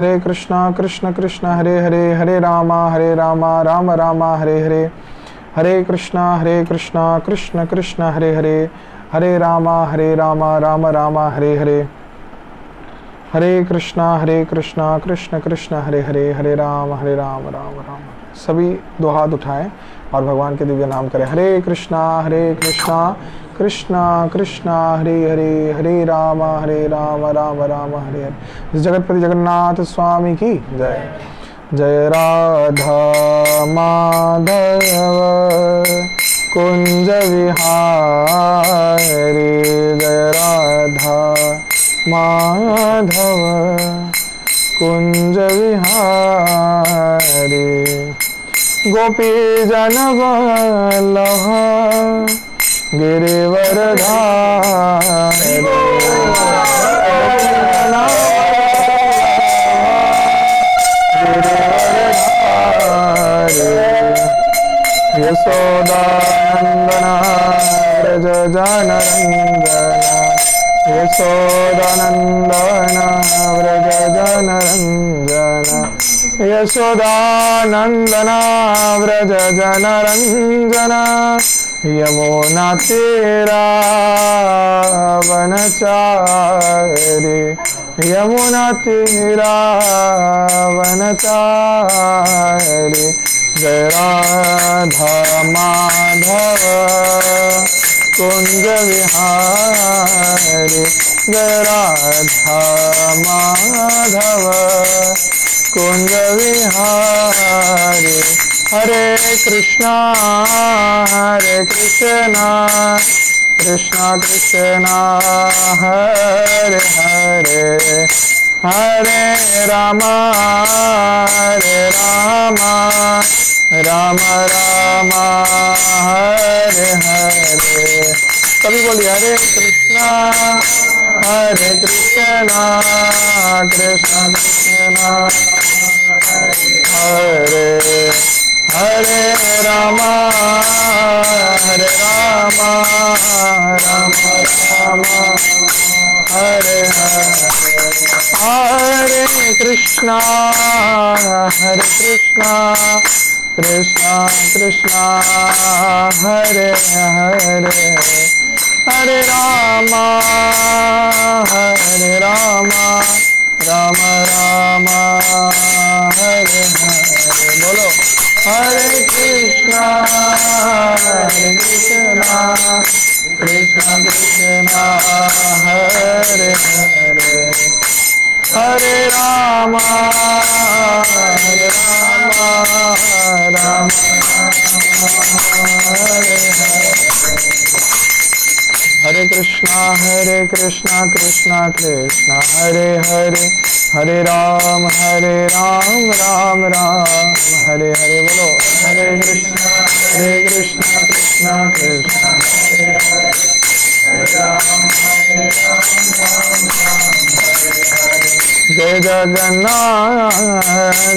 हरे कृष्णा कृष्ण कृष्ण हरे हरे हरे रामा राम राम हरे हरे। हरे कृष्णा कृष्ण कृष्ण हरे हरे हरे रामा राम राम हरे हरे। हरे कृष्णा कृष्ण कृष्ण हरे हरे हरे राम राम राम। सभी दो हाथ उठाएं और भगवान के दिव्य नाम करें। हरे कृष्णा कृष्णा कृष्णा हरे हरे हरे राम राम राम हरे हरे। जगतपति जगन्नाथ स्वामी की जय। जय राधा माधव कुंज विहारी। जय राधा माधव कुंज विहारी। गोपी जन वल्लभ गिरिवरधारी। यशोदानंदन व्रज जनरंजन। यशोदानंदन व्रज जनरंजन। यशोदानंदन व्रज जनरंजन। यमुना तीरा वनचारी। यमुना तीरा वनचारी। जय राधा माधव कुंज विहारी। जय राधा माधव कुंज विहारी। हरे कृष्णा कृष्णा कृष्णा हरे हरे हरे रामा राम राम हरे हरे। कभी बोलिए हरे कृष्णा कृष्णा कृष्णा हरे हरे राम राम हरे हरे। हरे कृष्णा कृष्णा कृष्णा हरे हरे हरे राम राम राम हरे हरे। बोलो हरे कृष्णा कृष्णा कृष्णा हरे हरे हरे राम राम हरे हरे। हरे कृष्णा कृष्णा कृष्णा हरे हरे हरे राम राम राम हरे हरे। बोलो हरे कृष्णा कृष्णा कृष्णा हरे हरे हरे राम राम हरे हरे। जय जगन्नाथ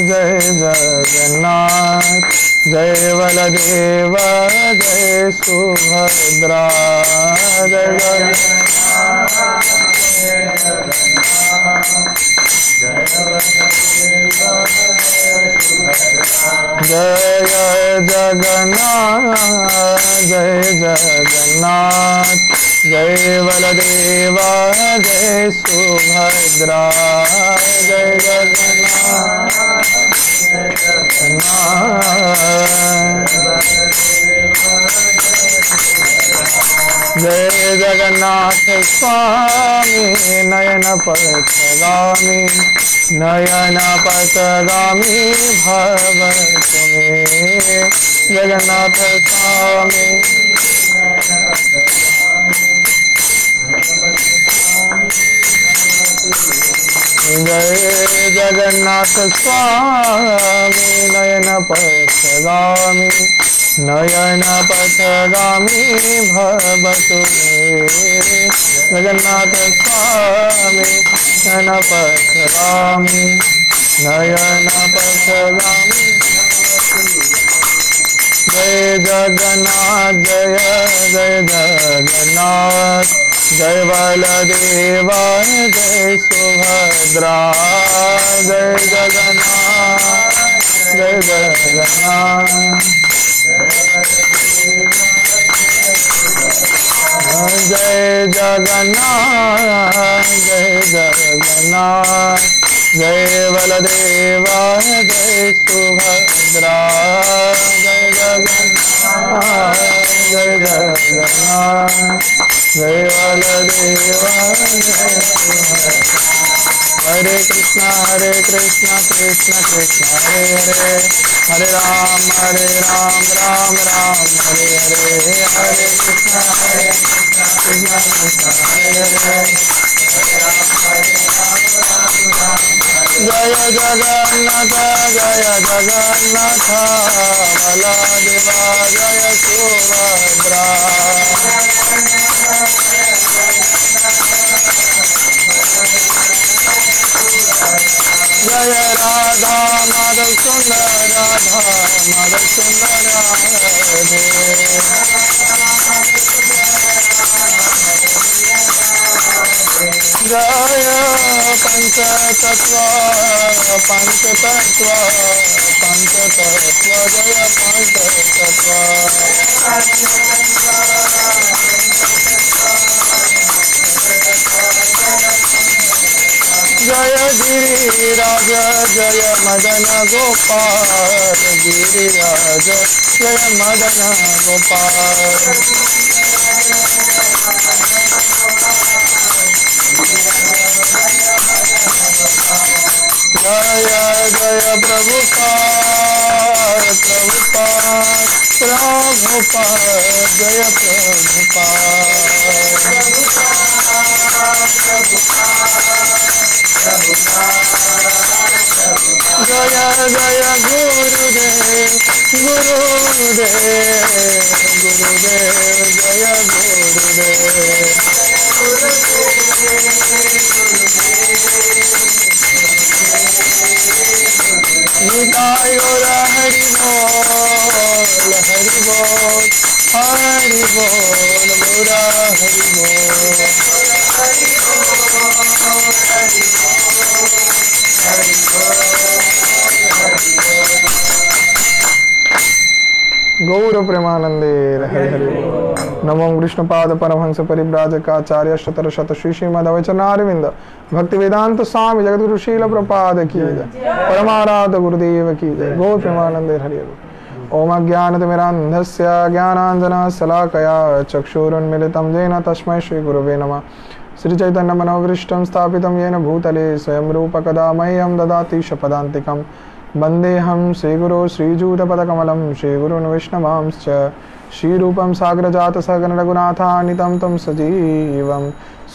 जय जगन्नाथ जय बलदेव जय सुभद्रा। जय जगन्नाथ जय जगन्नाथ जय जगन्नाथ जय बलदेव जय सुभद्रा। जय जगन्नाथ जय जगन्नाथ स्वामी नयन पथगामी भव तुम्हें। जगन्नाथ स्वामी जय जगन्नाथ स्वामी नयन पथगामी भवतु मे। जगन्नाथ स्वामी नयन पथगामी जय जगन्नाथ जय जगन्नाथ जय बलदेव जय सुभद्रा। जय जगन्नाथ जय जगन्नाथ जय जगन्नाथ जय जगन्नाथ जय बलदेवा जय सुभद्रा जय जगन्नाथ जय जगन्नाथ जय बलदेवा जय सुभद्रा हरे कृष्णा कृष्ण कृष्ण हरे हरे हरे राम राम राम हरे हरे हरे कृष्णा कृष्ण कृष्ण हरे हरे जय जगन्नाथ बलदेवा जय सुभद्रा जय राधा माधव सुंदर राधा माधव सुंदर राधे जय पंचतत्व पंचतत्व पंचतत्व जय पंचतत्व जय गिरिराज जय मदन गोपाल गिरिराज जय मदन गोपाल जय जय प्रभुपाद प्रभुपाद प्रभुपाद जय जय जय गुरुदेव गुरुदेव गुरुदेव जय गुरुदेव निताय गौर हरि बोल हरि बोल हरि बोल गौर हरि बोल गौर प्रेमानंदे हरि हरि नमो कृष्णपाद परमहंस परिव्राजकाचार्य शतर शत श्री श्रीमद्वचनारविंद भक्ति वेदांत स्वामी जगद्गुरु शील प्रपाद की जय परमाराध गुरुदेव की जय गौर प्रेमानंदे हरि हरि ओम अज्ञानतिमिरान्धस्य ज्ञानाञ्जनशलाकया चक्षुरुन्मीलितं येन तस्मै श्रीगुरवे नमः श्रीचैतन्यमनोभीष्टं स्थापितं येन भूतले स्वयं रूपकदा मह्यं ददाति शपदान्तिकं वन्देऽहं श्रीगुरो श्रीजूतपदकमलं श्रीगुरुन् वैष्णवांश्च श्रीरूपं साग्रजातसगणरघुनाथान्वितं तं सजीवं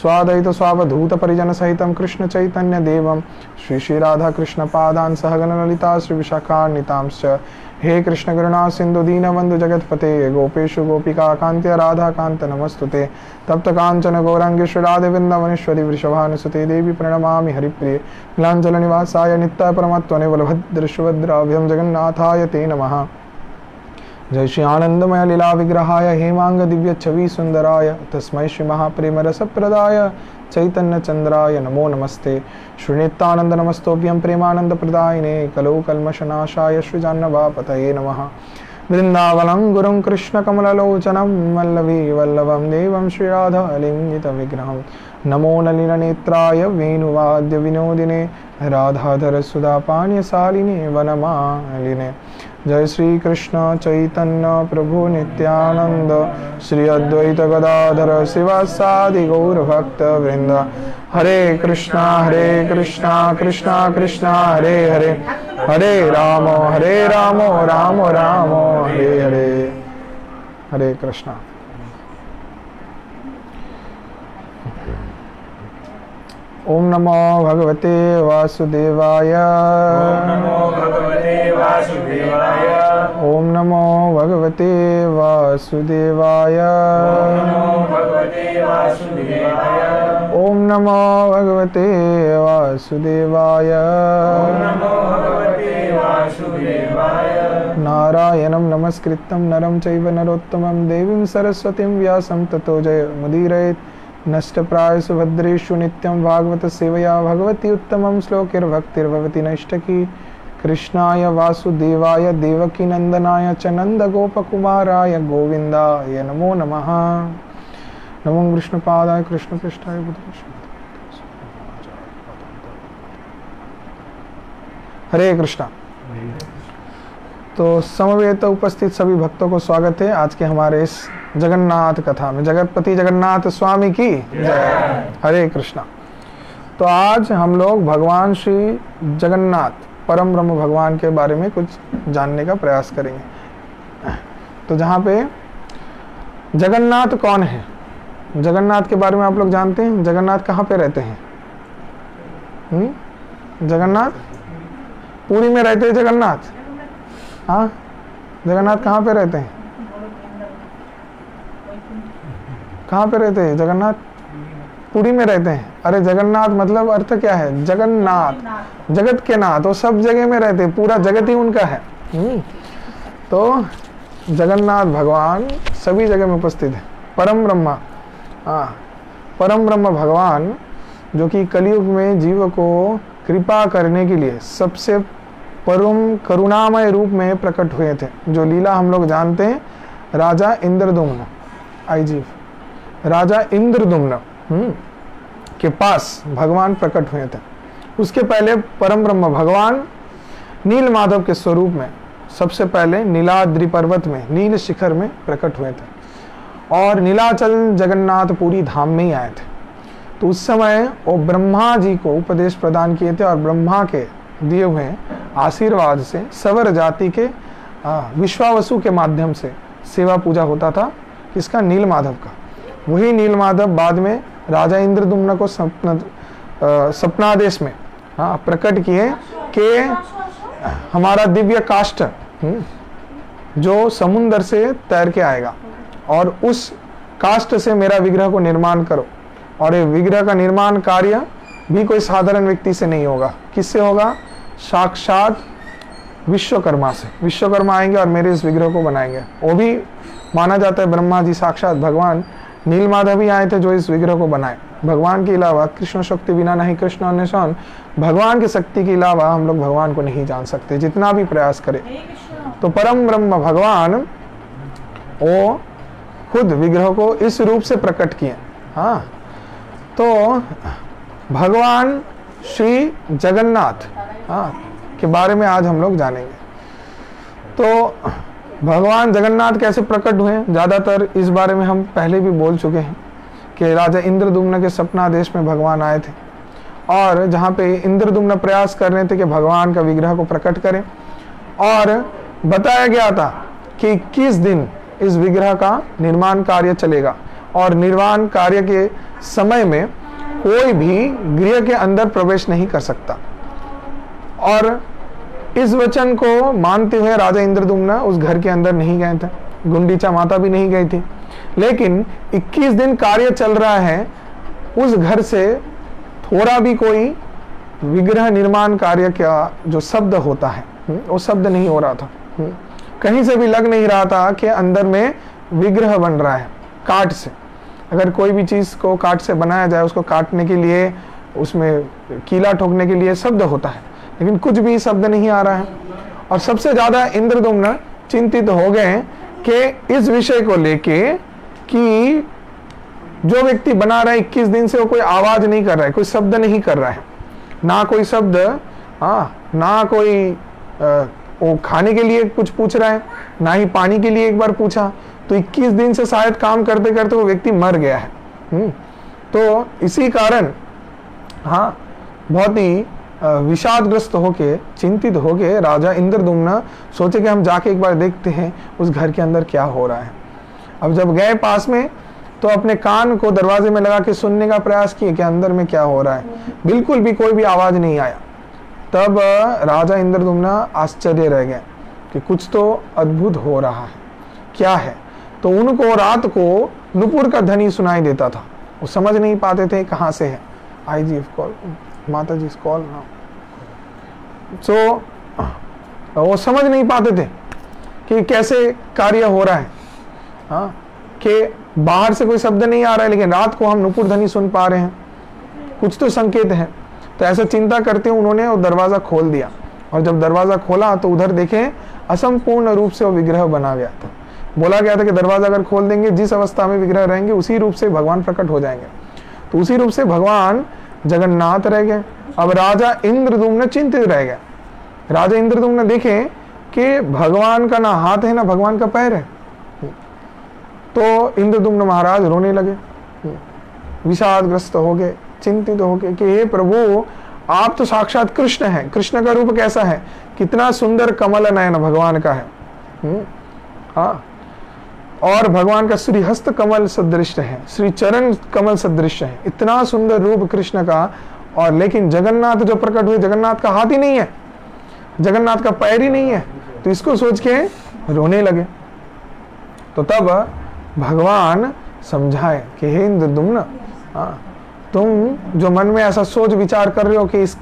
स्वाद्वैतस्वावधूतपरिजनसहितं कृष्णचैतन्यदेवं श्रीराधाकृष्णपादान् सहगणललिता श्रीविशाखान्वितांश्च हे कृष्ण करुणा सिंधु दीनबंधु जगतपते गोपेशु गोपिका कांत्य राधा कांत नमस्तुते तप्त कांचन गौरांगेश्वर राधे वृंदावनेश्वरी वृषभानुसुते देवी प्रणमामि हरिप्रिय नीलांचल निवासाय नित्याय परमात्मने बलभद्र सुभद्राभ्यं जगन्नाथाय ते नमः जय श्री आनंदमय लीला विग्रहाय हेमांग दिव्य छवि सुंदराय तस्मै श्री महाप्रेम रसप्रदाय चैतन्य चंद्राय नमो नमस्ते श्री नित्यानंद नमस्तोभ्यं प्रेमानंद प्रदायिने कलो कल्मषनाशाय श्री जाह्नवापतये नमः वृंदावनं गुरुं कृष्ण कमललोचनं वल्लभी वल्लभं देवं श्रीराधा लिंगित विग्रहं नमो नलिननेत्राय वेणुवाद्य विनोदिने राधाधर सुधा पानीयशालिने वनमालिने जय श्री कृष्ण चैतन्य प्रभु नित्यानंद श्री अद्वैत गदाधर शिवासादि गौर भक्त वृंद हरे कृष्णा कृष्णा कृष्णा हरे हरे हरे राम राम राम हरे हरे हरे कृष्णा। ओम नमो भगवते वासुदेवाय ओम नमो भगवते वासुदेवाय ओम नमो भगवते वासुदेवाय ओम नमो भगवते वासुदेवाय ओम नमो भगवते वासुदेवाय नारायणं नमस्कृतं नरं चैव नरोत्तमं देवीं सरस्वतीं व्यासं ततो जय मुदीरयेत् नष्टप्रायसु भद्रेषु नित्यं भागवत सेवया भगवती उत्तमं श्लोकैर्भक्तिर्भवति नैष्टकी। कृष्णाय वासुदेवाय देवकी नंदनाय च नंदगोपकुमाराय गोविंदाय नमो नमः। नमो विष्णुपादाय कृष्णपृष्ठाय बुधकृष्ण। हरे कृष्णा। तो समवेत उपस्थित सभी भक्तों को स्वागत है आज के हमारे इस जगन्नाथ कथा में। जगतपति जगन्नाथ स्वामी की जय। हरे कृष्णा। तो आज हम लोग भगवान श्री जगन्नाथ परम ब्रह्म भगवान के बारे में कुछ जानने का प्रयास करेंगे। तो जहाँ पे जगन्नाथ कौन है, जगन्नाथ के बारे में आप लोग जानते हैं? जगन्नाथ कहाँ पे रहते हैं? जगन्नाथ पुरी में रहते हैं जगन्नाथ। हाँ, जगन्नाथ कहाँ पे रहते हैं? कहाँ पे रहते हैं जगन्नाथ? पुरी में रहते हैं। अरे जगन्नाथ मतलब अर्थ क्या है? जगन्नाथ, जगत के नाथ, वो सब जगह में रहते हैं, पूरा जगत ही उनका है। तो जगन्नाथ भगवान सभी जगह में उपस्थित है। परम ब्रह्मा, हाँ, परम ब्रह्म भगवान जो कि कलयुग में जीव को कृपा करने के लिए सबसे परम करुणामय रूप में प्रकट हुए थे। जो लीला हम लोग जानते हैं, राजा इंद्रदुम्न, राजा इंद्रदुम्न के पास भगवान प्रकट हुए थे। उसके पहले परम ब्रह्म भगवान नील माधव के स्वरूप में सबसे पहले नीलाद्रि पर्वत में, नील शिखर में प्रकट हुए थे और नीलाचल जगन्नाथपुरी धाम में ही आए थे। तो उस समय वो ब्रह्मा जी को उपदेश प्रदान किए थे और ब्रह्मा के दिए हुए आशीर्वाद से सवर जाति के विश्वावसु के माध्यम से सेवा पूजा होता था। किसका? नील माधव का। वही नील माधव बाद में राजा इंद्रदुम्न को सपनादेश में प्रकट किए कि हमारा दिव्य काष्ठ जो समुद्र से तैर के आएगा और उस काष्ठ से मेरा विग्रह को निर्माण करो। और ये विग्रह का निर्माण कार्य भी कोई साधारण व्यक्ति से नहीं होगा। किससे होगा? साक्षात विश्वकर्मा से। विश्वकर्मा आएंगे और मेरे इस विग्रह को बनाएंगे। वो भी माना जाता है ब्रह्मा जी साक्षात भगवान नील माधव ही आए थे जो इस विग्रह को बनाए। भगवान के अलावा कृष्ण शक्ति बिना नहीं कृष्ण अन्वेषण, भगवान की शक्ति के अलावा हम लोग भगवान को नहीं जान सकते जितना भी प्रयास करें। तो परम ब्रह्म भगवान वो खुद विग्रह को इस रूप से प्रकट किए। हाँ, तो भगवान श्री जगन्नाथ के बारे में आज हम लोग जानेंगे। तो भगवान जगन्नाथ कैसे प्रकट हुए? ज़्यादातर इस बारे में हम पहले भी बोल चुके हैं कि राजा इंद्रदुम्न के सपनादेश में भगवान आए थे और जहाँ पे इंद्रदुम्न प्रयास कर रहे थे कि भगवान का विग्रह को प्रकट करें। और बताया गया था कि 21 दिन इस विग्रह का निर्माण कार्य चलेगा और निर्माण कार्य के समय में कोई भी गृह के अंदर प्रवेश नहीं कर सकता। और इस वचन को मानते हुए राजा इंद्रदुम्न उस घर के अंदर नहीं गए थे, गुंडीचा माता भी नहीं गई थी। लेकिन 21 दिन कार्य चल रहा है, उस घर से थोड़ा भी कोई विग्रह निर्माण कार्य का जो शब्द होता है वो शब्द नहीं हो रहा था। कहीं से भी लग नहीं रहा था कि अंदर में विग्रह बन रहा है काठ से। अगर कोई भी चीज़ को काठ से बनाया जाए, उसको काटने के लिए, उसमें कीला ठोकने के लिए शब्द होता है, लेकिन कुछ भी शब्द नहीं आ रहा है। और सबसे ज़्यादा इंद्रदुम्न चिंतित हो गए कि इस विषय को लेके कि जो व्यक्ति बना रहा है 21 दिन से वो कोई आवाज़ नहीं कर रहा है, कोई शब्द नहीं कर रहा है, ना कोई शब्द, ना कोई वो खाने के लिए कुछ पूछ रहा है, ना ही पानी के लिए एक बार पूछा। तो 21 दिन से शायद काम करते करते वो व्यक्ति मर गया है। तो इसी कारण बहुत ही विषादग्रस्त होके, चिंतित होके राजा इंद्रदुम्न सोचे कि हम जाके एक बार देखते हैं उस घर के अंदर क्या हो रहा है। अब जब गए पास में तो अपने कान को दरवाजे में लगा के सुनने का प्रयास किए कि अंदर में क्या हो रहा है। बिल्कुल भी कोई भी आवाज नहीं आया। तब राजा इंद्रदुम्न आश्चर्य रह गए कि कुछ तो अद्भुत हो रहा है, क्या है। तो उनको रात को नुपुर का ध्वनि सुनाई देता था, वो समझ नहीं पाते थे कहाँ से है। आई जी कॉल, माता जी कॉल ना। सो वो समझ नहीं पाते थे कि कैसे कार्य हो रहा है। हाँ, कि बाहर से कोई शब्द नहीं आ रहा है लेकिन रात को हम नुपुर ध्वनि सुन पा रहे हैं, कुछ तो संकेत है। तो ऐसा चिंता करते हुए उन्होंने वो दरवाजा खोल दिया, और जब दरवाजा खोला तो उधर देखें असंपूर्ण रूप से वो विग्रह बना गया था। बोला गया था कि दरवाजा अगर खोल देंगे, जिस अवस्था में विग्रह रहेंगे उसी रूप से भगवान प्रकट हो जाएंगे। तो उसी रूप से भगवान जगन्नाथ रह गए। अब राजा इंद्रदुम्न चिंतित रह गए। राजा इंद्रदुम्न देखे कि भगवान का ना हाथ है ना भगवान का पैर है। तो इंद्रदुम्न महाराज रोने लगे, विषादग्रस्त हो गए, चिंतित हो गए कि हे प्रभु, आप तो साक्षात कृष्ण हैं। कृष्ण का रूप कैसा है, कितना सुंदर कमल नयन भगवान का है। हाँ, और भगवान का श्री हस्त कमल सदृश है, श्री चरण कमल सदृश है, इतना सुंदर रूप कृष्ण का। और लेकिन जगन्नाथ जो प्रकट हुए, जगन्नाथ का हाथ ही नहीं है, जगन्नाथ का पैर ही नहीं है। तो इसको सोच के रोने लगे। तो तब भगवान समझाए कि हे इंद्रदुम्न, तुम जो मन में ऐसा सोच विचार कर रहे हो कि इस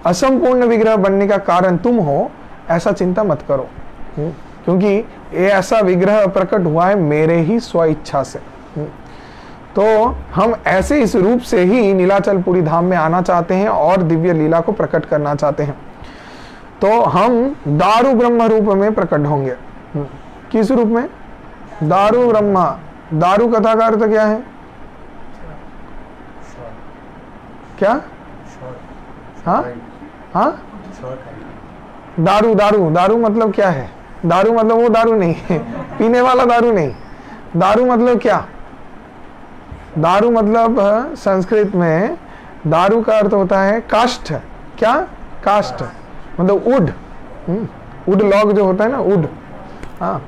असंपूर्ण विग्रह बनने का कारण तुम हो, ऐसा चिंता मत करो, क्योंकि ये ऐसा विग्रह प्रकट हुआ है मेरे ही स्व इच्छा से। तो हम ऐसे इस रूप से ही नीलाचलपुरी धाम में आना चाहते हैं और दिव्य लीला को प्रकट करना चाहते हैं। तो हम दारु ब्रह्म रूप में प्रकट होंगे। किस रूप में? दारु ब्रह्मा। दारु कथा का अर्थ क्या है? क्या? हाँ हाँ, दारू। दारू दारू मतलब क्या है? दारू मतलब वो दारू नहीं है, पीने वाला दारू नहीं। दारू मतलब क्या? दारू मतलब संस्कृत में दारू का अर्थ होता है काष्ठ। क्या? काष्ठ मतलब वुड, वुड लॉग जो होता है ना, वुड। हाँ,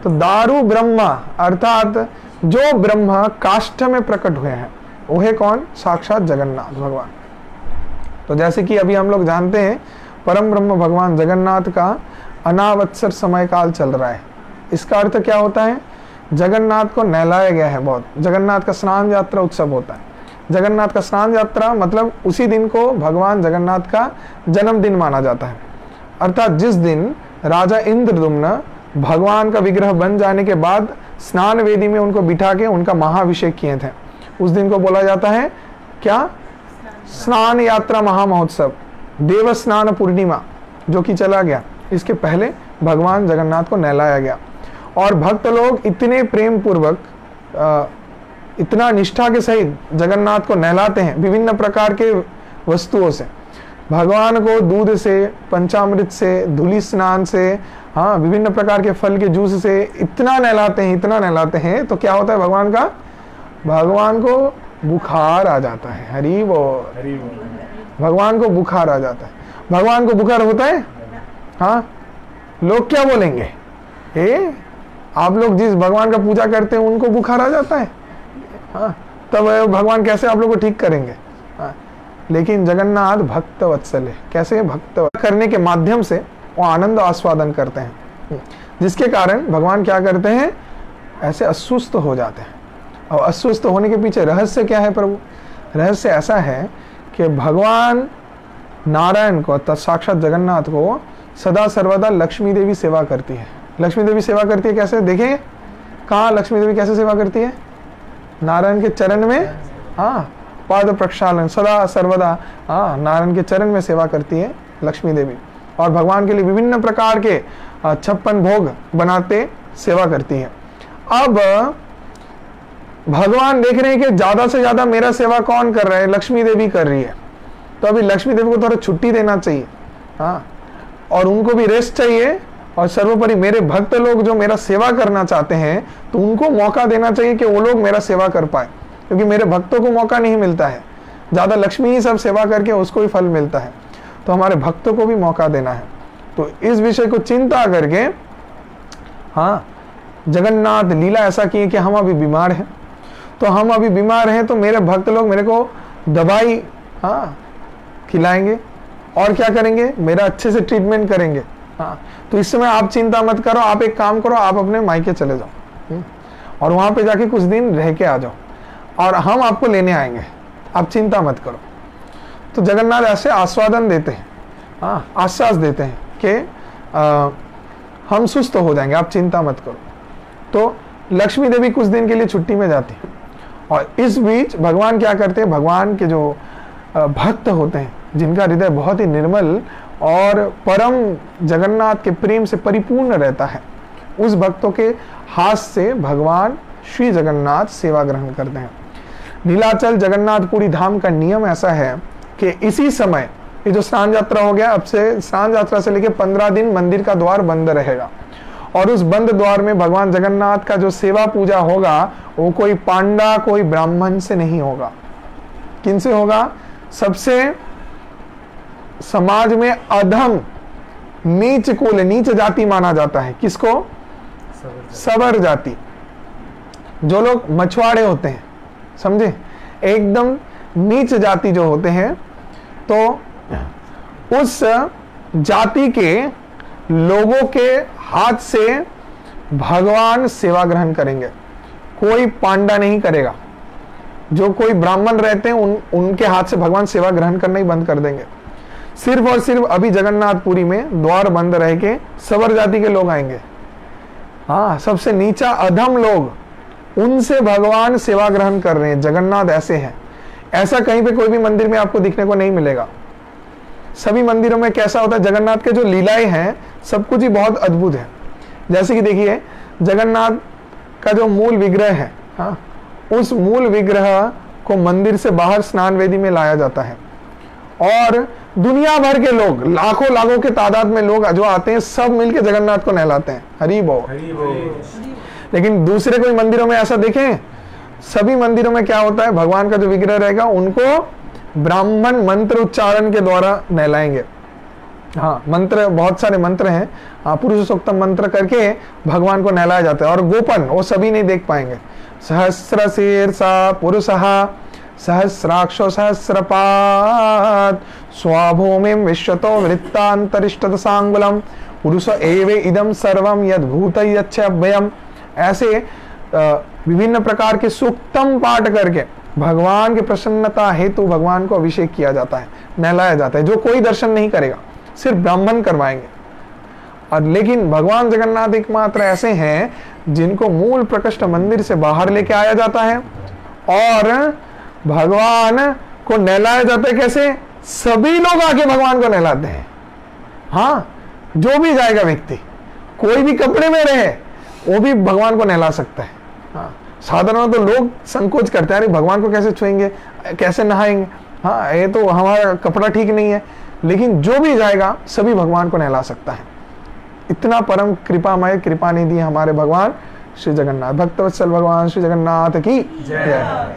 तो दारू ब्रह्मा अर्थात जो ब्रह्मा काष्ठ में प्रकट हुए हैं वो है कौन? साक्षात जगन्नाथ भगवान। तो जैसे कि अभी हम लोग जानते हैं परम ब्रह्म भगवान जगन्नाथ का अनावत्सर समय काल चल रहा है। इसका अर्थ क्या होता है? जगन्नाथ को नहलाया गया है बहुत। जगन्नाथ का स्नान यात्रा उत्सव होता है। जगन्नाथ का स्नान यात्रा मतलब उसी दिन को भगवान जगन्नाथ का जन्मदिन माना जाता है। अर्थात जिस दिन राजा इंद्रदुम्न भगवान का विग्रह बन जाने के बाद स्नान वेदी में उनको बिठा के उनका महाअभिषेक किए थे, उस दिन को बोला जाता है क्या? स्नान यात्रा महामहोत्सव, देव स्नान पूर्णिमा जो कि चला गया। इसके पहले भगवान जगन्नाथ को नहलाया गया और भक्त लोग इतने प्रेम पूर्वक इतना निष्ठा के सहित जगन्नाथ को नहलाते हैं विभिन्न प्रकार के वस्तुओं से। भगवान को दूध से, पंचामृत से, धूलि स्नान से, हाँ, विभिन्न प्रकार के फल के जूस से इतना नहलाते हैं, इतना नहलाते हैं। तो क्या होता है भगवान का? भगवान को बुखार आ जाता है। हरि बोल। भगवान को बुखार आ जाता है। भगवान को बुखार होता है? हाँ, लोग क्या बोलेंगे? आप लोग जिस भगवान का पूजा करते हैं उनको बुखार आ जाता है। हाँ, तब भगवान कैसे आप लोग को ठीक करेंगे? हाँ, लेकिन जगन्नाथ भक्त वत्सल है। कैसे? भक्त करने के माध्यम से वो आनंद आस्वादन करते हैं, जिसके कारण भगवान क्या करते हैं? ऐसे अस्वस्थ हो जाते हैं। और अस्वस्थ होने के पीछे रहस्य क्या है प्रभु? रहस्य ऐसा है कि भगवान नारायण को, साक्षात जगन्नाथ को सदा सर्वदा लक्ष्मी देवी सेवा करती है। लक्ष्मी देवी सेवा करती है कैसे? देखें कहाँ लक्ष्मी देवी कैसे सेवा करती है? नारायण के चरण में, हाँ, पाद प्रक्षालन सदा सर्वदा, हाँ, नारायण के चरण में सेवा करती है लक्ष्मी देवी। और भगवान के लिए विभिन्न प्रकार के 56 भोग बनाते सेवा करती है। अब भगवान देख रहे हैं कि ज्यादा से ज्यादा मेरा सेवा कौन कर रहा है? लक्ष्मी देवी कर रही है। तो अभी लक्ष्मी देवी को थोड़ा छुट्टी देना चाहिए, हाँ, और उनको भी रेस्ट चाहिए। और सर्वोपरि मेरे भक्त लोग जो मेरा सेवा करना चाहते हैं तो उनको मौका देना चाहिए कि वो लोग मेरा सेवा कर पाए, क्योंकि मेरे भक्तों को मौका नहीं मिलता है। ज्यादा लक्ष्मी ही सब सेवा करके उसको ही फल मिलता है, तो हमारे भक्तों को भी मौका देना है। तो इस विषय को चिंता करके, हाँ, जगन्नाथ लीला ऐसा की है कि हम अभी बीमार हैं। तो हम अभी बीमार हैं तो मेरे भक्त लोग मेरे को दवाई, हाँ, खिलाएंगे और क्या करेंगे? मेरा अच्छे से ट्रीटमेंट करेंगे। हाँ, तो इस समय आप चिंता मत करो, आप एक काम करो, आप अपने मायके चले जाओ और वहां पे जाके कुछ दिन रह के आ जाओ और हम आपको लेने आएंगे, आप चिंता मत करो। तो जगन्नाथ ऐसे आस्वादन देते हैं, हाँ, आश्वास देते हैं कि हम सुस्त हो जाएंगे, आप चिंता मत करो। तो लक्ष्मी देवी कुछ दिन के लिए छुट्टी में जाती है, और इस बीच भगवान क्या करते हैं, भगवान के जो भक्त होते हैं जिनका हृदय बहुत ही निर्मल और परम जगन्नाथ के प्रेम से परिपूर्ण रहता है, उस भक्तों के हाथ से भगवान श्री जगन्नाथ सेवा ग्रहण करते हैं। नीलाचल जगन्नाथपुरी धाम का नियम ऐसा है कि इसी समय, ये जो स्नान यात्रा हो गया, अब से स्नान यात्रा से लेकर 15 दिन मंदिर का द्वार बंद रहेगा, और उस बंद द्वार में भगवान जगन्नाथ का जो सेवा पूजा होगा वो कोई पांडा, कोई ब्राह्मण से नहीं होगा। किन से होगा? सबसे समाज में अधम, नीच कुल, नीच जाति माना जाता है। किसको? सबर जाति। जो लोग मछुआरे होते हैं, समझे, एकदम नीच जाति जो होते हैं, तो उस जाति के लोगों के हाथ से भगवान सेवा ग्रहण करेंगे, कोई पांडा नहीं करेगा। जो कोई ब्राह्मण रहते हैं उनके हाथ से भगवान सेवा ग्रहण करना ही बंद कर देंगे। सिर्फ और सिर्फ अभी जगन्नाथपुरी में द्वार बंद रह के सबर जाति के लोग आएंगे, हाँ, सबसे नीचा अधम लोग, उनसे भगवान सेवा ग्रहण कर रहे हैं। जगन्नाथ ऐसे हैं। ऐसा कहीं पे कोई भी मंदिर में आपको दिखने को नहीं मिलेगा। सभी मंदिरों में कैसा होता है, जगन्नाथ के जो लीलाएं हैं सब कुछ ही बहुत अद्भुत है। जैसे कि देखिए, जगन्नाथ का जो मूल विग्रह है, हाँ, उस मूल विग्रह को मंदिर से बाहर स्नान वेदी में लाया जाता है, और दुनिया भर के लोग, लाखों लाखों के तादाद में लोग जो आते हैं, सब मिलके जगन्नाथ को नहलाते हैं। हरि बोल। लेकिन दूसरे कोई मंदिरों में ऐसा देखें, सभी मंदिरों में क्या होता है, भगवान का जो विग्रह रहेगा उनको ब्राह्मण मंत्र उच्चारण के द्वारा नहलाएंगे। हाँ, मंत्र, बहुत सारे मंत्र हैं, हाँ, पुरुष सूक्तम मंत्र करके भगवान को नहलाया जाता है। और गोपन वो सभी नहीं देख पाएंगे। सहस्र शीर्षा पुरुषः सहस्राक्षो सहस्रपाद स्वाभूमिं विश्वतो वृत्तांतरिष्टद सांगुलम पुरुष एवे इदम सर्वम यद भूत यच्छभयम। ऐसे विभिन्न प्रकार के सूक्तम पाठ करके भगवान की प्रसन्नता हेतु भगवान को अभिषेक किया जाता है, नहलाया जाता है, जो कोई दर्शन नहीं करेगा, सिर्फ ब्राह्मण करवाएंगे। और लेकिन भगवान जगन्नाथ एकमात्र ऐसे हैं जिनको मूल प्रकृष्ट मंदिर से बाहर लेके आया जाता है और भगवान को नहलाया जाता है। कैसे? सभी लोग आके भगवान को नहलाते हैं। हाँ, जो भी जाएगा व्यक्ति, कोई भी कपड़े में रहे, वो भी भगवान को नहला सकता है। हाँ, साधारण तो लोग संकोच करते हैं, अरे भगवान को कैसे छुएंगे, कैसे नहाएंगे, हाँ, ये तो हमारा कपड़ा ठीक नहीं है। लेकिन जो भी जाएगा सभी भगवान को नहला सकता है। इतना परम कृपामय, कृपा निधि हमारे भगवान श्री जगन्नाथ। भक्तवत्सल भगवान श्री जगन्नाथ की जय।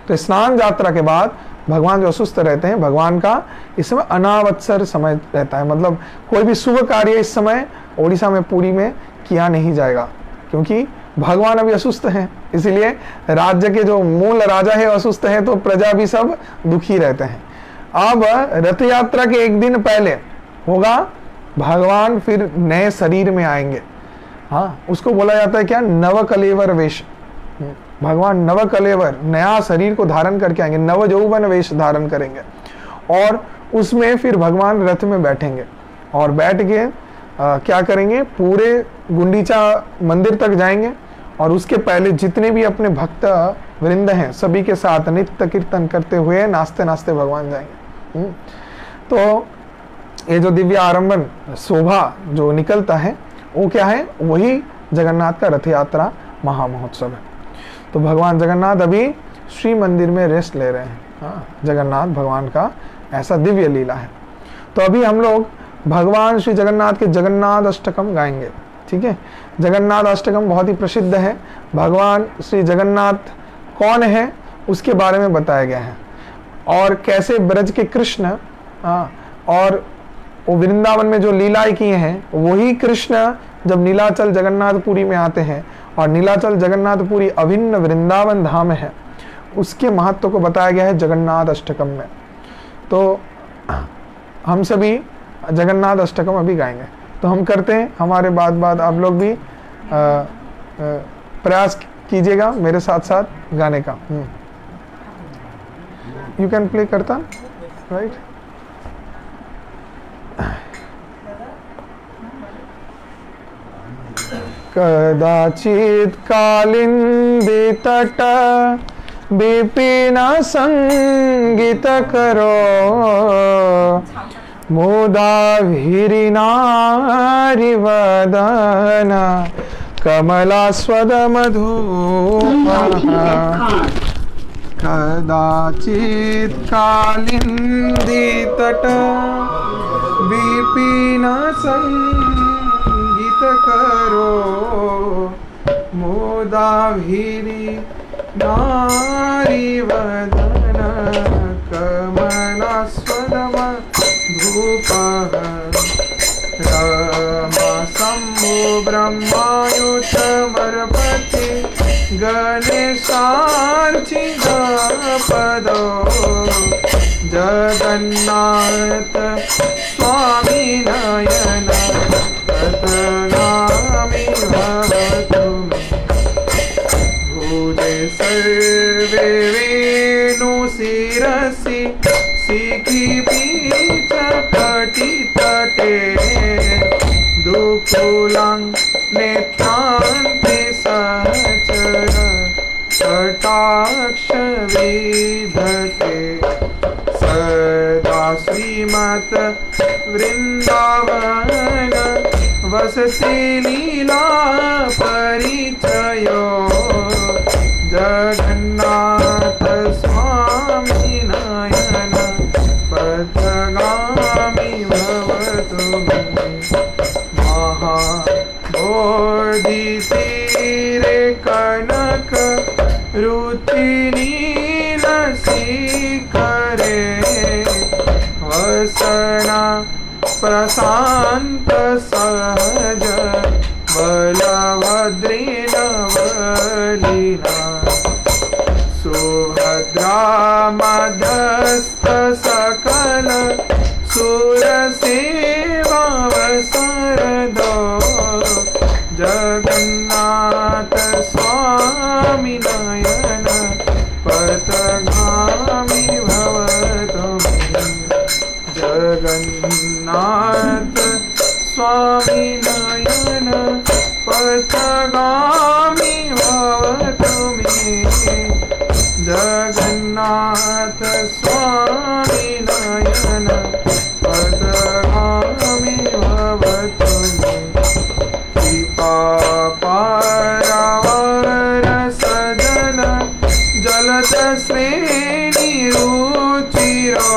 तो स्नान यात्रा के बाद भगवान जो असुस्थ रहते हैं, भगवान का इस समय अनावत्सर समय रहता है, मतलब कोई भी शुभ कार्य इस समय ओडिशा में, पुरी में किया नहीं जाएगा, क्योंकि भगवान अभी असुस्थ हैं। इसीलिए राज्य के जो मूल राजा है असुस्थ है, तो प्रजा भी सब दुखी रहते हैं। अब रथ यात्रा के एक दिन पहले होगा, भगवान फिर नए शरीर में आएंगे। हाँ, उसको बोला जाता है क्या, नवकलेवर वेश। भगवान नवकलेवर, नया शरीर को धारण करके आएंगे, नवयौवन वेश धारण करेंगे, और उसमें फिर भगवान रथ में बैठेंगे, और बैठ के क्या करेंगे, पूरे गुंडीचा मंदिर तक जाएंगे, और उसके पहले जितने भी अपने भक्त वृंद हैं सभी के साथ नित्य कीर्तन करते हुए नाचते नाचते भगवान जाएंगे। तो ये जो दिव्य आरंभन शोभा जो निकलता है वो क्या है, वही जगन्नाथ का रथ यात्रा महामहोत्सव है। तो भगवान जगन्नाथ अभी श्री मंदिर में रेस्ट ले रहे हैं। हाँ, जगन्नाथ भगवान का ऐसा दिव्य लीला है। तो अभी हम लोग भगवान श्री जगन्नाथ के जगन्नाथ अष्टकम गाएंगे। ठीक है, जगन्नाथ अष्टकम बहुत ही प्रसिद्ध है। भगवान श्री जगन्नाथ कौन है उसके बारे में बताया गया है, और कैसे ब्रज के कृष्ण और वो वृंदावन में जो लीलाएं किए हैं, वही कृष्ण जब नीलाचल जगन्नाथपुरी में आते हैं, और नीलाचल जगन्नाथपुरी अभिन्न वृंदावन धाम है, उसके महत्व को बताया गया है जगन्नाथ अष्टकम में। तो हम सभी जगन्नाथ अष्टकम अभी गाएंगे। तो हम करते हैं, हमारे बाद आप लोग भी प्रयास कीजिएगा मेरे साथ साथ गाने का। यू कैन प्ले करता, राइट? कदाचित् कालिन्दितट विपिन संगीतकरो मुदा भिरिनारिवदन कमलास्वदमधुपः कदाचित् कालिन्दितट विपिन संगीतकरो मुदा भिरिनारिवदन कमलास्वदमधुपः रमाशम्भो ब्रह्मायुतमर्पति गणेशार्चितपदो जगन्नाथ स्वामी नयन तथगामि भवतु भुजे सर्वे वेणुशिरसि शिखिपीठ कटितटे दुकुलं नेत्रान्ते सहचर कटाक्ष विधते सदा श्रीमत् वृन्दावन वसति लीला परिचयो जगन्नाथ स्वामी नयन पथगामि भवतु मे महाबोधितीरे कनक रुचिनीलशिखरे वसना प्रशान्त सहज बलभद्रेणवलिना सुभद्रा मध्यस्थ सकल सुरसेवावसरदो जगन्नाथ स्वामी नयन पथगामि भवतु मे जगन्नाथ स्वामी नयन पथगामि भवतु मे जगन्नाथ स्वामी नयन पथगामि भवतु मे कृपा पारावर सजन जलद श्रेणी रुचिरो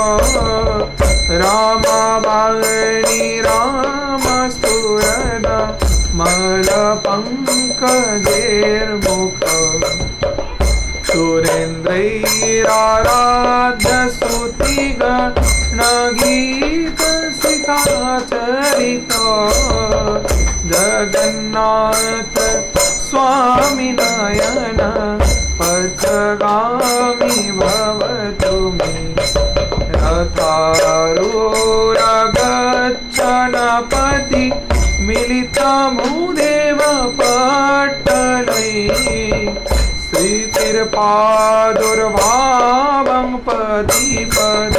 रामवाणी राम स्फुरद मल पंकजेर्मुख सुरेन्द्रैराराध्य स्तुतिगणगीत शिखाचरितो जगन्नाथ स्वामी नयन पथगामि भवतु मे रथारूढ गच्छन्पति मिलितमुदेव पट्टलैः श्रीतिर्पादुर्भावं पदीपद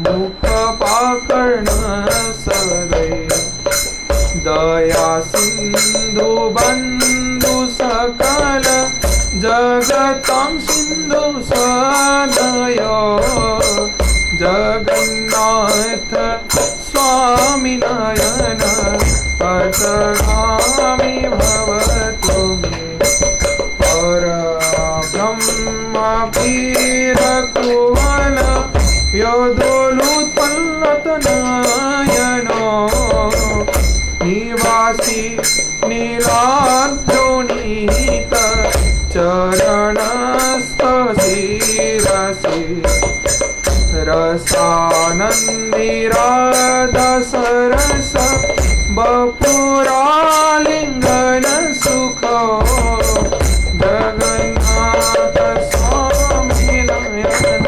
मुखपाकर्ण सदैव दया सिंधु बंधु सकल जगतं सिंधु सदयो जगन्नाथ स्वामी नयन पथगामि भवतु मे परब्रह्म वीरकुवल योधोलुत्पल्लतनयनो निवासी नीलाद्रोनीत चरणस्थ शिरसि रसानन्दिराधसरस बपुरालिङ्गन सुखो जगन्नाथ स्वामी नयन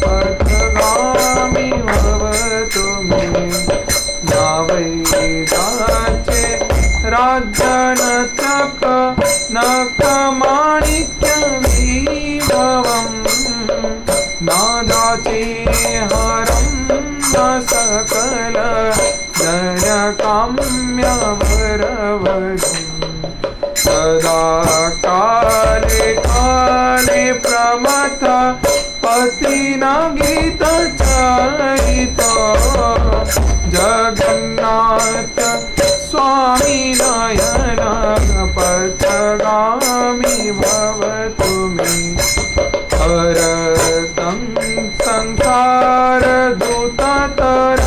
पथगामि भवतु मे नावैराच्ये राज्यनचक नकमाणिक्यविभवम् नादाचे हरं न सकल जनकाम्यवरवरम् सदा काले काले प्रमथ पतिना गीत चरित जगन्नाथ स्वामी नयन पथगामी भवतु मे हरतं संसार दूततर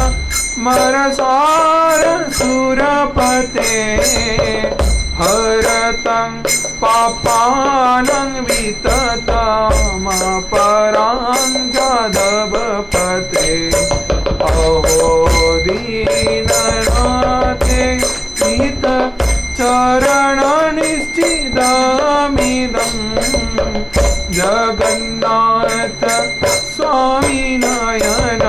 मरसार सुरपते हरतं पापानं विततं परां जादवपते अहो दीननाथे हित चरण निश्चिदमिदं जगन्नाथ स्वामी नयन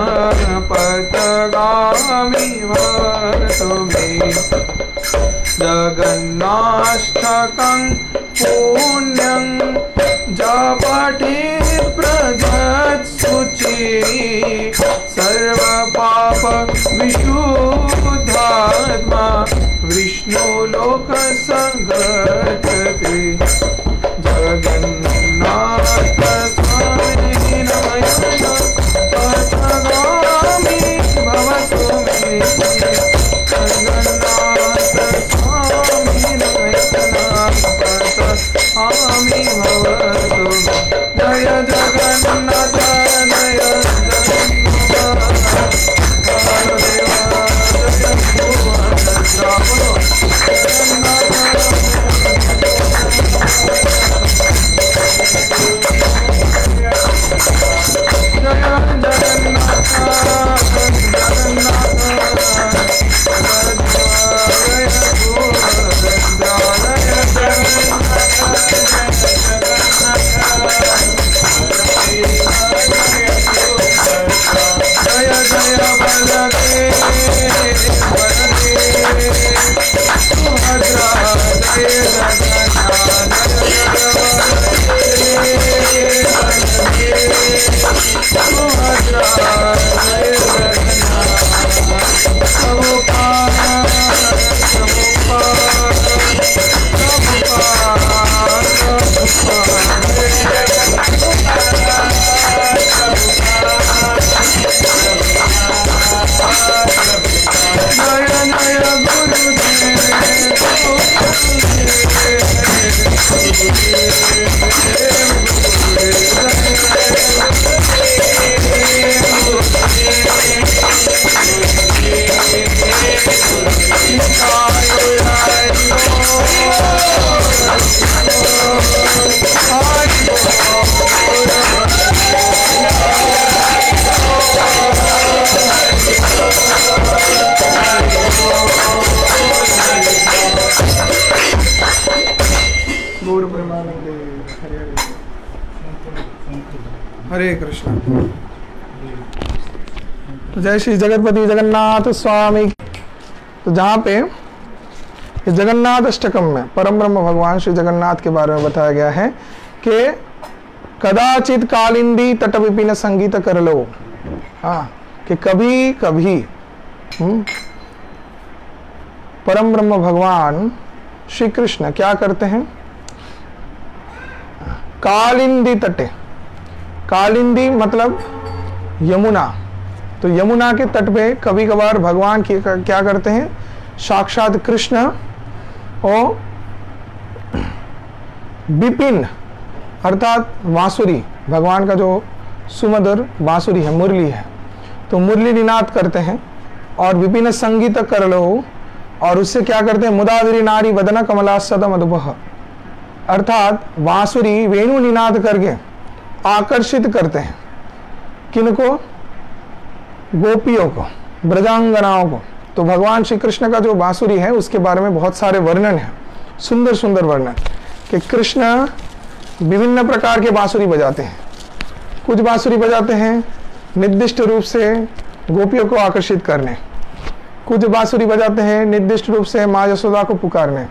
पथगामी भवतु मे जगन्नाष्टकं पुण्यं जपठे प्रदत्सुचि सर्वपाप विशुद्धात्मा विष्णुलोक संगच्छति जगन्नाथ स्वामी नयन पथगामी भवतु मे जगन्नाथ स्वामी नयन पथगामी भवतु जय जगन्नाथ जय हरे कृष्ण। तो जय श्री जगतपति जगन्नाथ स्वामी। तो जहाँ पे इस जगन्नाथ अष्टकम में परम ब्रह्म भगवान श्री जगन्नाथ के बारे में बताया गया है कि कदाचित कालिंदी तट विपिन संगीत कर लो। हाँ, कि कभी कभी परम ब्रह्म भगवान श्री कृष्ण क्या करते हैं, कालिंदी तटे, कालिंदी मतलब यमुना, तो यमुना के तट पे कभी कभार भगवान क्या करते हैं, साक्षात कृष्ण और विपिन अर्थात बांसुरी, भगवान का जो सुमधुर बांसुरी है, मुरली है, तो मुरली निनाद करते हैं और विपिन संगीत कर लो, और उससे क्या करते हैं, मुदादरी नारी वदन कमला सद मधुबह, अर्थात बांसुरी वेणु निनाद करके आकर्षित करते हैं किनको, गोपियों को, ब्रजांगनाओं को। तो भगवान श्री कृष्ण का जो बांसुरी है उसके बारे में बहुत सारे वर्णन है, सुंदर सुंदर वर्णन, कि कृष्ण विभिन्न प्रकार के बांसुरी बजाते हैं। कुछ बांसुरी बजाते हैं निर्दिष्ट रूप से गोपियों को आकर्षित करने, कुछ बांसुरी बजाते हैं निर्दिष्ट रूप से माँ यशोदा को पुकारने,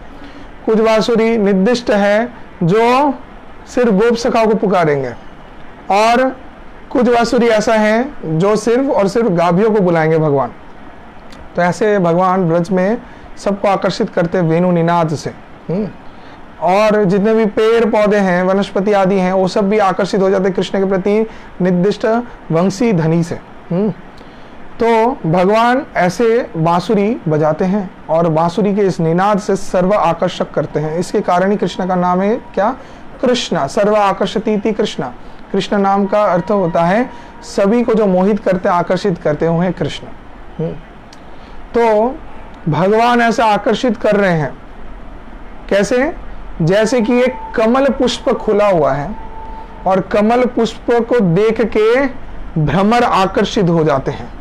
कुछ बांसुरी निर्दिष्ट है जो सिर्फ गोप सखाओं को पुकारेंगे, और कुछ बांसुरी ऐसा है जो सिर्फ और सिर्फ गाभियों को बुलाएंगे भगवान। तो ऐसे भगवान ब्रज में सबको आकर्षित करते वेणु निनाद से। और जितने भी पेड़ पौधे हैं, वनस्पति आदि हैं, वो सब भी आकर्षित हो जाते हैं कृष्ण के प्रति निर्दिष्ट वंशी ध्वनि से। तो भगवान ऐसे बांसुरी बजाते हैं और बांसुरी के इस निनाद से सर्व आकर्षक करते हैं। इसके कारण ही कृष्ण का नाम है क्या? कृष्णा। सर्व आकर्षतीति कृष्णा। कृष्ण नाम का अर्थ होता है सभी को जो मोहित करते, आकर्षित करते हुए कृष्ण। तो भगवान ऐसा आकर्षित कर रहे हैं। कैसे? जैसे कि एक कमल पुष्प खुला हुआ है और कमल पुष्प को देख के भ्रमर आकर्षित हो जाते हैं।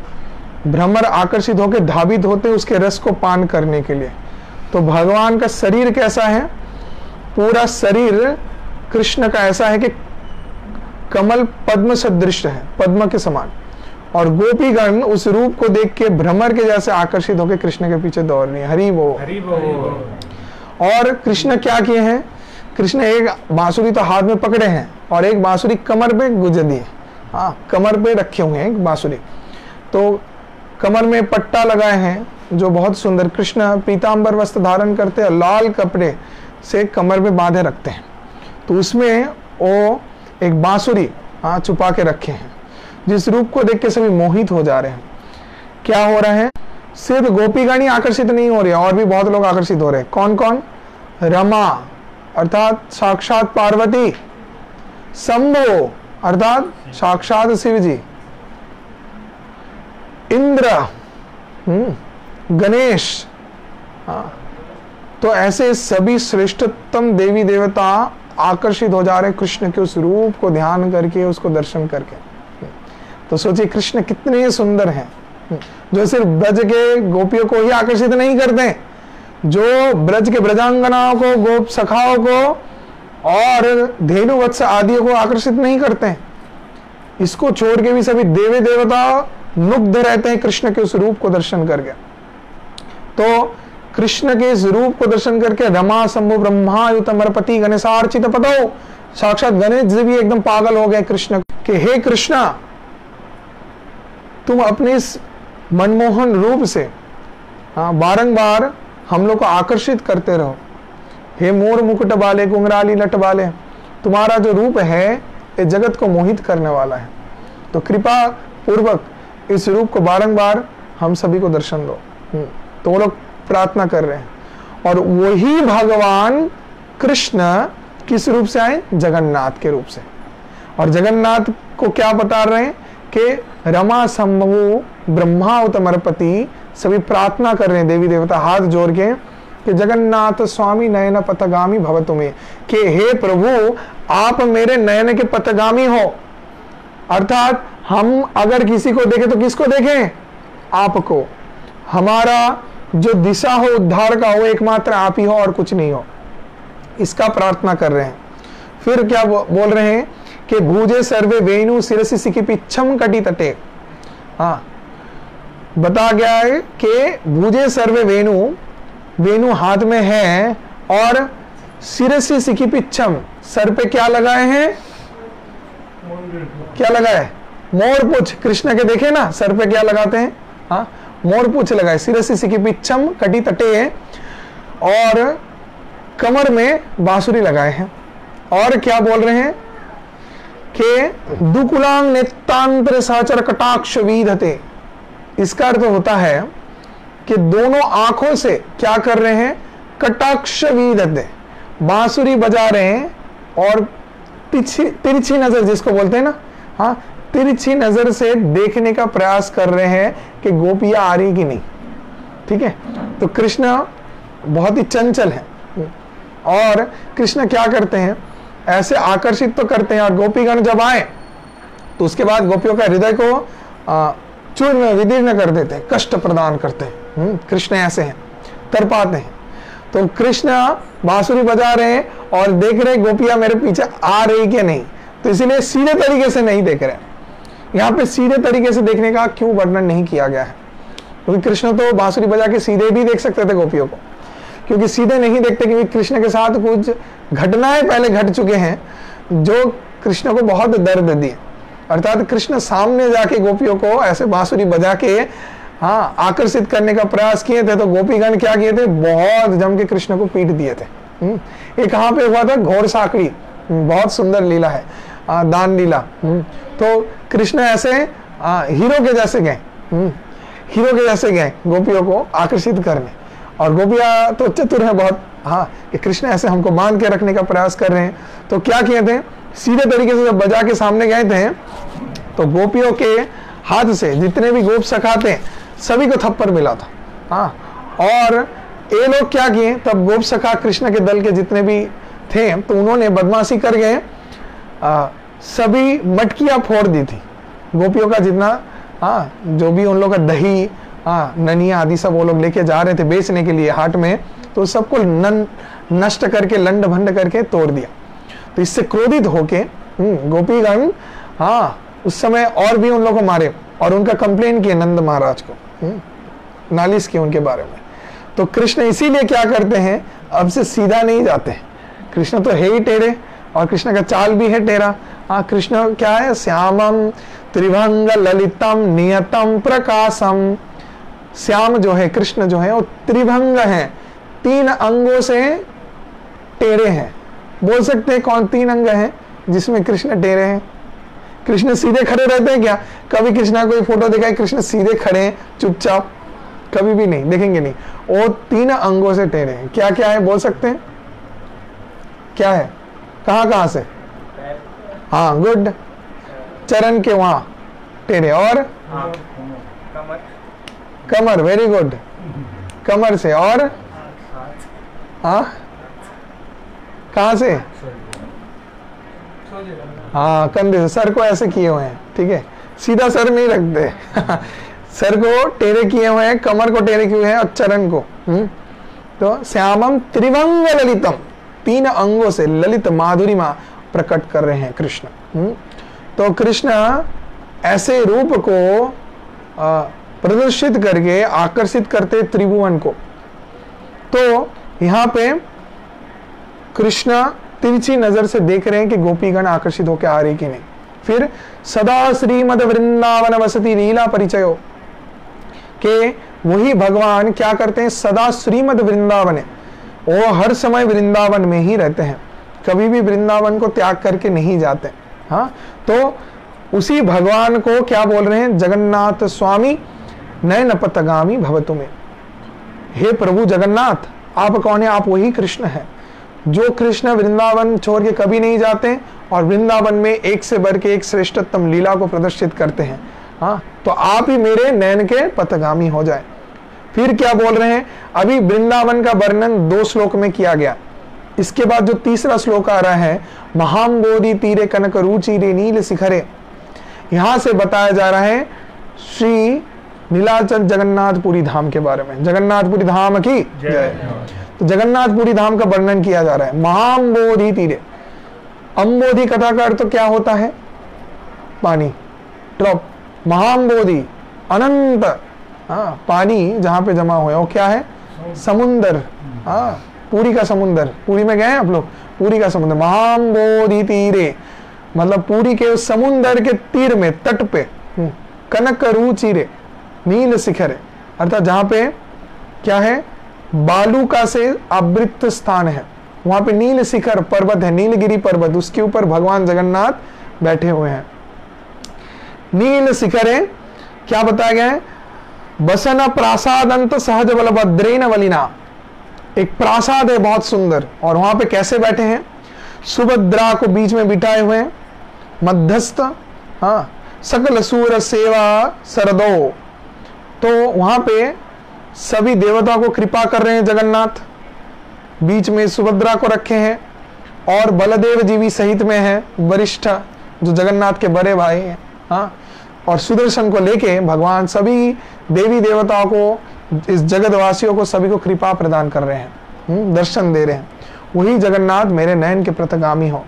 भ्रमर आकर्षित होकर धावित होते हैं उसके रस को पान करने के लिए। तो भगवान का शरीर कैसा है? पूरा शरीर कृष्ण का ऐसा है कि कमल पद्म सदृश है, पद्म के समान। और गोपीगण उस रूप को देख के भ्रमर के जैसे आकर्षित होकर कृष्ण के पीछे दौड़ रही है। हरि बोल। और कृष्ण क्या किए हैं? कृष्ण एक बांसुरी तो हाथ में पकड़े हैं और एक बांसुरी कमर पे गुजर दी है। हाँ, कमर पे रखे हुए हैं एक बांसुरी। तो कमर में पट्टा लगाए हैं जो बहुत सुंदर। कृष्ण पीतांबर वस्त्र धारण करते हैं, लाल कपड़े से कमर पे बांधे रखते हैं। तो उसमें वो एक बांसुरी छुपा के रखे हैं, जिस रूप को देख के सभी मोहित हो जा रहे हैं। क्या हो रहा है? सिर्फ गोपीगण ही आकर्षित नहीं हो रही है, और भी बहुत लोग आकर्षित हो रहे हैं। कौन कौन? रमा अर्थात साक्षात पार्वती, शंभो अर्थात साक्षात शिव जी, इंद्र, गणेश। तो ऐसे सभी श्रेष्ठतम देवी देवता आकर्षित हो जा रहे हैं कृष्ण के उस रूप को ध्यान करके, उसको दर्शन करके। तो सोचिए कृष्ण कितने सुंदर हैं, जो सिर्फ ब्रज के गोपियों को ही आकर्षित नहीं करते, जो ब्रज के ब्रजांगनाओं को, गोप सखाओं को और धेनु वत्स आदियों को आकर्षित नहीं करते। इसको छोड़ के भी सभी देवी देवता मुग्ध रहते हैं कृष्ण के उस रूप को दर्शन करके। तो कृष्ण के इस रूप को दर्शन करके रमा शंभु ब्रह्मायुत अमरपति गणेशार्चित पदो, साक्षात गणेश जी भी एकदम पागल हो गए कृष्ण के। हे कृष्णा, तुम अपने इस मनमोहन रूप से बारंबार हम लोग को आकर्षित करते रहो। हे मोर मुकुट वाले, घुंघराली लट वाले, तुम्हारा जो रूप है ये जगत को मोहित करने वाला है। तो कृपा पूर्वक इस रूप को बारंबार हम सभी को दर्शन दो। तो वो लोग प्रार्थना कर रहे हैं। और वही भगवान कृष्ण किस रूप से आए? जगन्नाथ के रूप से। और जगन्नाथ को क्या बता रहे हैं कि रमा शंभु ब्रह्मा उत्तमरपति सभी प्रार्थना कर रहे हैं, देवी देवता हाथ जोड़ के, कि जगन्नाथ स्वामी नयन पथगामी भवतु में, कि हे प्रभु आप मेरे नयन के पथगामी हो। अर्थात हम अगर किसी को देखें तो किसको देखें? आपको। हमारा जो दिशा हो उद्धार का हो एकमात्र आप ही हो और कुछ नहीं हो, इसका प्रार्थना कर रहे हैं। फिर क्या बोल रहे हैं कि भूजे सर्वे वेणु शिरसि सिखि पिच्छम कटि तटे। हाँ, बता गया है कि भूजे सर्वे वेणु, वेणु हाथ में है और शिरसि सिखि पिच्छम, सर पे क्या लगाए हैं? क्या लगाए? मोरपुछ। कृष्ण के देखे ना सर पे क्या लगाते हैं? हाँ, मोरपुछ लगाए। शिरसि सिखि पिच्छम कटि तटे, और कमर में बांसुरी लगाए हैं। और क्या बोल रहे हैं कि दुकुलांग नेत्रांतर सहचर कटाक्ष विधते। इसका अर्थ होता है कि दोनों आंखों से क्या कर रहे हैं? कटाक्ष विधते, बांसुरी बजा रहे हैं और तिरछी नजर जिसको बोलते हैं ना, हाँ, तिरछी नजर से देखने का प्रयास कर रहे हैं कि गोपियां आ रही कि नहीं। ठीक है, तो कृष्ण बहुत ही चंचल है। और कृष्ण क्या करते हैं? ऐसे आकर्षित तो करते हैं, और गोपीगण जब आए तो उसके बाद गोपियों का हृदय को चूर्ण विदीर्ण कर देते हैं, कष्ट प्रदान करते हैं। कृष्ण ऐसे हैं, तड़पाते हैं। तो कृष्ण बांसुरी बजा रहे हैं और देख रहे गोपियां मेरे पीछे आ रही कि नहीं, तो इसीलिए सीधे तरीके से नहीं देख रहे। यहाँ पे सीधे तरीके से देखने का क्यों वर्णन नहीं किया गया है? क्योंकि कृष्ण तो बांसुरी बजा के सीधे भी देख सकते थे गोपियों को, क्योंकि सीधे नहीं देखते, क्योंकि कृष्ण के साथ कुछ घटनाएं पहले घट चुके हैं जो कृष्ण को बहुत दर्द दिए। अर्थात कृष्ण सामने जाके गोपियों को ऐसे बांसुरी बजा के आकर्षित करने का प्रयास किए थे, तो गोपीगण क्या किए थे? बहुत जम के कृष्ण को पीट दिए थे। ये कहाँ पे हुआ था? घोर साकड़ी, बहुत सुंदर लीला है, दान लीला। तो कृष्ण ऐसे हीरो के जैसे गए, हीरो के जैसे गए गोपियों को आकर्षित करने, और गोपियां तो चतुर है बहुत, हाँ, कि कृष्ण ऐसे हमको बांध के रखने का प्रयास कर रहे हैं। तो क्या किए थे? सीधे तरीके से जब बजा के सामने गए थे तो गोपियों के हाथ से जितने भी गोप सखा थे सभी को थप्पड़ मिला था। हाँ, और ये लोग क्या किए? तब गोप सखा कृष्ण के दल के जितने भी थे तो उन्होंने बदमाशी कर गए, सभी मटकियां फोड़ दी थी गोपियों का जितना, हाँ, जो भी उन लोग का दही, हाँ, ननिया आदि सब वो लोग लेके जा रहे थे बेचने के लिए हाट में, तो सबको नष्ट करके लंड भंड करके तोड़ दिया। तो इससे क्रोधित होके गोपीगण, हाँ, उस समय और भी उन लोगों को मारे और उनका कंप्लेन किया नंद महाराज को, नालिश की उनके बारे में। तो कृष्ण इसीलिए क्या करते हैं, अब से सीधा नहीं जाते। कृष्ण तो है ही टेढ़े, और कृष्ण का चाल भी है टेढ़ा। हाँ, कृष्ण क्या है? श्यामम त्रिभंग ललितम नियतम प्रकाशम। श्याम जो है, कृष्ण जो है, वो त्रिभंग है, 3 अंगों से टेढ़े हैं। बोल सकते हैं कौन 3 अंग हैं जिसमें कृष्ण टेढ़े हैं? कृष्ण सीधे खड़े रहते हैं क्या? कभी कृष्णा कोई फोटो देखा है कृष्ण सीधे खड़े हैं चुपचाप? कभी भी नहीं देखेंगे, नहीं। वो 3 अंगों से टेढ़े हैं। क्या क्या है बोल सकते हैं? क्या है? कहाँ से? हाँ, गुड। चरण के वहां टेढ़े, और कमर, वेरी गुड, कमर से, और हाँ, कहाँ से? हाँ, कंधे से। सर को ऐसे किए हुए हैं, ठीक है, सीधा सर नहीं रखते सर को टेढ़े किए हुए हैं, कमर को टेढ़े किए हुए हैं, और चरण को। तो श्यामम त्रिभंग ललितम, 3 अंगों से ललित माधुरिमा प्रकट कर रहे हैं कृष्ण। तो कृष्ण ऐसे रूप को प्रदर्शित करके आकर्षित करते त्रिभुवन को। तो यहाँ पे कृष्ण तिरछी नजर से देख रहे हैं कि गोपीगण आकर्षित होकर आ रही कि नहीं। फिर सदा श्रीमद वृंदावन वसती लीला परिचयो, के वही भगवान क्या करते हैं? सदा श्रीमद वृंदावन है, वो हर समय वृंदावन में ही रहते हैं, कभी भी वृंदावन को त्याग करके नहीं जाते। हाँ, तो उसी भगवान को क्या बोल रहे हैं? जगन्नाथ स्वामी नयन पथगामी भवतु में। हे प्रभु जगन्नाथ, आप कौन है? आप वही कृष्ण है जो कृष्ण वृंदावन छोड़ के कभी नहीं जाते और वृंदावन में एक से बढ़ के एक श्रेष्ठतम लीला को प्रदर्शित करते हैं। हाँ, तो आप ही मेरे नयन के पथगामी हो जाए। फिर क्या बोल रहे हैं? अभी वृंदावन का वर्णन 2 श्लोक में किया गया। इसके बाद जो तीसरा श्लोक आ रहा है, महाम्बोधि तीरे कनक रुचिरे नील शिखरे, यहां से बताया जा रहा है श्री नीलाचल जगन्नाथपुरी धाम के बारे में। जगन्नाथपुरी धाम की जय। तो जगन्नाथपुरी धाम का वर्णन किया जा रहा है। महाम्बोधि तीरे, अम्बोधि कथा का अर्थ क्या होता है? पानी, ड्रॉप। महाम्बोधि अनंत, हाँ, पानी जहां पे जमा हुआ है वो क्या है? समुंदर। हाँ, पूरी का समुंदर। पूरी में गए हैं आप लोग? पूरी का समुंदर। महाम्बोधि तीरे मतलब पूरी के उस समुंदर के तीर में, तट पे, कनक रुचिरे नील शिखर, अर्थात जहां पे क्या है? बालूका से आवृत स्थान है, वहां पे नील शिखर पर्वत है, नीलगिरी पर्वत, उसके ऊपर भगवान जगन्नाथ बैठे हुए हैं। नील शिखरे क्या बताया गया है? बसन प्रासादंत सहज बलभद्रेन वलिना, एक प्रासाद है बहुत सुंदर, और वहां पे कैसे बैठे हैं? सुभद्रा को बीच में बिठाए हुए हैं, मध्यस्थ, हाँ, सकल सूर सेवा सरदो। तो वहां पे सभी देवता को कृपा कर रहे हैं जगन्नाथ, बीच में सुभद्रा को रखे हैं, और बलदेव जी भी सहित में है, वरिष्ठ जो जगन्नाथ के बड़े भाई हैं। हाँ, और सुदर्शन को लेके भगवान सभी देवी देवताओं को, इस जगतवासियों को, सभी को कृपा प्रदान कर रहे हैं, दर्शन दे रहे हैं। वही जगन्नाथ मेरे नयन के प्रथगामी हो।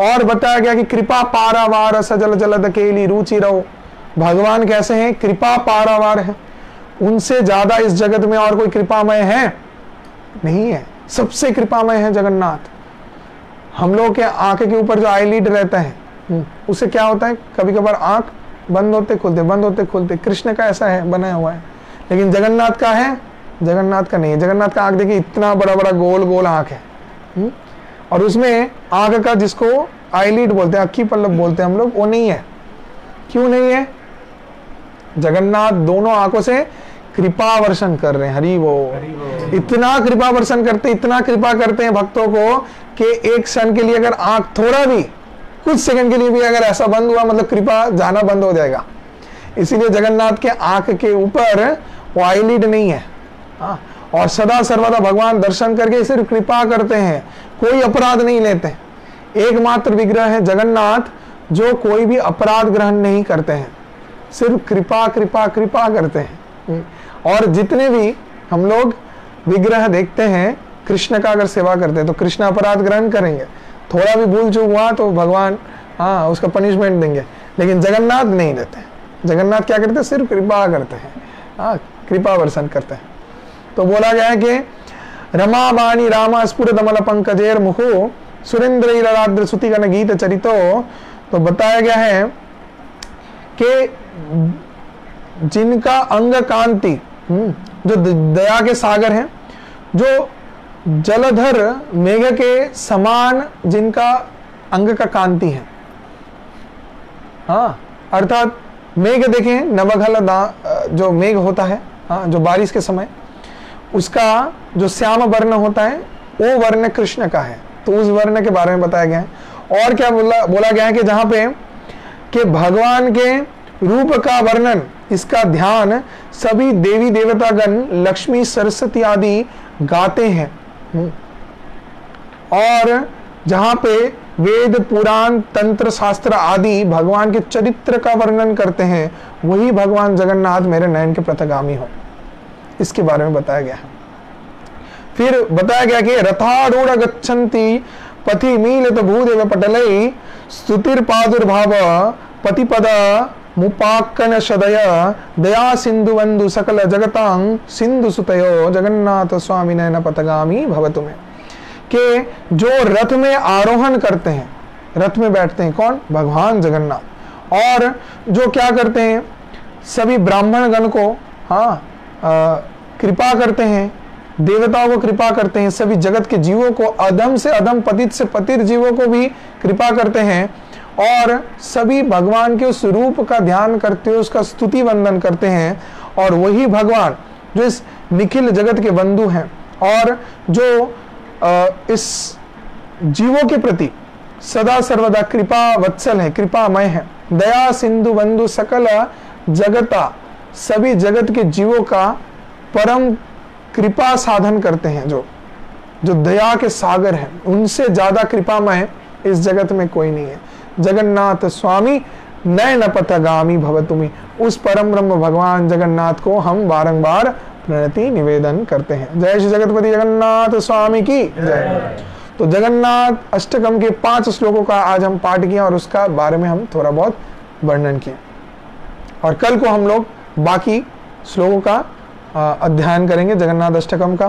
और बताया गया कि कृपा पारावार सजल जलद केली रुचि रहो। भगवान कैसे हैं? कृपा पारावार है, उनसे ज्यादा इस जगत में और कोई कृपामय है? नहीं है, सबसे कृपामय है जगन्नाथ। हम लोग के आंखें के ऊपर जो आईलिड रहता है, उसे क्या होता है? कभी कभार आंख बंद होते खुलते, बंद होते खुलते। कृष्ण का ऐसा है, बनाया हुआ है, लेकिन जगन्नाथ का है जगन्नाथ का नहीं है। जगन्नाथ का आंख देखिए, इतना बड़ा बड़ा गोल गोल आंख है। और उसमें आंख का, जिसको आईलिड बोलते हैं, अक्की पल्लव बोलते हैं हम लोग, वो नहीं है। क्यों नहीं है? जगन्नाथ दोनों आंखों से कृपा वर्षण कर रहे हैं। हरि वो इतना कृपा वर्षण करते, इतना कृपा करते हैं भक्तों को कि एक क्षण के लिए अगर आंख थोड़ा भी, कुछ सेकंड के लिए भी अगर ऐसा बंद हुआ, मतलब कृपा जाना बंद हो जाएगा। इसीलिए जगन्नाथ के आंख के ऊपर वो आईलिड नहीं है। और सदा सर्वदा भगवान दर्शन करके सिर्फ कृपा करते हैं, कोई अपराध नहीं लेते। एकमात्र विग्रह है जगन्नाथ जो कोई भी अपराध ग्रहण नहीं करते हैं, सिर्फ कृपा कृपा कृपा करते हैं। और जितने भी हम लोग विग्रह देखते हैं कृष्ण का, अगर सेवा करते हैं तो कृष्ण अपराध ग्रहण करेंगे, थोड़ा भी भूल चूक हुआ तो भगवान उसका पनिशमेंट देंगे। लेकिन जगन्नाथ नहीं देते। जगन्नाथ क्या करते हैं? सिर्फ कृपा करते हैं, कृपा वर्षण करते हैं। तो बोला गया है कि रमा बाणी रामा स्फुरद अमल पंकजेर मुखो सुरेंद्र सुति गण गीत चरितो। तो बताया गया है कि जिनका अंग कांति, जो दया के सागर हैं, जो जलधर मेघ के समान जिनका अंग का कांति है, अर्थात मेघ देखें, नवघल जो मेघ होता है, जो बारिश के समय, उसका जो श्याम वर्ण होता है वो वर्ण कृष्ण का है। तो उस वर्ण के बारे में बताया गया है। और क्या बोला गया है कि जहां पे कि भगवान के रूप का वर्णन, इसका ध्यान सभी देवी देवतागण, लक्ष्मी सरस्वती आदि गाते हैं। और जहां पे वेद पुराण तंत्र शास्त्र आदि भगवान के चरित्र का वर्णन करते हैं, वही भगवान जगन्नाथ मेरे नयन के प्रथगामी हो, इसके बारे में बताया गया है। फिर बताया गया कि रथारूढ़ गच्छन्ति पथि मीलित भूदेव पटलै स्तुतिर प्रादुर्भाव पतिपद मुपाक्कन सदय दया सिंधु बंधु सकल जगतांग सिंधु सुतयो जगन्नाथ स्वामी नयन पथगामी भवतु में। कि जो रथ में आरोहण करते हैं, रथ में बैठते हैं, कौन? भगवान जगन्नाथ। और जो क्या करते हैं, सभी ब्राह्मण गण को कृपा करते हैं, देवताओं को कृपा करते हैं, सभी जगत के जीवों को, अधम से अधम पतित से पतित जीवों को भी कृपा करते हैं। और सभी भगवान के उस रूप का ध्यान करते हुए उसका स्तुति वंदन करते हैं। और वही भगवान जो इस निखिल जगत के बंधु हैं और जो इस जीवों के प्रति सदा सर्वदा कृपा वत्सल है, कृपामय है। दया सिंधु बंधु सकल जगता, सभी जगत के जीवों का परम कृपा साधन करते हैं। जो दया के सागर हैं, उनसे ज्यादा कृपामय इस जगत में कोई नहीं है। जगन्नाथ स्वामी नयन पथगामी भवतुमि, उस परम ब्रह्म भगवान जगन्नाथ को हम बारंबार प्रणति निवेदन करते हैं। जय श्री जगतपति जगन्नाथ स्वामी की जय। तो जगन्नाथ अष्टकम के 5 श्लोकों का आज हम पाठ किया और उसका बारे में हम थोड़ा बहुत वर्णन किया। और कल को हम लोग बाकी श्लोकों का अध्ययन करेंगे जगन्नाथ अष्टकम का।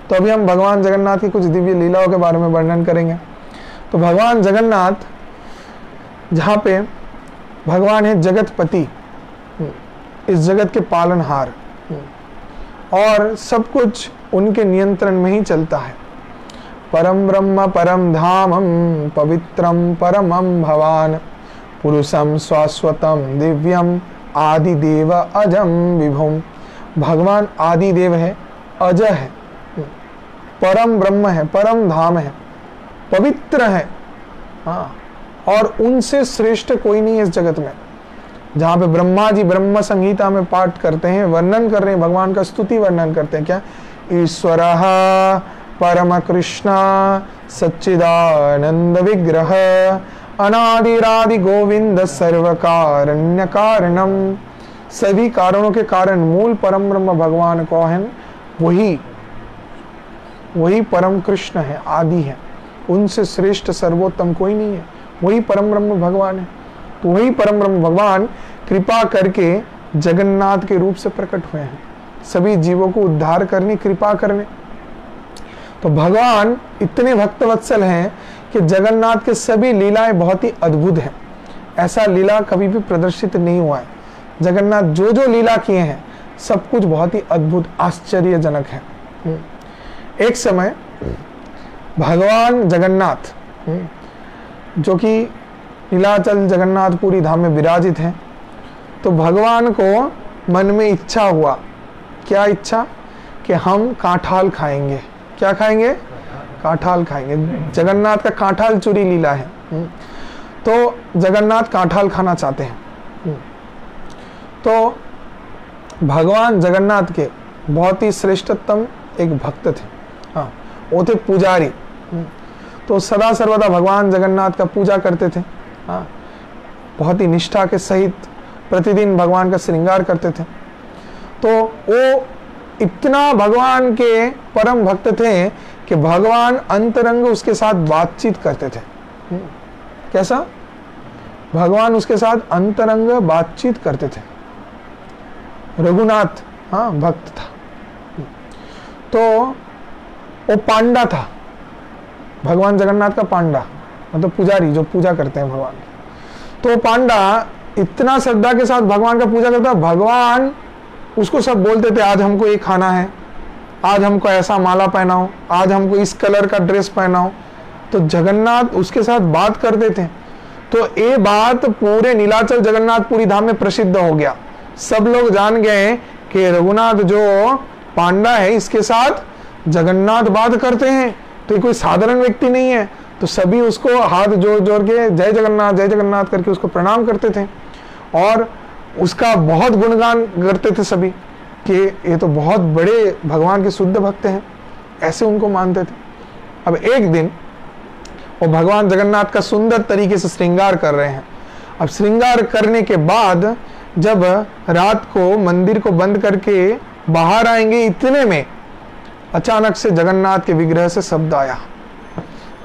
तो अभी हम भगवान जगन्नाथ की कुछ दिव्य लीलाओं के बारे में वर्णन करेंगे। तो भगवान जगन्नाथ, जहाँ पे भगवान है जगतपति, इस जगत के पालनहार, और सब कुछ उनके नियंत्रण में ही चलता है। परम ब्रह्म परम धामम पवित्रम परमम भवान पुरुषम शाश्वतम दिव्यम आदिदेव अजम विभुम। भगवान आदिदेव है, अजय है, परम ब्रह्म है, परम धाम है, पवित्र है। और उनसे श्रेष्ठ कोई नहीं है इस जगत में। जहाँ पे ब्रह्मा जी ब्रह्म संहिता में पाठ करते हैं, वर्णन कर रहे हैं, भगवान का स्तुति वर्णन करते हैं, क्या? ईश्वरः परम कृष्ण सच्चिदानंद विग्रह अनादिरादि गोविंद सर्व कारण्य कारणम। सभी कारणों के कारण मूल परम ब्रह्म भगवान कौन है? वही परम कृष्ण है, आदि है। उनसे श्रेष्ठ सर्वोत्तम कोई नहीं है, वही परम ब्रह्म भगवान है। तो वही परम ब्रह्म भगवान कृपा करके जगन्नाथ के रूप से प्रकट हुए हैं, सभी जीवों को उद्धार करने, कृपा करने। तो भगवान इतने भक्तवत्सल हैं कि जगन्नाथ के सभी लीलाएं बहुत ही अद्भुत हैं। ऐसा लीला कभी भी प्रदर्शित नहीं हुआ है। जगन्नाथ जो जो लीला किए हैं सब कुछ बहुत ही अद्भुत आश्चर्यजनक है। एक समय भगवान जगन्नाथ जो कि नीलाचल जगन्नाथपुरी धाम में विराजित हैं, तो भगवान को मन में इच्छा हुआ, क्या इच्छा, कि हम कांठाल खाएंगे। क्या खाएंगे? कांठाल खाएंगे। जगन्नाथ का कांठाल चूरी लीला है। तो जगन्नाथ कांठाल खाना चाहते हैं। तो भगवान जगन्नाथ के बहुत ही श्रेष्ठतम एक भक्त थे। हाँ, वो थे पुजारी। तो सदा सर्वदा भगवान जगन्नाथ का पूजा करते थे। हाँ, बहुत ही निष्ठा के सहित प्रतिदिन भगवान का श्रृंगार करते थे। तो वो इतना भगवान के परम भक्त थे कि भगवान अंतरंग उसके साथ बातचीत करते थे। कैसा? भगवान उसके साथ अंतरंग बातचीत करते थे। रघुनाथ, हाँ, भक्त था। तो वो पांडा था, भगवान जगन्नाथ का पांडा, मतलब पुजारी जो पूजा करते हैं भगवान। तो पांडा इतना श्रद्धा के साथ भगवान का पूजा करता, भगवान उसको सब बोलते थे, आज हमको ये खाना है, आज हमको ऐसा माला पहनाओ, आज हमको इस कलर का ड्रेस पहनाओ। तो जगन्नाथ उसके साथ बात करते थे। तो ये बात पूरे नीलाचल जगन्नाथपुरी धाम में प्रसिद्ध हो गया। सब लोग जान गए कि रघुनाथ जो पांडा है, इसके साथ जगन्नाथ बात करते हैं, तो ये कोई साधारण व्यक्ति नहीं है। तो सभी उसको हाथ जोड़ जोड़ के जय जगन्नाथ करके उसको प्रणाम करते थे और उसका बहुत गुणगान करते थे सभी कि ये तो बहुत बड़े भगवान के शुद्ध भक्त हैं, ऐसे उनको मानते थे। अब एक दिन वो भगवान जगन्नाथ का सुंदर तरीके से श्रृंगार कर रहे हैं। अब श्रृंगार करने के बाद जब रात को मंदिर को बंद करके बाहर आएंगे, इतने में अचानक से जगन्नाथ के विग्रह से शब्द आया।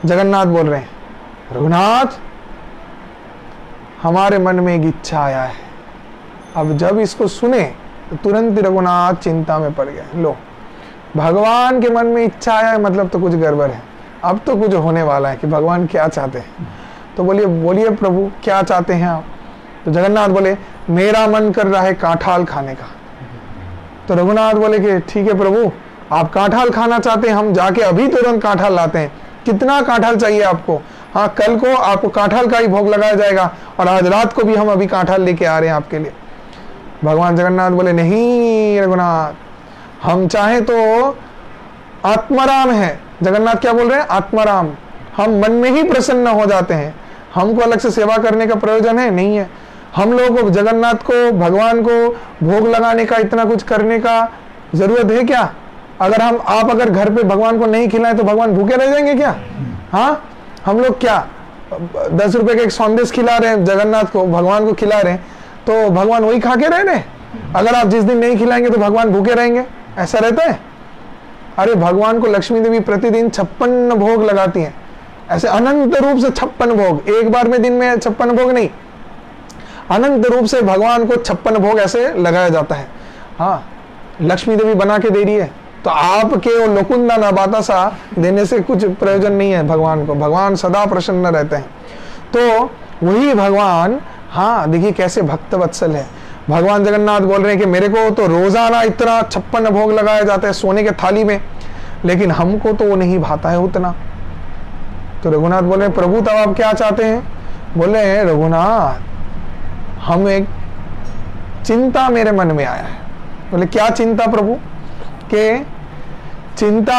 जगन्नाथ बोल रहे हैं, रघुनाथ, हमारे मन में एक इच्छा आया है। अब जब इसको सुने तो तुरंत रघुनाथ चिंता में पड़ गए। लो, भगवान के मन में इच्छा आया है, मतलब तो कुछ गड़बड़ है, अब तो कुछ होने वाला है कि भगवान क्या चाहते हैं। तो बोलिए प्रभु, क्या चाहते हैं आप? तो जगन्नाथ बोले, मेरा मन कर रहा है कांठाल खाने का। तो रघुनाथ बोले कि ठीक है प्रभु, आप कांठाल खाना चाहते हैं, हम जाके अभी तुरंत कांठाल लाते हैं। कितना कांठाल चाहिए आपको? हाँ, कल को आपको कांठाल का ही भोग लगाया जाएगा और आज रात को भी हम अभी कांठाल लेके आ रहे हैं आपके लिए। भगवान जगन्नाथ बोले, नहीं रघुनाथ, हम चाहें तो आत्माराम है। जगन्नाथ क्या बोल रहे हैं? आत्माराम। हम मन में ही प्रसन्न हो जाते हैं, हमको अलग से सेवा करने का प्रयोजन है नहीं है। हम लोगों को जगन्नाथ को, भगवान को भोग लगाने का, इतना कुछ करने का जरूरत है क्या? अगर आप अगर घर पे भगवान को नहीं खिलाएं तो भगवान भूखे रह जाएंगे क्या? हाँ, हम लोग क्या 10 रुपए का एक संदेश खिला रहे हैं जगन्नाथ को, भगवान को खिला रहे हैं, तो भगवान वही खा के रह रहे? अगर आप जिस दिन नहीं खिलाएंगे तो भगवान भूखे रहेंगे, ऐसा रहता है? अरे भगवान को लक्ष्मी देवी प्रतिदिन 56 भोग लगाती हैं, ऐसे अनंत रूप से 56 भोग, एक बार में दिन में 56 भोग नहीं, अनंत रूप से भगवान को 56 भोग ऐसे लगाया जाता है। हाँ, लक्ष्मी देवी बना के दे रही है, तो आपके वो लोकुंदा ना बातासा देने से कुछ प्रयोजन नहीं है भगवान को। भगवान सदा प्रसन्न रहते हैं। तो वही भगवान, हाँ देखिए कैसे भक्त वत्सल है। भगवान जगन्नाथ बोल रहे हैं कि मेरे को तो रोजाना इतना 56 भोग लगाया जाता है सोने के थाली में, लेकिन हमको तो वो नहीं भाता है उतना। तो रघुनाथ बोले, प्रभु तब आप क्या चाहते हैं? बोले, रघुनाथ, हम एक चिंता मेरे मन में आया है। बोले, क्या चिंता प्रभु? के चिंता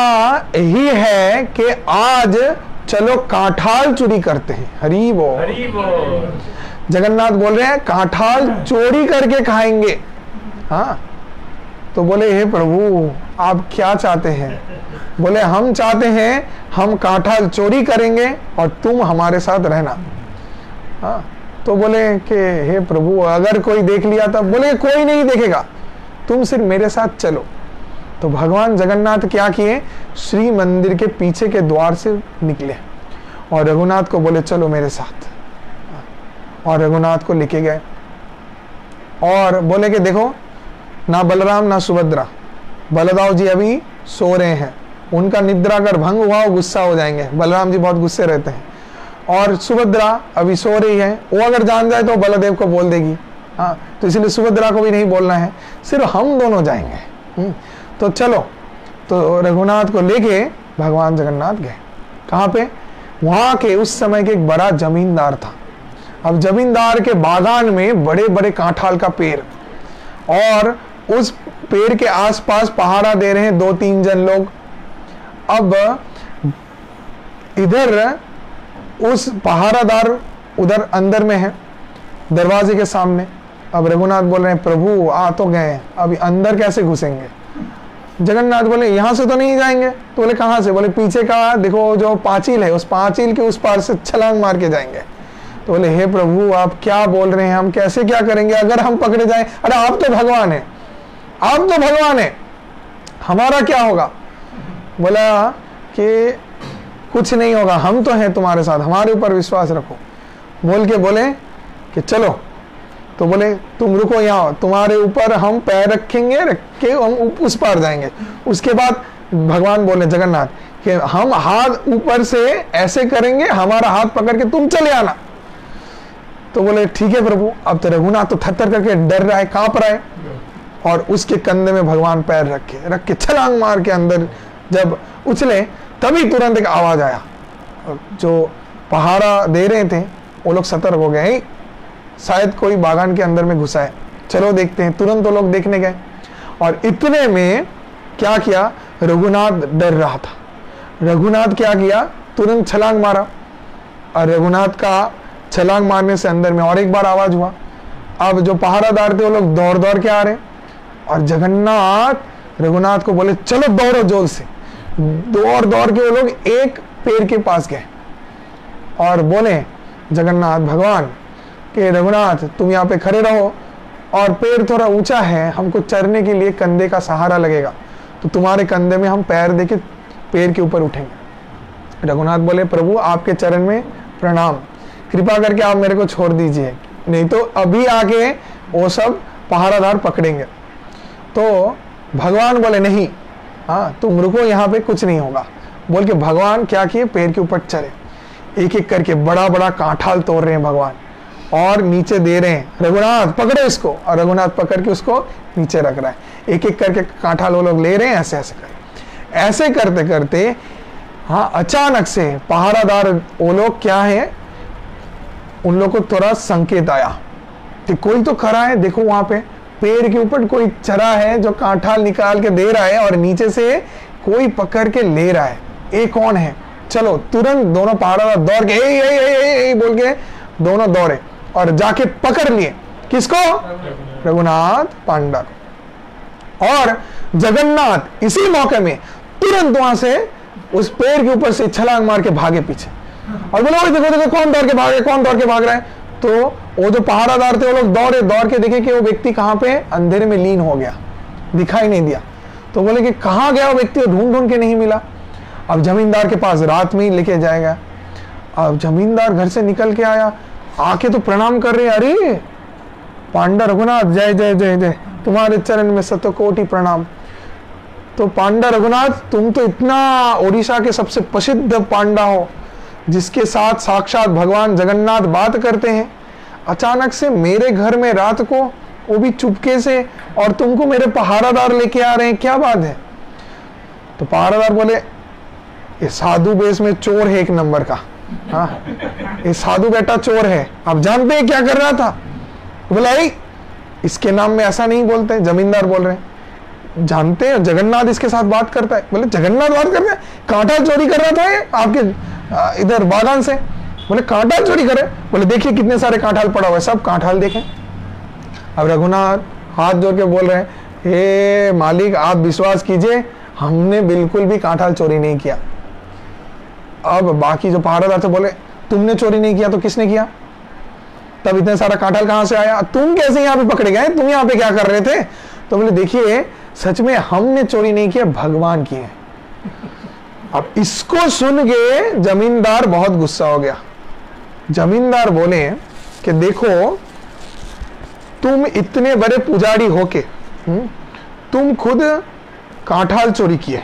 यही है कि आज चलो कांठाल चोरी करते हैं। हरि बोल, हरि बोल। जगन्नाथ बोल रहे हैं कांठाल चोरी करके खाएंगे। हाँ, तो बोले, हे प्रभु आप क्या चाहते हैं? बोले, हम चाहते हैं हम कांठाल चोरी करेंगे और तुम हमारे साथ रहना। हाँ, तो बोले कि हे प्रभु अगर कोई देख लिया तब? बोले, कोई नहीं देखेगा, तुम सिर्फ मेरे साथ चलो। तो भगवान जगन्नाथ क्या किए? श्री मंदिर के पीछे के द्वार से निकले और रघुनाथ को बोले, चलो मेरे साथ। और रघुनाथ को लेके गए और बोले कि देखो, ना बलराम ना सुभद्रा, बलदाव जी अभी सो रहे हैं, उनका निद्रा अगर भंग हुआ वो गुस्सा हो जाएंगे। बलराम जी बहुत गुस्से रहते हैं। और सुभद्रा अभी सो रही है, वो अगर जान जाए तो बलदेव को बोल देगी हाँ, तो इसलिए सुभद्रा को भी नहीं बोलना है, सिर्फ हम दोनों जाएंगे। तो चलो, तो रघुनाथ को लेके भगवान जगन्नाथ गए। कहाँ पे? वहां के उस समय के एक बड़ा जमींदार था। अब जमींदार के बागान में बड़े बड़े कांठाल का पेड़, और उस पेड़ के आसपास पहाड़ा दे रहे हैं 2-3 जन लोग। अब इधर उस पहारादार उधर अंदर में है, दरवाजे के सामने। अब रघुनाथ बोल रहे हैं प्रभु आ तो गए, अभी अंदर कैसे घुसेंगे? जगन्नाथ बोले यहां से तो नहीं जाएंगे। तो बोले कहां से? बोले पीछे का देखो जो पांचिल है, उस पांचिल के उस पार से छलांग मार के जाएंगे। तो बोले हे प्रभु आप क्या बोल रहे हैं, हम कैसे क्या करेंगे अगर हम पकड़े जाए? अरे आप तो भगवान है, आप तो भगवान है, हमारा क्या होगा? बोला कि कुछ नहीं होगा, हम तो हैं तुम्हारे साथ, हमारे ऊपर विश्वास रखो। बोल के बोले कि चलो। तो बोले तुम रुको यहाँ, तुम्हारे ऊपर हम पैर रखेंगे, रख के हम उस पार जाएंगे। उसके बाद भगवान बोले जगन्नाथ कि हम हाथ ऊपर से ऐसे करेंगे, हमारा हाथ पकड़ के तुम चले आना। तो बोले ठीक है प्रभु। अब तो रघुनाथ तो थर-थर करके डर रहा है, कांप रहा है, और उसके कंधे में भगवान पैर रख के छलांग मार के अंदर जब उछले, तभी तुरंत एक आवाज आया। जो पहाड़ा दे रहे थे वो लोग सतर्क हो गए, शायद कोई बागान के अंदर में घुसा है, चलो देखते हैं। तुरंत वो लोग देखने गए, और इतने में क्या किया, रघुनाथ डर रहा था। रघुनाथ क्या किया, तुरंत छलांग मारा, और रघुनाथ का छलांग मारने से अंदर में और एक बार आवाज हुआ। अब जो पहारादार थे वो लोग दौड़ दौड़ के आ रहे, और जगन्नाथ रघुनाथ को बोले चलो दौड़ो जोर से। दौड़ दौड़ के वो लोग एक पेड़ के पास गए और बोले जगन्नाथ भगवान कि रघुनाथ तुम यहाँ पे खड़े रहो, और पेड़ थोड़ा ऊंचा है, हमको चढ़ने के लिए कंधे का सहारा लगेगा, तो तुम्हारे कंधे में हम पैर देके पेड़ के ऊपर उठेंगे। रघुनाथ बोले प्रभु आपके चरण में प्रणाम, कृपा करके आप मेरे को छोड़ दीजिए, नहीं तो अभी आके वो सब पहारादार पकड़ेंगे। तो भगवान बोले नहीं, हाँ तुम रुको यहाँ पे, कुछ नहीं होगा। बोल के भगवान क्या किए, पेड़ के ऊपर चढ़े, एक एक करके बड़ा बड़ा कांठाल तोड़ रहे हैं भगवान, और नीचे दे रहे हैं रघुनाथ पकड़ो इसको, और रघुनाथ पकड़ के उसको नीचे रख रहा है। एक एक करके कांठाल वो लोग ले रहे हैं, ऐसे ऐसे कर, ऐसे करते करते हाँ अचानक से पहारादार वो लोग क्या है, उन लोग को थोड़ा संकेत आया कि कोई तो खड़ा है, देखो वहां पे पेड़ के ऊपर कोई चरा है जो कांठाल निकाल के दे रहा है, और नीचे से कोई पकड़ के ले रहा है, ये कौन है? चलो तुरंत दोनों पहारादार दौड़ के ए बोल के दोनों दौड़े और जाके पकड़ लिए। किसको? रघुनाथ पांडा को। और जगन्नाथ इसी मौके में तुरंत वहां से उस पेड़ के ऊपर से छलांग मार के भागे पीछे, और बोलो देखो देखो कौन दौड़ के भाग रहा है, कौन दौड़ के भाग रहा है। तो वो जो पहारादार थे वो लोग दौड़े, दौड़ के देखे कि वो व्यक्ति कहाँ पे अंधेरे में लीन हो गया, दिखाई नहीं दिया। तो बोले कि कहाँ गया वो व्यक्ति, ढूंढ ढूंढ के नहीं मिला। अब जमींदार के पास रात में ही लेके जाएगा। अब जमींदार घर से निकल के आया, आके तो प्रणाम कर रहे, अरे पांडा रघुनाथ जय जय जय जय, तुम्हारे चरण में शतकोटि प्रणाम। तो पांडा रघुनाथ तुम तो इतना ओडिशा के सबसे प्रसिद्ध पांडा हो, जिसके साथ साक्षात भगवान जगन्नाथ बात करते हैं, अचानक से मेरे घर में रात को, वो भी चुपके से, और तुमको मेरे पहारादार लेके आ रहे हैं, क्या बात है? तो पहारादार बोले ये साधु बेस में चोर है एक नंबर का, हाँ ये साधु बेटा चोर है। आप जानते हैं क्या कर रहा था? बोला इसके नाम में ऐसा नहीं बोलते। जमींदार बोल रहे हैं जानते हैं जगन्नाथ इसके साथ बात करता है। बोले जगन्नाथ बात कर रहे हैं? कांटा चोरी कर रहा था ये आपके इधर बागान से। बोले कांटा चोरी करे? बोले देखिए कितने सारे कांठाल पड़ा हुआ है, सब कांठाल देखें। अब रघुनाथ हाथ जोड़ के बोल रहे हैं हे मालिक आप विश्वास कीजिए, हमने बिल्कुल भी कांठाल चोरी नहीं किया। अब बाकी जो पहारादार थे बोले तुमने चोरी नहीं किया तो किसने किया? तब इतने सारा कांठाल कहां से आया? तुम कैसे यहाँ पे पकड़े गए? तुम यहाँ पे क्या कर रहे थे? तो बोले देखिए सच में हमने चोरी नहीं किया, भगवान की है। अब इसको सुन के जमींदार बहुत गुस्सा हो गया। जमींदार बोले कि देखो तुम इतने बड़े पुजारी होके तुम खुद कांठाल चोरी किए,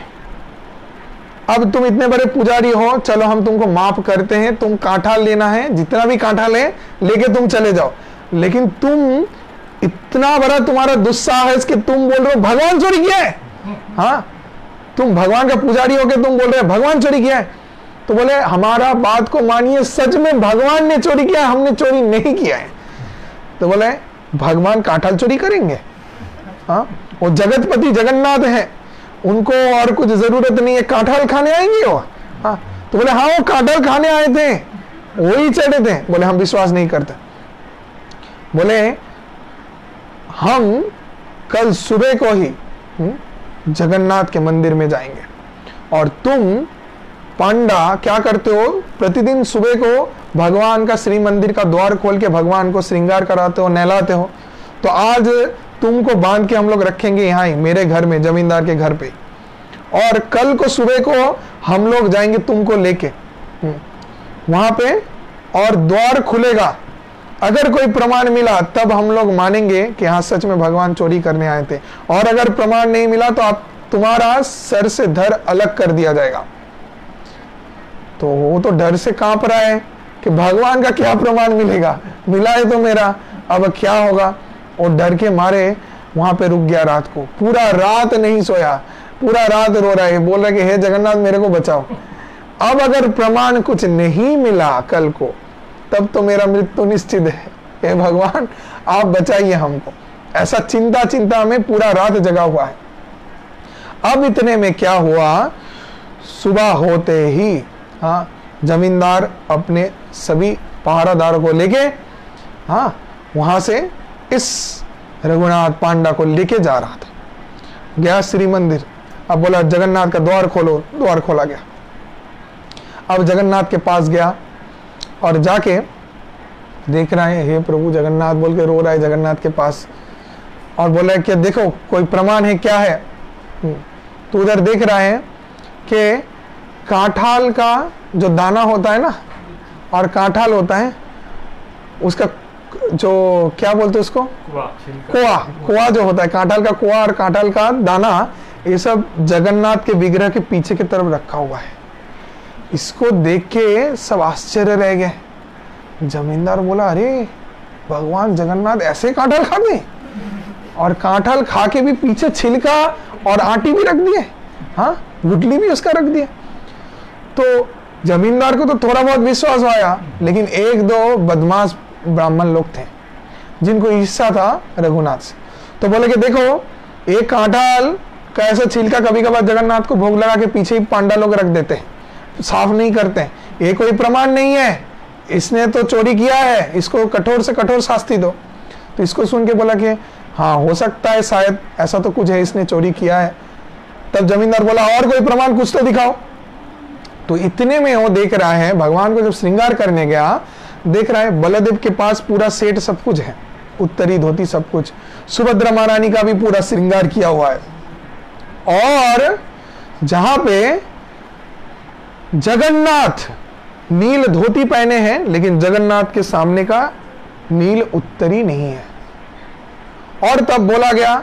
अब तुम इतने बड़े पुजारी हो, चलो हम तुमको माफ करते हैं, तुम कांठाल लेना है, जितना भी कांठाल है लेके तुम चले जाओ, लेकिन तुम इतना बड़ा तुम्हारा दुस्साहस कि तुम बोल रहे हो भगवान चोरी किया है। हाँ, तुम भगवान का पुजारी होके तुम बोल रहे हो भगवान चोरी किया है। तो बोले हमारा बात को मानिए, सच में भगवान ने चोरी किया है, हमने चोरी नहीं किया है। तो बोले भगवान काठल चोरी करेंगे? हाँ, वो जगतपति जगन्नाथ है, उनको और कुछ जरूरत नहीं है, काठल खाने आएंगे वो। हाँ, तो बोले हाँ वो काठल खाने आए थे, वही चढ़े थे। बोले हम विश्वास नहीं करते। बोले हम कल सुबह को ही जगन्नाथ के मंदिर में जाएंगे, और तुम पांडा क्या करते हो, प्रतिदिन सुबह को भगवान का श्री मंदिर का द्वार खोल के भगवान को श्रृंगार कराते हो, नहलाते हो। तो आज तुमको बांध के हम लोग रखेंगे यहाँ ही मेरे घर में, जमींदार के घर पे, और कल को सुबह को हम लोग जाएंगे तुमको लेके वहां पे, और द्वार खुलेगा। अगर कोई प्रमाण मिला तब हम लोग मानेंगे कि हाँ सच में भगवान चोरी करने आए थे, और अगर प्रमाण नहीं मिला तो आप तुम्हारा सर से धड़ अलग कर दिया जाएगा। तो वो तो डर से कांप रहा है कि भगवान का क्या प्रमाण मिलेगा, मिला है तो मेरा अब क्या होगा। और डर के मारे वहां पे रुक गया रात को, पूरा रात नहीं सोया, पूरा रात रो रहा है, बोल रहा है कि हे जगन्नाथ मेरे को बचाओ। अब अगर प्रमाण कुछ नहीं मिला कल को तब तो मेरा मृत्यु निश्चित है, हे भगवान आप बचाइए हमको। ऐसा चिंता चिंता में पूरा रात जगा हुआ है। अब इतने में क्या हुआ, सुबह होते ही हाँ जमींदार अपने सभी पहरादारों को लेके हाँ वहां से इस रघुनाथ पांडा को लेके जा रहा था। गया श्री मंदिर, अब बोला जगन्नाथ का द्वार खोलो, द्वार खोला गया। अब जगन्नाथ के पास गया और जाके देख रहा है, हे प्रभु जगन्नाथ बोल के रो रहा है जगन्नाथ के पास, और बोला है कि देखो कोई प्रमाण है क्या है। तो उधर देख रहा है कि कांठाल का जो दाना होता है ना, और कांठाल होता है उसका जो क्या बोलते हैं उसको, कुआ जो होता है, कांठाल का कुआ और कांठाल का दाना, ये सब जगन्नाथ के विग्रह के पीछे की तरफ रखा हुआ है। इसको देख के सब आश्चर्य रह गए। जमींदार बोला अरे भगवान जगन्नाथ ऐसे कांठाल खाते, और कांठाल खा के भी पीछे छिलका और आटी भी रख दिए, हाँ गुटली भी उसका रख दिया। तो जमींदार को तो थोड़ा बहुत विश्वास आया, लेकिन एक दो बदमाश ब्राह्मण लोग थे जिनको ईर्ष्या था रघुनाथ से। तो बोले कि देखो एक कांठाल का ऐसा छिलका कभी कभार जगन्नाथ को भोग लगा के पीछे ही पांडा लोग रख देते हैं, साफ नहीं करते हैं, ये कोई प्रमाण नहीं है, इसने तो चोरी किया है, इसको कठोर से कठोर शास्ति दो। तो इसको सुन के बोला कि हाँ हो सकता है शायद ऐसा तो कुछ है, इसने चोरी किया है। तब जमींदार बोला और कोई प्रमाण कुछ तो दिखाओ। तो इतने में वो देख रहा है, भगवान को जब श्रृंगार करने गया देख रहा है बलदेव के पास पूरा सेट सब कुछ है, उत्तरी धोती सब कुछ, सुभद्रा महारानी का भी पूरा श्रृंगार किया हुआ है, और जहां पे जगन्नाथ नील धोती पहने हैं, लेकिन जगन्नाथ के सामने का नील उत्तरी नहीं है। और तब बोला गया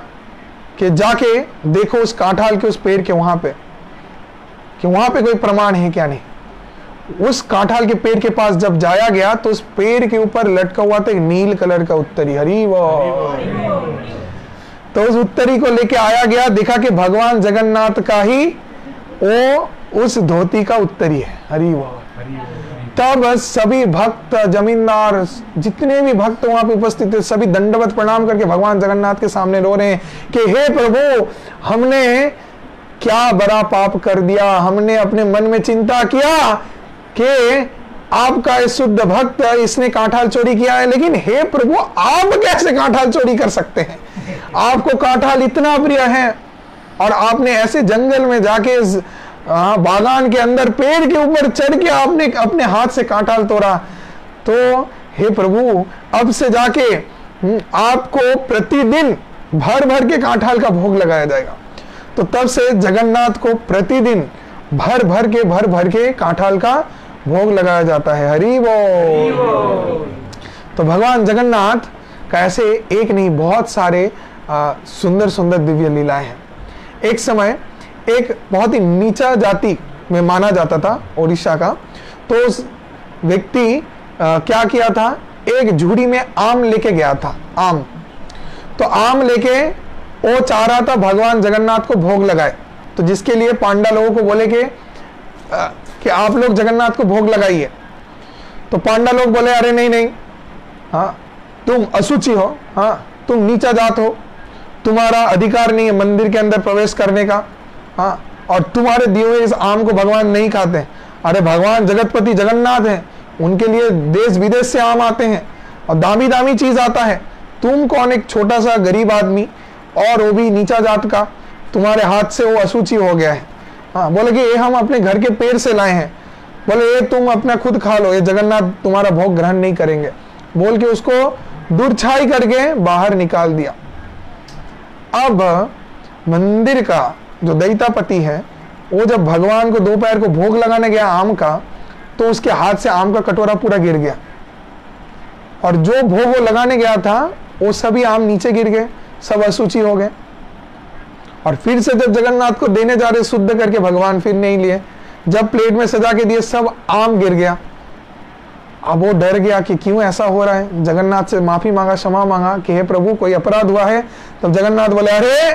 कि जाके देखो उस कांठाल के उस पेड़ के वहां पे, कि वहां पे कोई प्रमाण है क्या नहीं। उस कांठाल के पेड़ के पास जब जाया गया तो उस पेड़ के ऊपर लटका हुआ था एक नील कलर का उत्तरी। हरी वो, तो उस उत्तरी को लेके आया गया, देखा कि भगवान जगन्नाथ का ही वो उस धोती का उत्तरी है। हरी वो, तब सभी भक्त जमींदार जितने भी भक्त वहां पे उपस्थित थे सभी दंडवत प्रणाम करके भगवान जगन्नाथ के सामने रो रहे हैं कि हे प्रभु हमने क्या बड़ा पाप कर दिया, हमने अपने मन में चिंता किया कि आपका इस शुद्ध भक्त इसने कांठाल चोरी किया है, लेकिन हे प्रभु आप कैसे कांठाल चोरी कर सकते हैं, आपको कांठाल इतना प्रिय है और आपने ऐसे जंगल में जाके बागान के अंदर पेड़ के ऊपर चढ़ के आपने अपने हाथ से कांठाल तोड़ा। तो हे प्रभु अब से जाके आपको प्रतिदिन भर भर के कांठाल का भोग लगाया जाएगा। तो तब से जगन्नाथ को प्रतिदिन भर भर के कांठाल का भोग लगाया जाता है। हरि बोल। तो भगवान जगन्नाथ का ऐसे एक नहीं बहुत सारे सुंदर सुंदर दिव्य लीलाएं हैं। एक समय एक बहुत ही नीचा जाति में माना जाता था ओडिशा का, तो उस व्यक्ति क्या किया था, एक झूड़ी में आम लेके गया था, आम। तो आम लेके वो चाह रहा था भगवान जगन्नाथ को भोग लगाए, तो जिसके लिए पांडा लोगों को बोले कि आप लोग जगन्नाथ को भोग लगाइए। तो पांडा लोग बोले अरे नहीं नहीं, हाँ तुम अशुचि हो, हाँ तुम नीचा जात हो, तुम्हारा अधिकार नहीं है मंदिर के अंदर प्रवेश करने का, हाँ और तुम्हारे दिए हुए इस आम को भगवान नहीं खाते। अरे भगवान जगतपति जगन्नाथ हैं, उनके लिए देश विदेश से आम आते हैं और दामी दामी चीज आता है। तुम कौन, एक छोटा सा गरीब आदमी और वो भी नीचा जात का, तुम्हारे हाथ से वो अशुचि हो गया है। हाँ बोले कि ये हम अपने घर के पेड़ से लाए हैं, बोले ये तुम अपना खुद खा लो, ये जगन्नाथ तुम्हारा भोग ग्रहण नहीं करेंगे, बोल के उसको दूरछाई करके बाहर निकाल दिया। अब मंदिर का जो दैतापति है वो जब भगवान को दोपहर को भोग लगाने गया आम का, तो उसके हाथ से आम का कटोरा पूरा गिर गया और जो भोग वो लगाने गया था वो सभी आम नीचे गिर गए, सब अशुचि हो गए। और फिर से जब जगन्नाथ को देने जा रहे शुद्ध करके, भगवान फिर नहीं लिए, जब प्लेट में सजा के दिए सब आम गिर गया। अब वो डर गया कि क्यों ऐसा हो रहा है, जगन्नाथ से माफी मांगा, क्षमा मांगा कि हे प्रभु कोई अपराध हुआ है। तब जगन्नाथ बोले अरे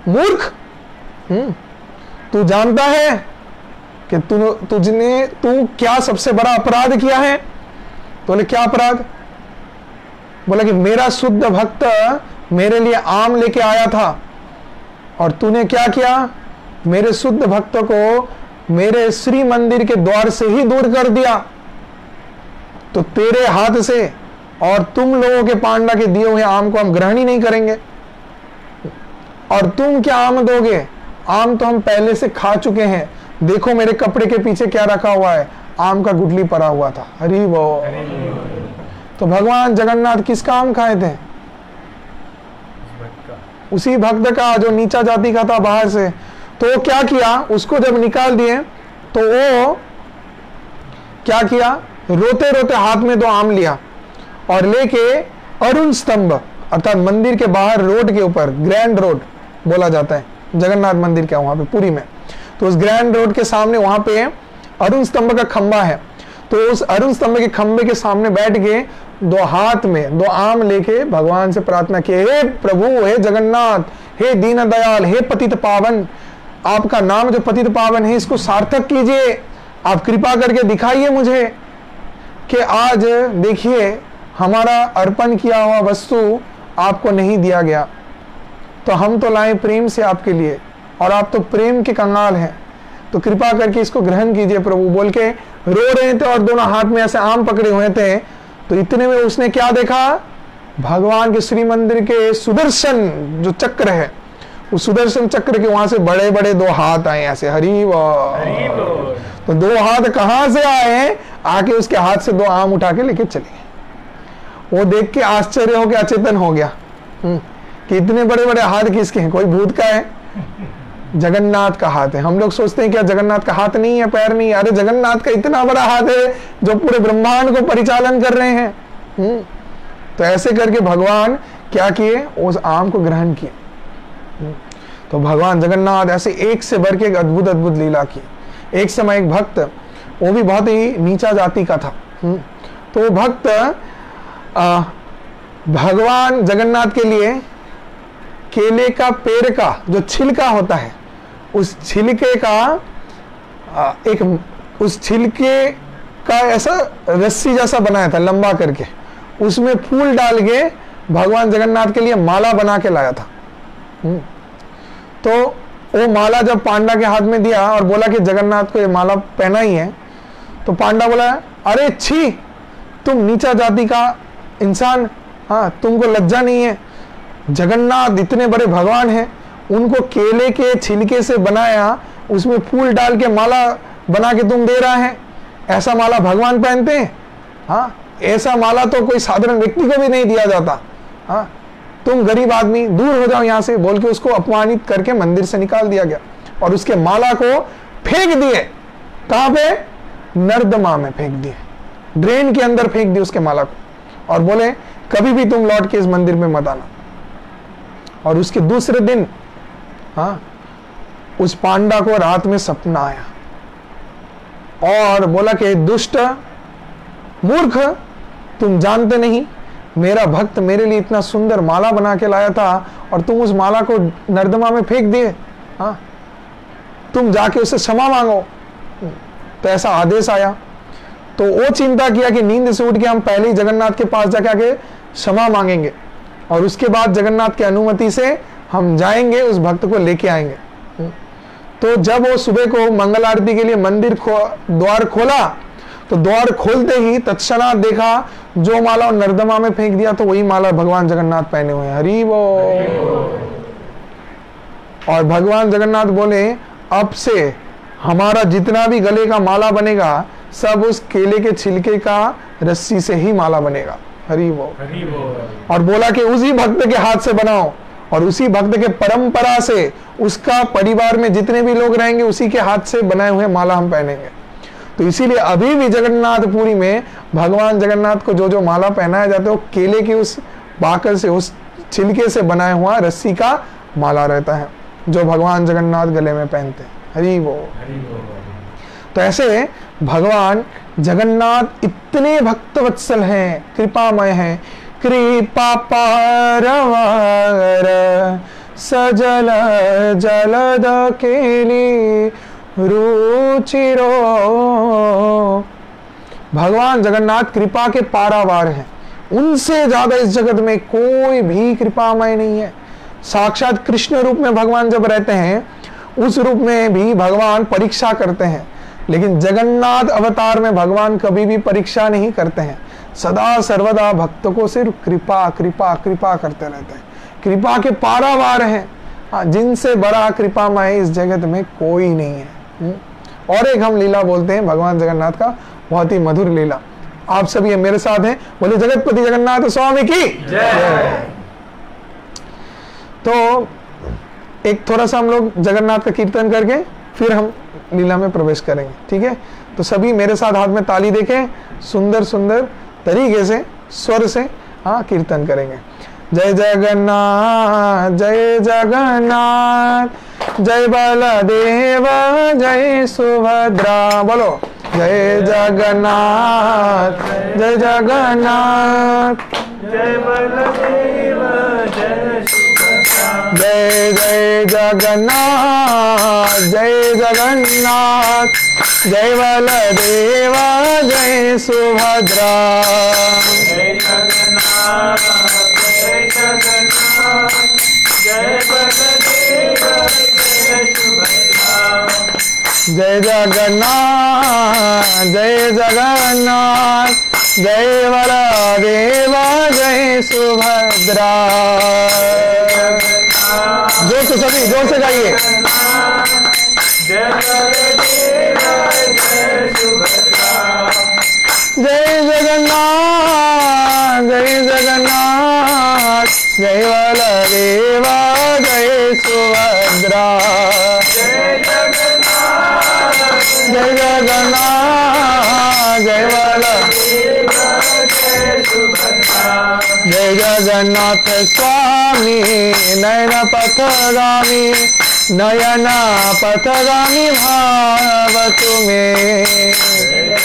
मूर्ख, तू जानता है कि तू क्या सबसे बड़ा अपराध किया है? तो बोले क्या अपराध? बोला कि मेरा शुद्ध भक्त मेरे लिए आम लेके आया था और तूने क्या किया, मेरे शुद्ध भक्त को मेरे श्री मंदिर के द्वार से ही दूर कर दिया। तो तेरे हाथ से और तुम लोगों के पांडा के दिए हुए आम को हम ग्रहण ही नहीं करेंगे। और तुम क्या आम दोगे? आम तो हम पहले से खा चुके हैं, देखो मेरे कपड़े के पीछे क्या रखा हुआ है, आम का गुठली पड़ा हुआ था। हरि वो। तो भगवान जगन्नाथ किसका आम खाए थे? उसी भक्त का जो नीचा जाति का था बाहर से। तो वो क्या किया, उसको जब निकाल दिए तो वो क्या किया, रोते रोते हाथ में 2 आम लिया और लेके अरुण स्तंभ अर्थात मंदिर के बाहर रोड के ऊपर, ग्रैंड रोड बोला जाता है जगन्नाथ मंदिर क्या वहां पे पुरी में, तो उस ग्रैंड रोड के सामने वहां पे अरुण स्तंभ का खंबा है। तो उस अरुण स्तंभ के खंबे के सामने बैठ के 2 हाथ में 2 आम लेके भगवान से प्रार्थना की, हे प्रभु, हे जगन्नाथ, हे दीन दयाल, हे पतित पावन, आपका नाम जो पतित पावन है इसको सार्थक कीजिए, आप कृपा करके दिखाइए मुझे कि आज देखिए हमारा अर्पण किया हुआ वस्तु आपको नहीं दिया गया, तो हम तो लाए प्रेम से आपके लिए और आप तो प्रेम के कंगाल हैं, तो कृपा करके इसको ग्रहण कीजिए प्रभु, बोल के रो रहे थे और दोनों हाथ में ऐसे आम पकड़े हुए थे। तो इतने में उसने क्या देखा, भगवान के श्री मंदिर के सुदर्शन जो चक्र है, उस सुदर्शन चक्र के वहां से बड़े बड़े 2 हाथ आए ऐसे। हरि वो। तो 2 हाथ कहां से आए, आके उसके हाथ से 2 आम उठा के लेके चले गए। वो देख के आश्चर्य हो के अचेतन हो गया कि इतने बड़े बड़े हाथ किसके हैं, कोई भूत का है? जगन्नाथ का हाथ है। हम लोग सोचते हैं क्या जगन्नाथ का हाथ नहीं है, पैर नहीं है? अरे जगन्नाथ का इतना बड़ा हाथ है जो पूरे ब्रह्मांड को परिचालन कर रहे हैं। तो ऐसे करके भगवान क्या किए, उस आम को ग्रहण किए। तो भगवान जगन्नाथ ऐसे एक से बढ़ के एक अद्भुत अद्भुत लीला की। एक समय एक भक्त, वो भी बहुत ही नीचा जाति का था, तो वो भक्त भगवान जगन्नाथ के लिए केले का पेड़ का जो छिलका होता है, उस छिलके का उस छिलके का ऐसा रस्सी जैसा बनाया था लंबा करके, उसमें फूल डाल के भगवान जगन्नाथ के लिए माला बना के लाया था। तो वो माला जब पांडा के हाथ में दिया और बोला कि जगन्नाथ को ये माला पहना ही है, तो पांडा बोला अरे छी, तुम नीचा जाति का इंसान, हाँ तुमको लज्जा नहीं है? जगन्नाथ इतने बड़े भगवान हैं, उनको केले के छिलके से बनाया, उसमें फूल डाल के माला बना के तुम दे रहा है? ऐसा माला भगवान पहनते हैं? हाँ, ऐसा माला तो कोई साधारण व्यक्ति को भी नहीं दिया जाता। हाँ, तुम गरीब आदमी दूर हो जाओ यहाँ से, बोल के उसको अपमानित करके मंदिर से निकाल दिया गया और उसके माला को फेंक दिए। कहाँ पे? नर्दमा में फेंक दिए, ड्रेन के अंदर फेंक दिए उसके माला को, और बोले कभी भी तुम लौट के इस मंदिर में मत आना। और उसके दूसरे दिन हाँ, उस पांडा को रात में सपना आया और बोला कि दुष्ट मूर्ख, तुम जानते नहीं मेरा भक्त मेरे लिए इतना सुंदर माला बना के लाया था और तुम उस माला को नर्दमा में फेंक दिए। हाँ, तुम जाके उससे क्षमा मांगो। तो ऐसा आदेश आया। तो वो चिंता किया कि नींद से उठ के हम पहले ही जगन्नाथ के पास जाके आके क्षमा मांगेंगे और उसके बाद जगन्नाथ की अनुमति से हम जाएंगे, उस भक्त को लेके आएंगे। तो जब वो सुबह को मंगल आरती के लिए मंदिर द्वार खोला तो द्वार खोलते ही तत्क्षणात देखा जो माला नर्दमा में फेंक दिया तो वही माला भगवान जगन्नाथ पहने हुए हैं। हरि बोल। और भगवान जगन्नाथ बोले अब से हमारा जितना भी गले का माला बनेगा सब उस केले के छिलके का रस्सी से ही माला बनेगा। हरि बोल। और बोला कि उसी भक्त के हाथ से बनाओ और उसी भक्त के परंपरा से उसका परिवार में जितने भी लोग रहेंगे उसी के हाथ से बनाए हुए माला हम पहनेंगे। तो इसीलिए अभी भी जगन्नाथपुरी में भगवान जगन्नाथ को जो जो माला पहनाया जाता है वो केले की उस बाकल से, उस छिलके से बनाया हुआ रस्सी का माला रहता है जो भगवान जगन्नाथ गले में पहनते हैं। हरि बोल। तो ऐसे भगवान जगन्नाथ इतने भक्तवत्सल हैं, कृपामय हैं। कृपा पारवार सजल जलद केली रुचिरो। भगवान जगन्नाथ कृपा के पारावार हैं, उनसे ज्यादा इस जगत में कोई भी कृपामय नहीं है। साक्षात कृष्ण रूप में भगवान जब रहते हैं उस रूप में भी भगवान परीक्षा करते हैं, लेकिन जगन्नाथ अवतार में भगवान कभी भी परीक्षा नहीं करते हैं। सदा सर्वदा भक्तों को सिर्फ कृपा कृपा कृपा करते रहते हैं। कृपा के पारावार हैं, जिनसे बड़ा कृपामय इस जगत में कोई नहीं है। और एक हम लीला बोलते हैं भगवान जगन्नाथ का, बहुत ही मधुर लीला। आप सभी ये मेरे साथ हैं, बोले जगतपति जगन्नाथ स्वामी की जय। तो एक थोड़ा सा हम लोग जगन्नाथ का कीर्तन करके फिर हम लीला में प्रवेश करेंगे, ठीक है। तो सभी मेरे साथ हाथ में ताली देके सुंदर सुंदर तरीके से स्वर से हाँ कीर्तन करेंगे। जय जगन्नाथ जय जगन्नाथ, जय बलदेव जय सुभद्रा। बोलो जय जगन्नाथ जय जगन्नाथ, जय बलदेव जय सुभद्रा। जय जय जगन्नाथ जय जगन्नाथ, जय बलदेव जय सुभद्रा। जय जगन्नाथ जय जगन्नाथ, जय बलदेव जय सुभद्रा। जय जगन्नाथ जय जगन्नाथ, जय बलदेव जय सुभद्रा। जोर से सभी जोर से गाइए। जय बलदेव जय सुभद्रा। जय जगन्नाथ जय जगन्नाथ, जय बलदेव जय सुभद्रा। जय जगन्नाथ जय जगन्नाथ जय बलदेव जय सुभद्रा। जय जगन्नाथ स्वामी नयन पथगामी, नयन पथगामी भाव तुम्हें।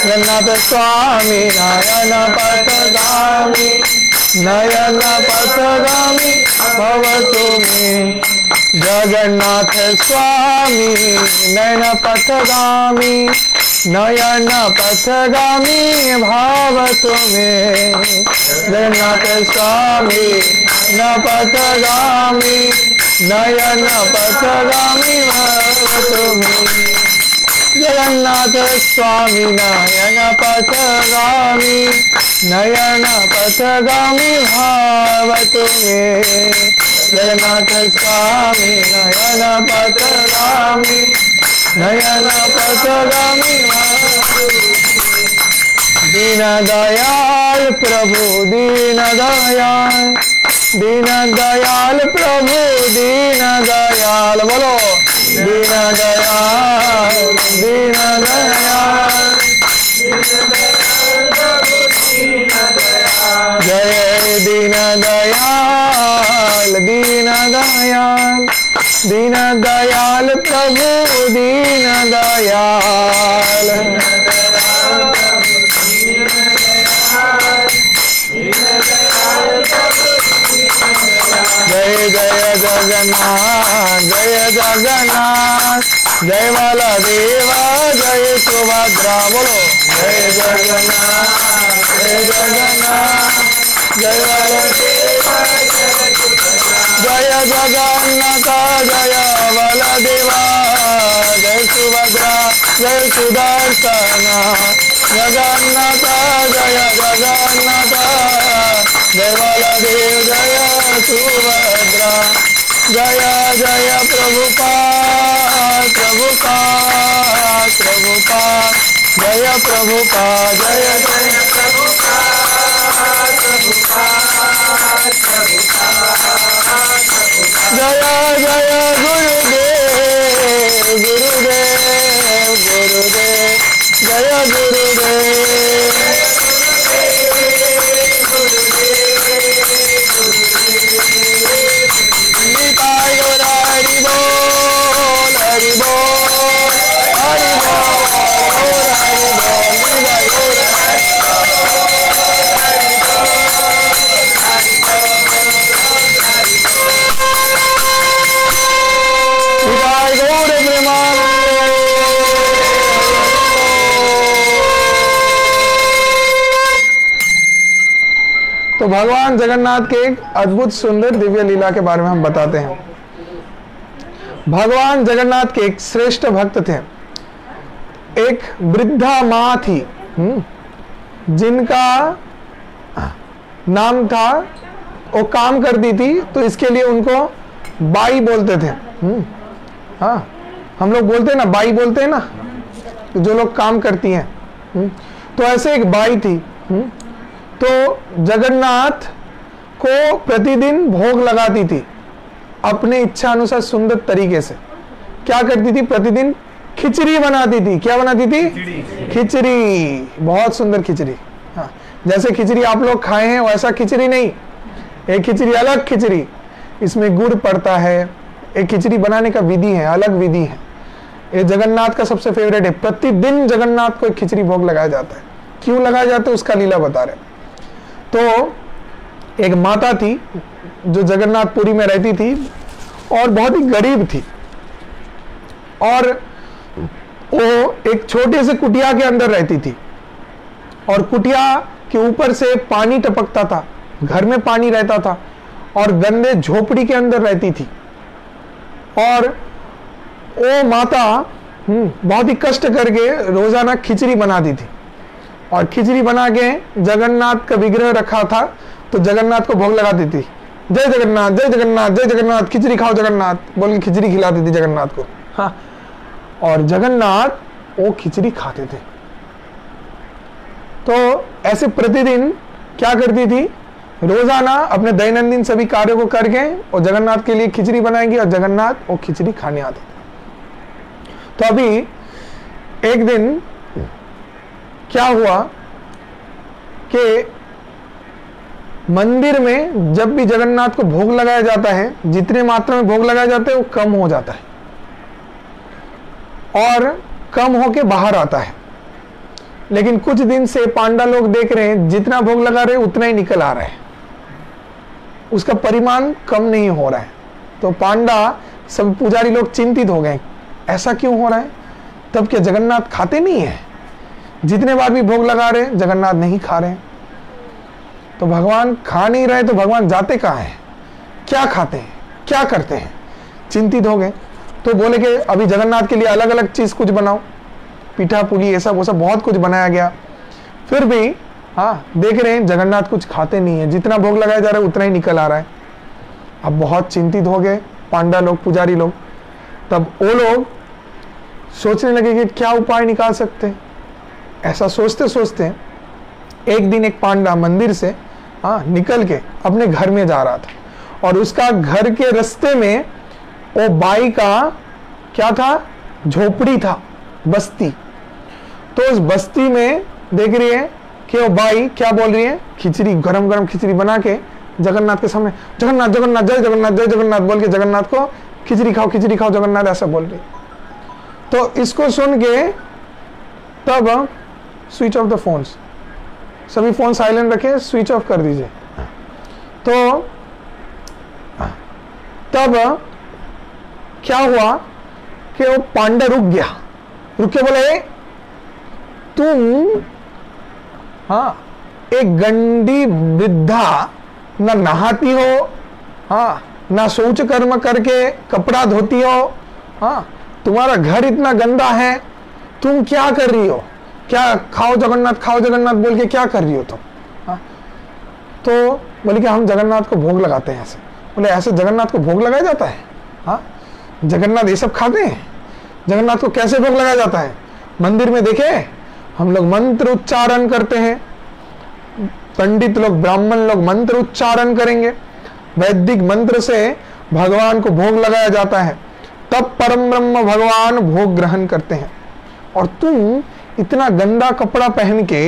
जगन्नाथ स्वामी नयन पथगामी, नयन पथगामी भव तुम्हें। जगन्नाथ स्वामी नयन पथगामी, नयन पथगामी भाव तुम्हें। जगन्नाथ स्वामी न पथगामी, नयन पथगामी भाव तुम्हें। जगन्नाथ स्वामी नयन पथगामी, नयन पथगामी भाव तुम्हें। जगन्नाथ स्वामी नयन पथगामी, नयन पथगामी भाव तुम्हें। दीन दयाल प्रभु दीन दयाल, दीन दयाल प्रभु दीन दयाल। बोलो दीन दयाल दीन दयाल, जय दीन दयाल दीन दयाल, दीन दयाल प्रभु दीन दयाल। दीन दयाल जगन्नाथ जय जगन्नाथ, जय बलदेवा जय सुभद्रा, बोलो जय जगन्नाथ जय जगन्नाथ, जय बलदेवा जय जगन्नाथ, जय बलदेवा जय सुभद्रा, जय सुदर्शन जगन्नाथ, जय जगन्नाथ, जय बलदेव जय सुभद्रा, जय जय प्रभुपाद प्रभुपाद प्रभुपाद, जय प्रभुपाद जय जय प्रभुपाद प्रभुपाद प्रभुपाद, जय जय गुरुदेव गुरुदेव गुरुदेव, जय गुरुदेव निताय गौर हरि बोल हरि बोल हरि बोल हरि बोल, निताय गौर निताय गौर प्रेमानंद। तो भगवान जगन्नाथ के एक अद्भुत सुंदर दिव्य लीला के बारे में हम बताते हैं। भगवान जगन्नाथ के एक श्रेष्ठ भक्त थे। एक वृद्धा माँ थी जिनका नाम था, वो काम करती थी तो इसके लिए उनको बाई बोलते थे। हाँ, हम लोग बोलते हैं ना, बाई बोलते हैं ना, जो लोग काम करती हैं। तो ऐसे एक बाई थी। तो जगन्नाथ को प्रतिदिन भोग लगाती थी अपने इच्छा अनुसार सुंदर तरीके से। क्या करती थी? प्रतिदिन खिचड़ी बनाती थी। क्या बनाती थी? खिचड़ी, बहुत सुंदर खिचड़ी। हाँ, जैसे खिचड़ी आप लोग खाए हैं वैसा खिचड़ी नहीं, एक खिचड़ी अलग खिचड़ी, इसमें गुड़ पड़ता है। एक खिचड़ी बनाने का विधि है, अलग विधि है। ये जगन्नाथ का सबसे फेवरेट है। प्रतिदिन जगन्नाथ को एक खिचड़ी भोग लगाया जाता है। क्यों लगाया जाता है उसका लीला बता रहे। तो एक माता थी जो जगन्नाथपुरी में रहती थी और बहुत ही गरीब थी, और वो एक छोटे से कुटिया के अंदर रहती थी, और कुटिया के ऊपर से पानी टपकता था, घर में पानी रहता था, और गंदे झोपड़ी के अंदर रहती थी। और वो माता बहुत ही कष्ट करके रोजाना खिचड़ी बनाती थी, और खिचड़ी बना के जगन्नाथ का विग्रह रखा था तो जगन्नाथ को भोग लगाती थी। जय जगन्नाथ जय जगन्नाथ जय जगन्नाथ, खिचड़ी खाओ जगन्नाथ बोल के खिचड़ी खिलाती थी जगन्नाथ को। हाँ, और जगन्नाथ वो खिचड़ी खाते थे। तो ऐसे प्रतिदिन क्या करती थी, रोजाना अपने दैनंदिन सभी कार्यों को करके और जगन्नाथ के लिए खिचड़ी बनाएंगी, और जगन्नाथ वो खिचड़ी खाने आते थे। तो अभी एक दिन क्या हुआ कि मंदिर में जब भी जगन्नाथ को भोग लगाया जाता है, जितने मात्रा में भोग लगाया जाता है वो कम हो जाता है और कम होके बाहर आता है। लेकिन कुछ दिन से पांडा लोग देख रहे हैं जितना भोग लगा रहे हैं उतना ही निकल आ रहा है, उसका परिमाण कम नहीं हो रहा है। तो पांडा सब पुजारी लोग चिंतित हो गए, ऐसा क्यों हो रहा है? तब क्या जगन्नाथ खाते नहीं है? जितने बार भी भोग लगा रहे जगन्नाथ नहीं खा रहे। तो भगवान खा नहीं रहे तो भगवान जाते कहाँ हैं? क्या खाते हैं, क्या करते हैं? चिंतित हो गए। तो बोले कि अभी जगन्नाथ के लिए अलग अलग चीज कुछ बनाओ, पीठा पुली ऐसा वो सब बहुत कुछ बनाया गया। फिर भी हाँ, देख रहे हैं जगन्नाथ कुछ खाते नहीं है, जितना भोग लगाया जा रहा है उतना ही निकल आ रहा है। अब बहुत चिंतित हो गए पांडा लोग, पुजारी लोग। तब वो लोग सोचने लगे कि क्या उपाय निकाल सकते हैं। ऐसा सोचते सोचते एक दिन एक पांडा मंदिर से निकल के अपने घर में जा रहा था, और उसका घर के रास्ते में वो बाई का क्या था, झोपड़ी था, बस्ती। तो उस बस्ती में देख रही है कि वो बाई क्या बोल रही है, खिचड़ी, गरम गरम खिचड़ी बना के जगन्नाथ के सामने, जगन्नाथ जगन्नाथ जय जगन्नाथ जय जगन्नाथ बोल के जगन्नाथ को खिचड़ी खाओ जगन्नाथ, ऐसा बोल रही। तो इसको सुन के तब स्विच ऑफ द फोन्स, सभी फोन साइलेंट रखे, स्विच ऑफ कर दीजिए। तो तब क्या हुआ कि वो पांडा रुक गया, रुक के बोले तुम हाँ एक गंदी वृद्धा, ना नहाती हो, हाँ ना शौच कर्म करके कपड़ा धोती हो, हाँ तुम्हारा घर इतना गंदा है, तुम क्या कर रही हो, क्या खाओ जगन्नाथ बोल के क्या कर रही हो तुम? हाँ तो बोले कि हम जगन्नाथ को भोग लगाते हैं। ऐसे बोले ऐसे जगन्नाथ को भोग लगाया जाता है? हाँ जगन्नाथ ये सब खाते हैं? जगन्नाथ को कैसे भोग लगाया जाता है? मंदिर में देखे हम लोग मंत्र उच्चारण करते हैं, पंडित लोग ब्राह्मण लोग मंत्र उच्चारण करेंगे, वैदिक मंत्र से भगवान को भोग लगाया जाता है, तब परम ब्रह्म भगवान भोग ग्रहण करते हैं। और तुम इतना गंदा कपड़ा पहन के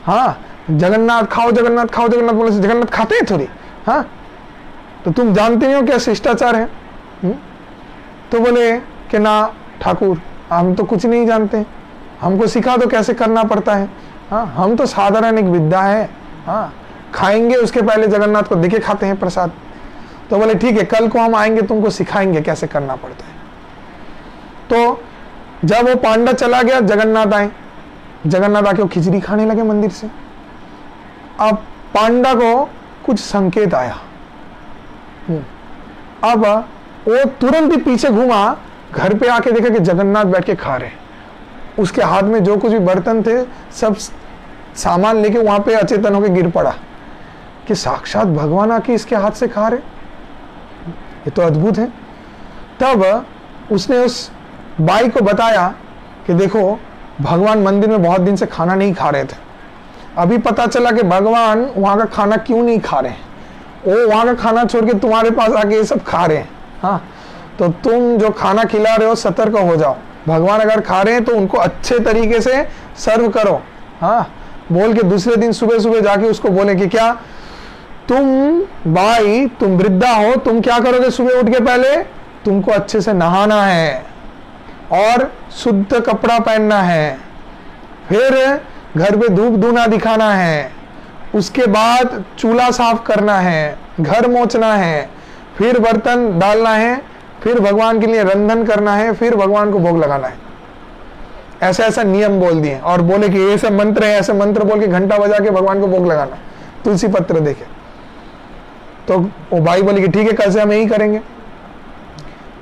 हाँ जगन्नाथ खाओ बोले से जगन्नाथ खाते हैं थोड़ी? हाँ तो तुम जानते नहीं हो क्या शिष्टाचार है? तो बोले कि ना ठाकुर हम तो कुछ नहीं जानते, हमको सिखा दो कैसे करना पड़ता है। हाँ हम तो साधारण एक विद्या है, हाँ खाएंगे उसके पहले जगन्नाथ को देखे खाते हैं प्रसाद। तो बोले ठीक है कल को हम आएंगे तुमको सिखाएंगे कैसे करना पड़ता है। तो जब वो पांडा चला गया जगन्नाथ आए, जगन्नाथ आके वो खिचड़ी खाने लगे मंदिर से। अब पांडा को कुछ संकेत आया, अब वो तुरंत ही पीछे घूमा, घर पे आके देखा कि जगन्नाथ बैठ के खा रहे, उसके हाथ में जो कुछ भी बर्तन थे सब सामान लेके वहां पे अचेतन होके गिर पड़ा कि साक्षात भगवान आके इसके हाथ से खा रहे, ये तो अद्भुत है। तब उसने उस बाई को बताया कि देखो भगवान मंदिर में बहुत दिन से खाना नहीं खा रहे थे, अभी पता चला कि भगवान वहां का खाना क्यों नहीं खा रहे, वो वहां का खाना छोड़ के तुम्हारे पास आके ये सब खा रहे हैं। हाँ तो तुम जो खाना खिला रहे हो सतर्क हो जाओ, भगवान अगर खा रहे हैं तो उनको अच्छे तरीके से सर्व करो। हाँ बोल के दूसरे दिन सुबह सुबह जाके उसको बोले कि क्या तुम भाई तुम वृद्धा हो, तुम क्या करोगे सुबह उठ के पहले तुमको अच्छे से नहाना है और शुद्ध कपड़ा पहनना है, फिर घर पे धूप धूना दिखाना है, उसके बाद चूल्हा साफ करना है, घर मोचना है, फिर बर्तन डालना है, फिर भगवान के लिए रंधन करना है, फिर भगवान को भोग लगाना है। ऐसा ऐसा नियम बोल दिए और बोले कि ये सब मंत्र है, ऐसे मंत्र बोल के घंटा बजा के भगवान को भोग लगाना, तुलसी पत्र देके। तो वो बाई बोली कि ठीक है कल से हम यही करेंगे।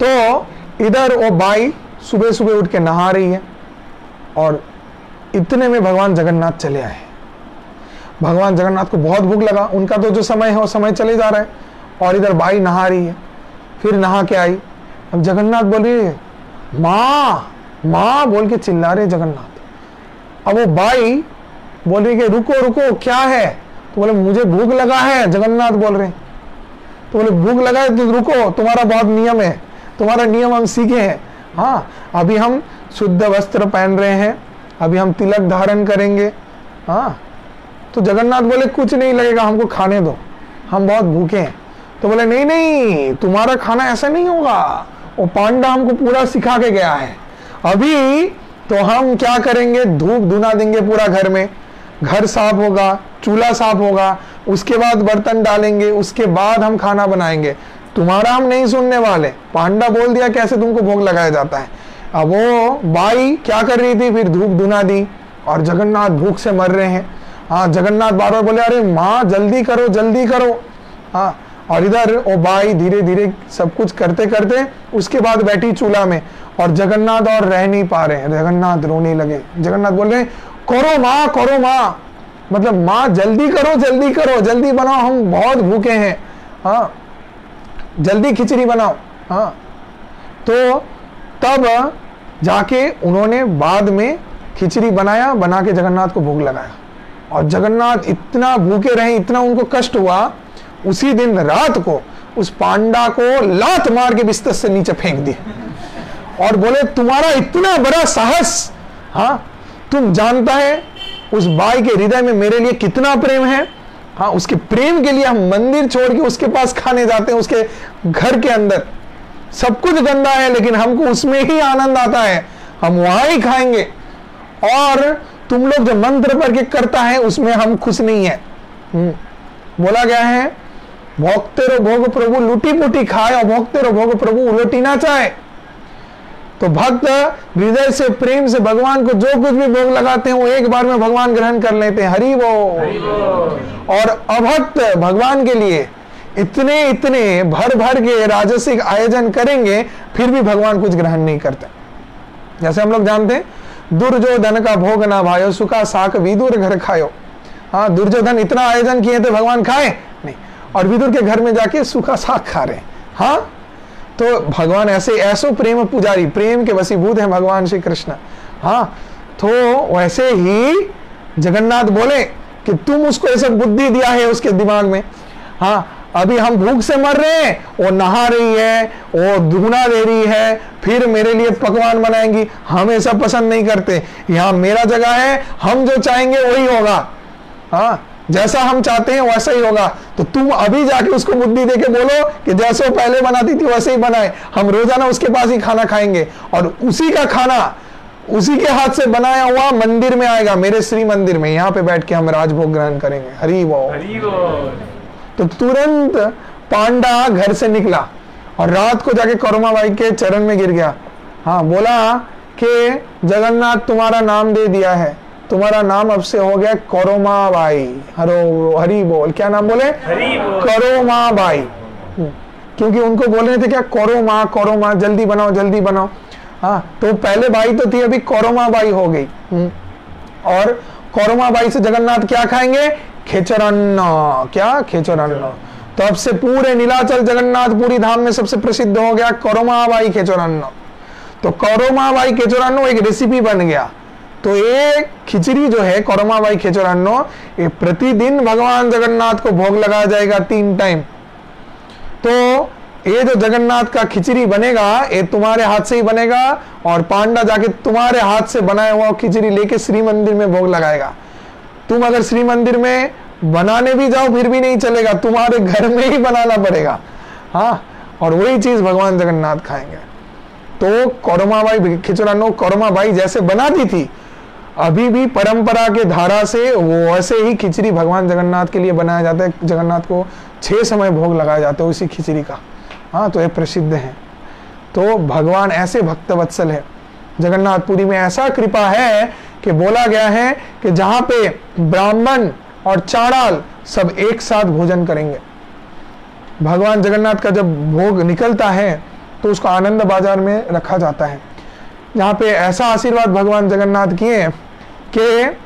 तो इधर वो बाई सुबह सुबह उठ के नहा रही है और इतने में भगवान जगन्नाथ चले आए। भगवान जगन्नाथ को बहुत भूख लगा, उनका तो जो समय है वो समय चले जा रहा है, और इधर बाई नहा रही है। फिर नहा के आई, अब जगन्नाथ बोल रही है माँ माँ बोल के चिल्ला रहे जगन्नाथ। अब वो बाई बोल रही कि रुको रुको क्या है? तो बोले मुझे भूख लगा है, जगन्नाथ बोल रहे। तो बोले भूख लगा है तो रुको, तुम्हारा बहुत नियम है, तुम्हारा नियम हम सीखे हैं। हाँ अभी हम शुद्ध वस्त्र पहन रहे हैं, अभी हम तिलक धारण करेंगे। हाँ तो जगन्नाथ बोले कुछ नहीं लगेगा, हमको खाने दो, हम बहुत भूखे हैं। तो बोले नहीं नहीं तुम्हारा खाना ऐसा नहीं होगा, वो पांडा हमको पूरा सिखा के गया है। अभी तो हम क्या करेंगे, धूप धुना देंगे पूरा घर में, घर साफ होगा, चूल्हा साफ होगा, उसके बाद बर्तन डालेंगे, उसके बाद हम खाना बनाएंगे। तुम्हारा हम नहीं सुनने वाले, पांडा बोल दिया कैसे तुमको भोग लगाया जाता है। अब वो बाई क्या कर रही थी, फिर धूप धुना दी और जगन्नाथ भूख से मर रहे हैं। हाँ जगन्नाथ बार बार बोले अरे माँ जल्दी करो जल्दी करो। हाँ और इधर वो बाई धीरे धीरे सब कुछ करते करते उसके बाद बैठी चूल्हा में, और जगन्नाथ और रह नहीं पा रहे, जगन्नाथ रोने लगे। जगन्नाथ बोल रहे करो माँ, मतलब माँ जल्दी करो जल्दी बनाओ, हम बहुत भूखे हैं। हाँ जल्दी खिचड़ी बनाओ। हाँ तो तब जाके उन्होंने बाद में खिचड़ी बनाया, बना के जगन्नाथ को भोग लगाया। और जगन्नाथ इतना भूखे रहे, इतना उनको कष्ट हुआ, उसी दिन रात को उस पांडा को लात मार के बिस्तर से नीचे फेंक दिया और बोले तुम्हारा इतना बड़ा साहस, हाँ तुम जानता है उस बाई के हृदय में मेरे लिए कितना प्रेम है। हाँ उसके प्रेम के लिए हम मंदिर छोड़ के उसके पास खाने जाते हैं, उसके घर के अंदर सब कुछ गंदा है लेकिन हमको उसमें ही आनंद आता है, हम वहां ही खाएंगे। और तुम लोग जो मंत्र पढ़ के करता है उसमें हम खुश नहीं है। बोला गया है भोगते रहो भोग प्रभु लूटी पुटी खाए, और भोगते रहो भोग प्रभु उलटी ना चाहे। तो भक्त हृदय से प्रेम से भगवान को जो कुछ भी भोग लगाते हैं वो एक बार में भगवान ग्रहण कर लेते हैं। हरि बोल। और अभक्त भगवान के लिए इतने इतने भर भर के राजसिक आयोजन करेंगे, फिर भी भगवान कुछ ग्रहण नहीं करते। जैसे हम लोग जानते हैं, दुर्योधन का भोग ना भायो, सुखा साक विदुर घर खायो। हाँ, दुर्योधन इतना आयोजन किए थे, भगवान खाए नहीं, और विदुर के घर में जाके सूखा साग खा रहे। हाँ, तो भगवान ऐसो प्रेम पुजारी, प्रेम के वशीभूत हैं भगवान श्री कृष्ण। हाँ, तो वैसे ही जगन्नाथ बोले कि तुम उसको ऐसा बुद्धि दिया है उसके दिमाग में। हाँ, अभी हम भूख से मर रहे हैं, वो नहा रही है, वो दुगना दे रही है, फिर मेरे लिए पकवान बनाएंगी। हम ऐसा पसंद नहीं करते, यहाँ मेरा जगह है, हम जो चाहेंगे वही होगा। हाँ, जैसा हम चाहते हैं वैसा ही होगा। तो तुम अभी जाके उसको बुद्धि देके बोलो कि जैसे वो पहले बनाती थी वैसे ही बनाए, हम रोजाना उसके पास ही खाना खाएंगे, और उसी का खाना उसी के हाथ से बनाया हुआ मंदिर में आएगा, मेरे श्री मंदिर में, यहाँ पे बैठ के हम राजभोग ग्रहण करेंगे। हरि बोल। तो तुरंत पांडा घर से निकला और रात को जाके कौरमाबाई के चरण में गिर गया। हाँ, बोला कि जगन्नाथ तुम्हारा नाम दे दिया है, तुम्हारा नाम अब से हो गया कौरमाबाई। हरि बोल। क्या नाम बोले? कौरमाबाई। क्योंकि उनको बोल रहे थे क्या, कौरमा जल्दी बनाओ जल्दी बनाओ। हाँ, तो पहले बाई तो थी, अभी कौरमाबाई हो गई। और कौरमाबाई से जगन्नाथ क्या खाएंगे? खेचरान्न। क्या? खेचरान्न। तो अब से पूरे नीलाचल जगन्नाथपुरी धाम में सबसे प्रसिद्ध हो गया कौरमाबाई खेचरान्न। तो कौरमाबाई खेचरान्न एक रेसिपी बन गया। तो एक खिचड़ी जो है कौरमाबाई खेचरान्न, ये प्रतिदिन भगवान जगन्नाथ को भोग लगाया जाएगा 3 टाइम। तो ये जो जगन्नाथ का खिचड़ी बनेगा, ये तुम्हारे हाथ से ही बनेगा, और पांडा जाके तुम्हारे हाथ से बनाया हुआ खिचड़ी लेके श्री मंदिर में भोग लगाएगा। तुम अगर श्री मंदिर में बनाने भी जाओ फिर भी नहीं चलेगा, तुम्हारे घर में ही बनाना पड़ेगा। हाँ, और वही चीज भगवान जगन्नाथ खाएंगे। तो कौरमाबाई खिचड़ानो, कौरमाबाई जैसे बनाती थी, अभी भी परंपरा के धारा से वो वैसे ही खिचड़ी भगवान जगन्नाथ के लिए बनाया जाता है। जगन्नाथ को 6 समय भोग लगाया जाता है उसी खिचड़ी का। हाँ, तो ये प्रसिद्ध है। तो भगवान ऐसे भक्त वत्सल है। जगन्नाथपुरी में ऐसा कृपा है कि बोला गया है कि जहां पे ब्राह्मण और चाड़ाल सब एक साथ भोजन करेंगे। भगवान जगन्नाथ का जब भोग निकलता है तो उसको आनंद बाजार में रखा जाता है, जहाँ पे ऐसा आशीर्वाद भगवान जगन्नाथ किए कि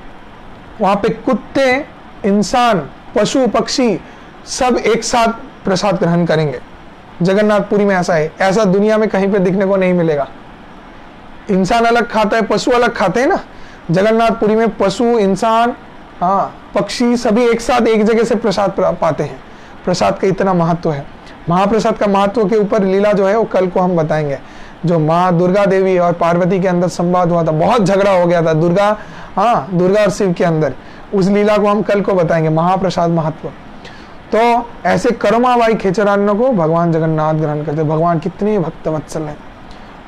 वहाँ पे कुत्ते, इंसान, पशु पक्षी सब एक साथ प्रसाद ग्रहण करेंगे। जगन्नाथपुरी में ऐसा है, ऐसा दुनिया में कहीं पे दिखने को नहीं मिलेगा। इंसान अलग खाता है, पशु अलग खाते हैं ना। जगन्नाथपुरी में पशु, इंसान, हाँ, पक्षी सभी एक साथ एक जगह से प्रसाद पाते हैं। प्रसाद का इतना महत्व है। महाप्रसाद का महत्व के ऊपर लीला जो है वो कल को हम बताएंगे। जो माँ दुर्गा देवी और पार्वती के अंदर संवाद हुआ था, बहुत झगड़ा हो गया था दुर्गा, हाँ, दुर्गा और शिव के अंदर, उस लीला को हम कल को बताएंगे, महाप्रसाद महत्व। तो ऐसे कौरमाबाई खेचरान्न को भगवान जगन्नाथ ग्रहण करते। भगवान कितने भक्त वत्सल हैं।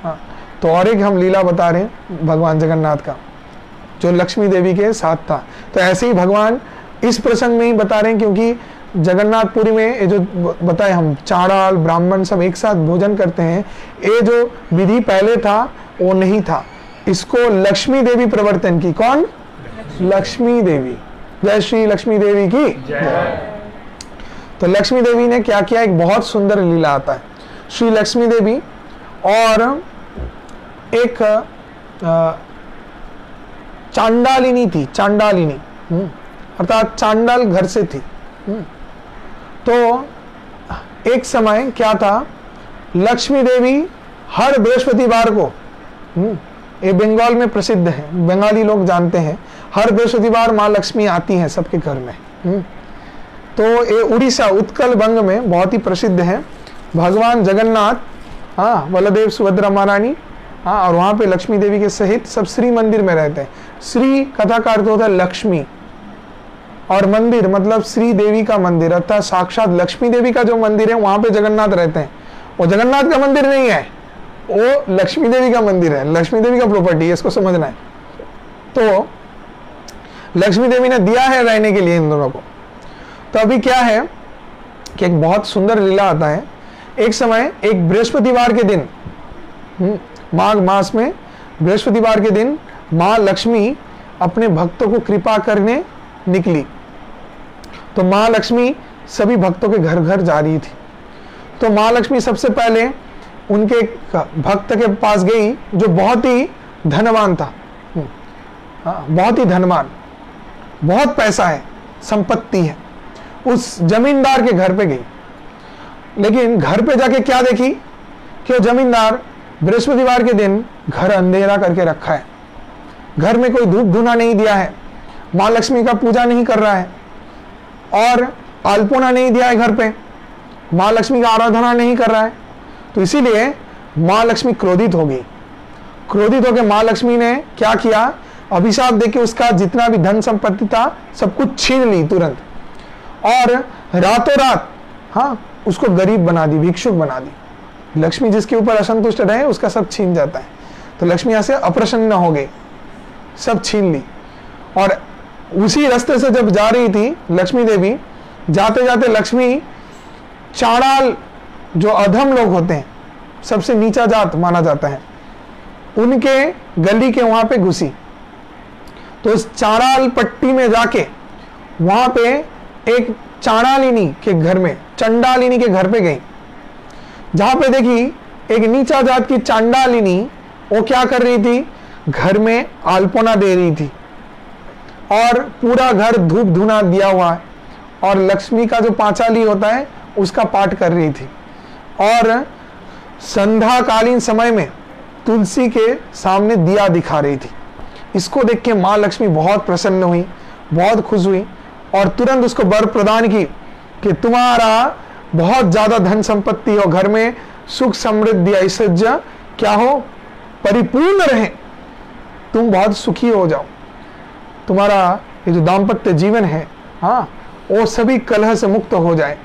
हाँ, तो और एक हम लीला बता रहे हैं भगवान जगन्नाथ का, जो लक्ष्मी देवी के साथ था। तो ऐसे ही भगवान इस प्रसंग में ही बता रहे हैं, क्योंकि जगन्नाथपुरी में ये जो बताए हम, चाड़ाल ब्राह्मण सब एक साथ भोजन करते हैं, ये जो विधि पहले था वो नहीं था। इसको लक्ष्मी देवी प्रवर्तन की। कौन? लक्ष्मी देवी। जय श्री लक्ष्मी देवी की जय। तो लक्ष्मी देवी ने क्या किया, एक बहुत सुंदर लीला आता है। श्री लक्ष्मी देवी और एक चांडालिनी थी, चांडालिनी अर्थात चांडाल घर से थी। तो एक समय क्या था, लक्ष्मी देवी हर बृहस्पतिवार को, ये बंगाल में प्रसिद्ध है, बंगाली लोग जानते हैं, हर बृहस्पतिवार माँ लक्ष्मी आती हैं सबके घर में। तो ये उड़ीसा उत्कल बंग में बहुत ही प्रसिद्ध है। भगवान जगन्नाथ, हाँ, बलदेव सुभद्रा महारानी, हाँ, और वहाँ पे लक्ष्मी देवी के सहित सब श्री मंदिर में रहते हैं। श्री कथा का अर्थ होता है लक्ष्मी, और मंदिर मतलब श्री देवी का मंदिर, अर्थात साक्षात लक्ष्मी देवी का जो मंदिर है वहाँ पे जगन्नाथ रहते हैं। वो जगन्नाथ का मंदिर नहीं है, वो लक्ष्मी देवी का मंदिर है, लक्ष्मी देवी का प्रॉपर्टी है, इसको समझना है। तो लक्ष्मी देवी ने दिया है रहने के लिए इन दोनों को। तो अभी क्या है कि एक बहुत सुंदर लीला आता है। एक समय एक बृहस्पतिवार के दिन, माघ मास में बृहस्पतिवार के दिन माँ लक्ष्मी अपने भक्तों को कृपा करने निकली। तो माँ लक्ष्मी सभी भक्तों के घर घर जा रही थी। तो माँ लक्ष्मी सबसे पहले उनके भक्त के पास गई जो बहुत ही धनवान था, बहुत ही धनवान, बहुत पैसा है, संपत्ति है। उस जमींदार के घर पे गई, लेकिन घर पे जाके क्या देखी कि वो जमींदार बृहस्पतिवार के दिन घर अंधेरा करके रखा है, घर में कोई धूप धुना नहीं दिया है, माँ लक्ष्मी का पूजा नहीं कर रहा है और अल्पोना नहीं दिया है, घर पे माँ लक्ष्मी का आराधना नहीं कर रहा है। तो इसीलिए माँ लक्ष्मी क्रोधित हो गई। क्रोधित होकर माँ लक्ष्मी ने क्या किया, अभिशाप देके उसका जितना भी धन संपत्ति था सब कुछ छीन ली तुरंत, और रातों रात उसको गरीब बना दी, भिक्षुक बना दी। लक्ष्मी जिसके ऊपर असंतुष्ट रहे उसका सब छीन जाता है। तो लक्ष्मी यहाँ से अप्रसन्न हो गई, सब छीन ली। और उसी रास्ते से जब जा रही थी लक्ष्मी देवी, जाते जाते लक्ष्मी चांडाल जो अधम लोग होते हैं, सबसे नीचा जात माना जाता है, उनके गली के वहां पे घुसी। तो उस चांडाल पट्टी में जाके वहां पे एक चांडालिनी के घर में, चंडालिनी के घर पे गई, जहां पे देखी एक नीचा जात की चांडालिनी वो क्या कर रही थी, घर में अल्पोना दे रही थी और पूरा घर धूप धुना दिया हुआ है और लक्ष्मी का जो पांचाली होता है उसका पाठ कर रही थी। और संध्या कालीन समय में तुलसी के सामने दिया दिखा रही थी। इसको देख के माँ लक्ष्मी बहुत प्रसन्न हुई, बहुत खुश हुई और तुरंत उसको वर प्रदान की कि तुम्हारा बहुत ज्यादा धन संपत्ति हो, घर में सुख समृद्धि ऐश्वर्य क्या हो, परिपूर्ण रहे, तुम बहुत सुखी हो जाओ, तुम्हारा ये जो दाम्पत्य जीवन है वो सभी कलह से मुक्त हो जाए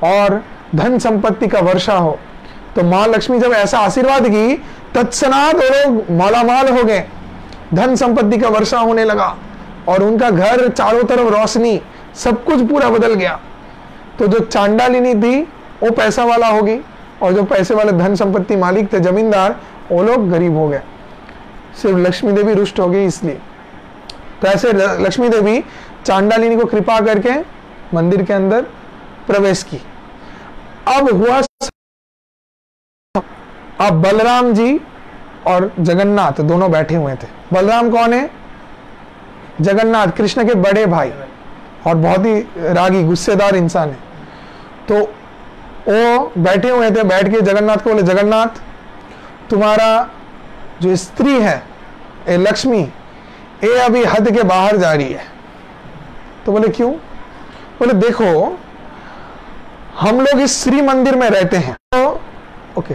और धन संपत्ति का वर्षा हो। तो माँ लक्ष्मी जब ऐसा आशीर्वाद की, तत्क्षणात वो लोग मालामाल हो गए, धन संपत्ति का वर्षा होने लगा और उनका घर चारों तरफ रोशनी, सब कुछ पूरा बदल गया। तो जो चांडालिनी थी वो पैसा वाला होगी और जो पैसे वाले धन संपत्ति मालिक थे जमींदार, वो लोग गरीब हो गए। सिर्फ लक्ष्मी देवी रुष्ट हो गई इसलिए। तो ऐसे लक्ष्मी देवी चांडालिनी को कृपा करके मंदिर के अंदर प्रवेश की। अब हुआ, अब बलराम जी और जगन्नाथ दोनों बैठे हुए थे। बलराम कौन है, जगन्नाथ कृष्ण के बड़े भाई और बहुत ही रागी गुस्सेदार इंसान है। तो वो बैठे हुए थे, बैठ के जगन्नाथ को बोले, जगन्नाथ तुम्हारा जो स्त्री है ए लक्ष्मी, ये अभी हद के बाहर जा रही है। तो बोले क्यों? बोले देखो हम लोग इस श्री मंदिर में रहते हैं, तो ओके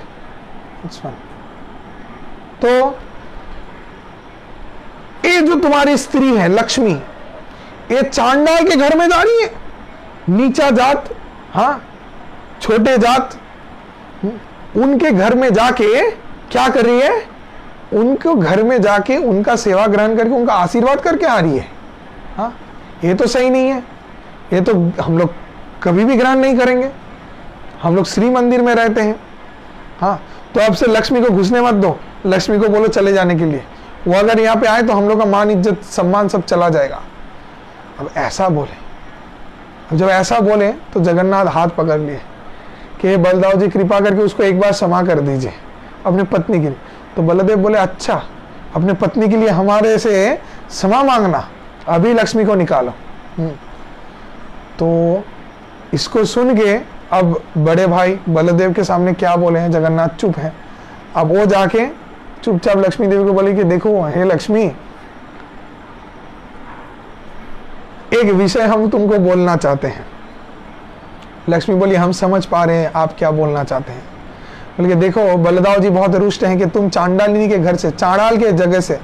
तो ये जो तुम्हारी स्त्री है लक्ष्मी, ये चांडाल के घर में जा रही है, नीचा जात, छोटे जात, उनके घर में जाके क्या कर रही है, उनको घर में जाके उनका सेवा ग्रहण करके उनका आशीर्वाद करके आ रही है। ये तो सही नहीं है, ये तो हम लोग कभी भी ग्रहण नहीं करेंगे, हम लोग श्री मंदिर में रहते हैं। तो अब से लक्ष्मी को घुसने मत दो, लक्ष्मी को बोलो चले जाने के लिए, वो अगर यहाँ पे आए तो हम लोग का मान इज्जत सम्मान सब चला जाएगा। अब ऐसा बोले, अब जब ऐसा बोले तो जगन्नाथ हाथ पकड़ लिए कि बलदाव जी कृपा करके उसको एक बार क्षमा कर दीजिए अपने पत्नी के लिए। तो बलदेव बोले अच्छा, अपने पत्नी के लिए हमारे से क्षमा मांगना, अभी लक्ष्मी को निकालो। तो इसको सुन के अब बड़े भाई बलदेव के सामने क्या बोले हैं, जगन्नाथ चुप है। अब वो जाके चुपचाप लक्ष्मी देवी को बोले कि देखो हे लक्ष्मी, एक विषय हम तुमको बोलना चाहते हैं। लक्ष्मी बोली हम समझ पा रहे हैं आप क्या बोलना चाहते हैं। बोले देखो बलदाव जी बहुत रुष्ट हैं कि तुम चांडालिनी के घर से, चांडाल के जगह से,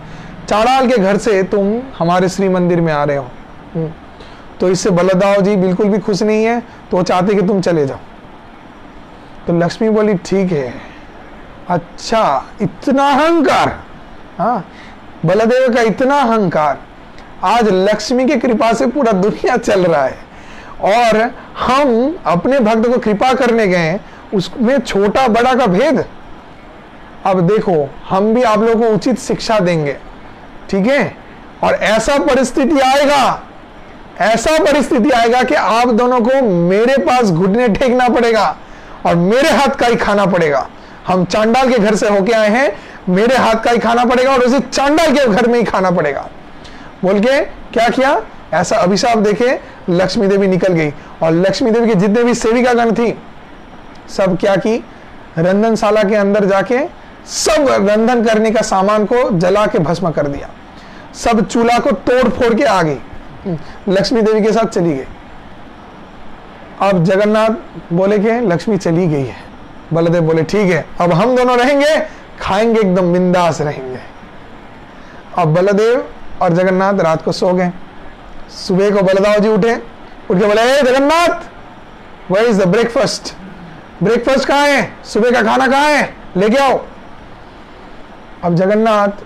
चांडाल के घर से तुम हमारे श्री मंदिर में आ रहे हो। तो इससे बलदाव जी बिल्कुल भी खुश नहीं है, तो वो चाहते कि तुम चले जाओ। तो लक्ष्मी बोली ठीक है, अच्छा इतना अहंकार, बलदेव का इतना अहंकार, आज लक्ष्मी की कृपा से पूरा दुनिया चल रहा है और हम अपने भक्त को कृपा करने गए, उसमें छोटा बड़ा का भेद। अब देखो, हम भी आप लोगों को उचित शिक्षा देंगे, ठीक है? और ऐसा परिस्थिति आएगा कि आप दोनों को मेरे पास घुटने टेकना पड़ेगा और मेरे हाथ का ही खाना पड़ेगा। हम चांडाल के घर से होके आए हैं, मेरे हाथ का ही खाना पड़ेगा और उसे चांडाल के घर में ही खाना पड़ेगा बोल के क्या किया, ऐसा अभिशाप देखे लक्ष्मी देवी निकल गई। और लक्ष्मी देवी के जितने भी सेविकागण थी, सब क्या की, रंधनशाला के अंदर जाके सब रंधन करने का सामान को जला के भस्म कर दिया। सब चूल्हा को तोड़ फोड़ के आ गई, लक्ष्मी देवी के साथ चली गई। अब जगन्नाथ बोले कि लक्ष्मी चली गई है, बलदेव बोले ठीक है, अब हम दोनों रहेंगे, खाएंगे, एकदम बिंदास रहेंगे। अब बलदेव और जगन्नाथ रात को सो गए। सुबह को बलदाव जी उठे, उठ के बोले ए Jagannath, where is the breakfast? Breakfast कहाँ है? सुबह का खाना कहाँ है? लेके आओ। अब जगन्नाथ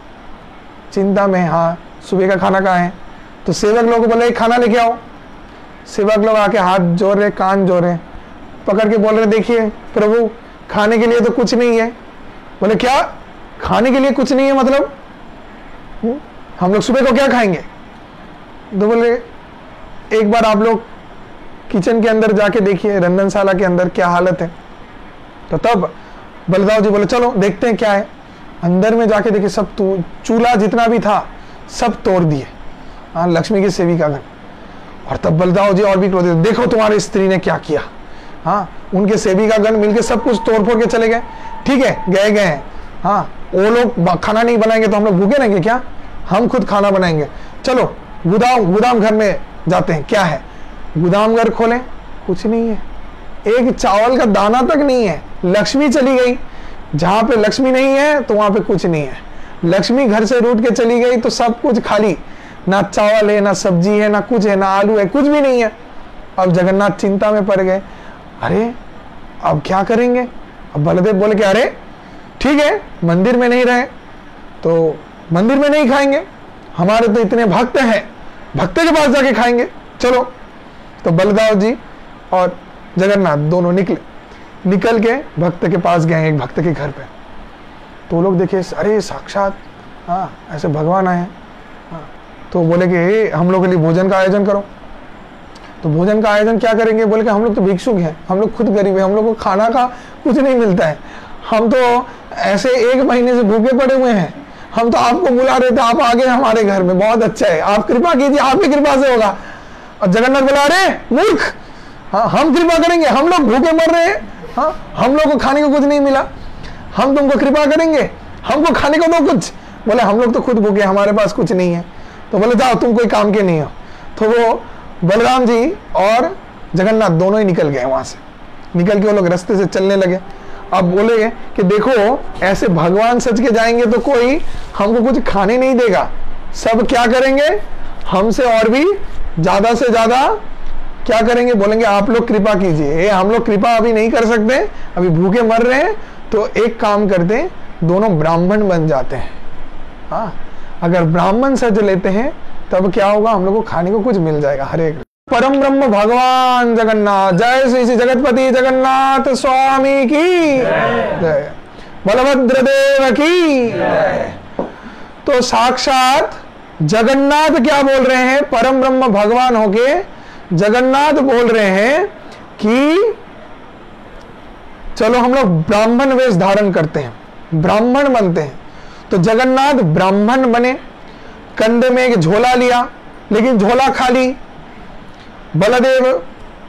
चिंता में, हाँ सुबह का खाना कहाँ है? तो सेवक लोग बोले खाना लेके आओ। सेवक लोग आके हाथ जोड़ रहे, कान जोड़ रहे, पकड़ के बोल रहे देखिए प्रभु, खाने के लिए तो कुछ नहीं है। बोले क्या खाने के लिए कुछ नहीं है मतलब? हम लोग सुबह को क्या खाएंगे? तो बोले एक बार आप लोग किचन के अंदर जाके देखिए, रंधनशाला के अंदर क्या हालत है। तो तब बलदाव जी बोले चलो देखते हैं क्या है। अंदर में जाके देखिए, सब चूल्हा जितना भी था सब तोड़ दिए, हाँ लक्ष्मी की सेविकागण। और तब बलदाव जी और भी क्रोधित, देखो तुम्हारी स्त्री ने क्या किया। हाँ उनके सेविकागण मिलके सब कुछ तोड़ फोड़ के चले गए। ठीक है गए, हाँ वो लोग खाना नहीं बनाएंगे तो हम लोग भूखे रहेंगे क्या? हम खुद खाना बनाएंगे। चलो गोदाम घर में जाते हैं, क्या है? गोदाम घर खोलें, कुछ नहीं है, एक चावल का दाना तक नहीं है। लक्ष्मी चली गई, जहां पे लक्ष्मी नहीं है तो वहां पे कुछ नहीं है। लक्ष्मी घर से रूठ के चली गई तो सब कुछ खाली, ना चावल है, ना सब्जी है, ना कुछ है, ना आलू है, कुछ भी नहीं है। अब जगन्नाथ चिंता में पड़ गए, अरे अब क्या करेंगे? अब बलदेव बोले कि अरे ठीक है, मंदिर में नहीं रहे तो मंदिर में नहीं खाएंगे, हमारे तो इतने भक्त हैं, भक्त के पास जाके खाएंगे, चलो। तो बलदाव जी और जगन्नाथ दोनों निकल के भक्त के पास गए, एक भक्त के घर पे। तो लोग देखे, अरे साक्षात हाँ ऐसे भगवान आए हैं। हाँ तो बोले कि हम लोग के लिए भोजन का आयोजन करो। तो भोजन का आयोजन क्या करेंगे? बोले कि हम लोग तो भिक्षुक हैं, हम लोग खुद गरीब हैं, हम लोग को खाना का कुछ नहीं मिलता है, हम तो ऐसे 1 महीने से भूखे पड़े हुए हैं, हम तो आपको बुला रहे थे, आप आ गए हमारे घर में, बहुत अच्छा है, आप कृपा कीजिए, आपकी कृपा से होगा। और जगन्नाथ बोला अरे मूर्ख, हाँ हम कृपा करेंगे, हम लोग भूखे मर रहे हैं, हाँ हम लोग को खाने को कुछ नहीं मिला, हम तुमको कृपा करेंगे, हमको खाने को दो कुछ। बोले हम लोग तो खुद भूखे, हमारे पास कुछ नहीं है। तो बोले जाओ तुम कोई काम के नहीं हो। तो वो बलराम जी और जगन्नाथ दोनों ही निकल गए, वहां से निकल के वो लोग रास्ते से चलने लगे। अब बोले कि देखो ऐसे भगवान सच के जाएंगे तो कोई हमको कुछ खाने नहीं देगा, सब क्या करेंगे हमसे और भी ज्यादा से ज्यादा क्या करेंगे? बोलेंगे आप लोग कृपा कीजिए, हम लोग कृपा अभी नहीं कर सकते, अभी भूखे मर रहे हैं, तो एक काम करते हैं, दोनों ब्राह्मण बन जाते हैं। हाँ अगर ब्राह्मण सज लेते हैं तब क्या होगा? हम लोग को खाने को कुछ मिल जाएगा। हरे परम ब्रह्म भगवान जगन्नाथ, जय श्री श्री जगतपति जगन्नाथ स्वामी की जय, बलभद्र देव की जय। तो साक्षात जगन्नाथ क्या बोल रहे हैं? परम ब्रह्म भगवान होके जगन्नाथ बोल रहे हैं कि चलो हम लोग ब्राह्मण वेश धारण करते हैं, ब्राह्मण बनते हैं। तो जगन्नाथ ब्राह्मण बने, कंधे में एक झोला लिया, लेकिन झोला खाली। बलदेव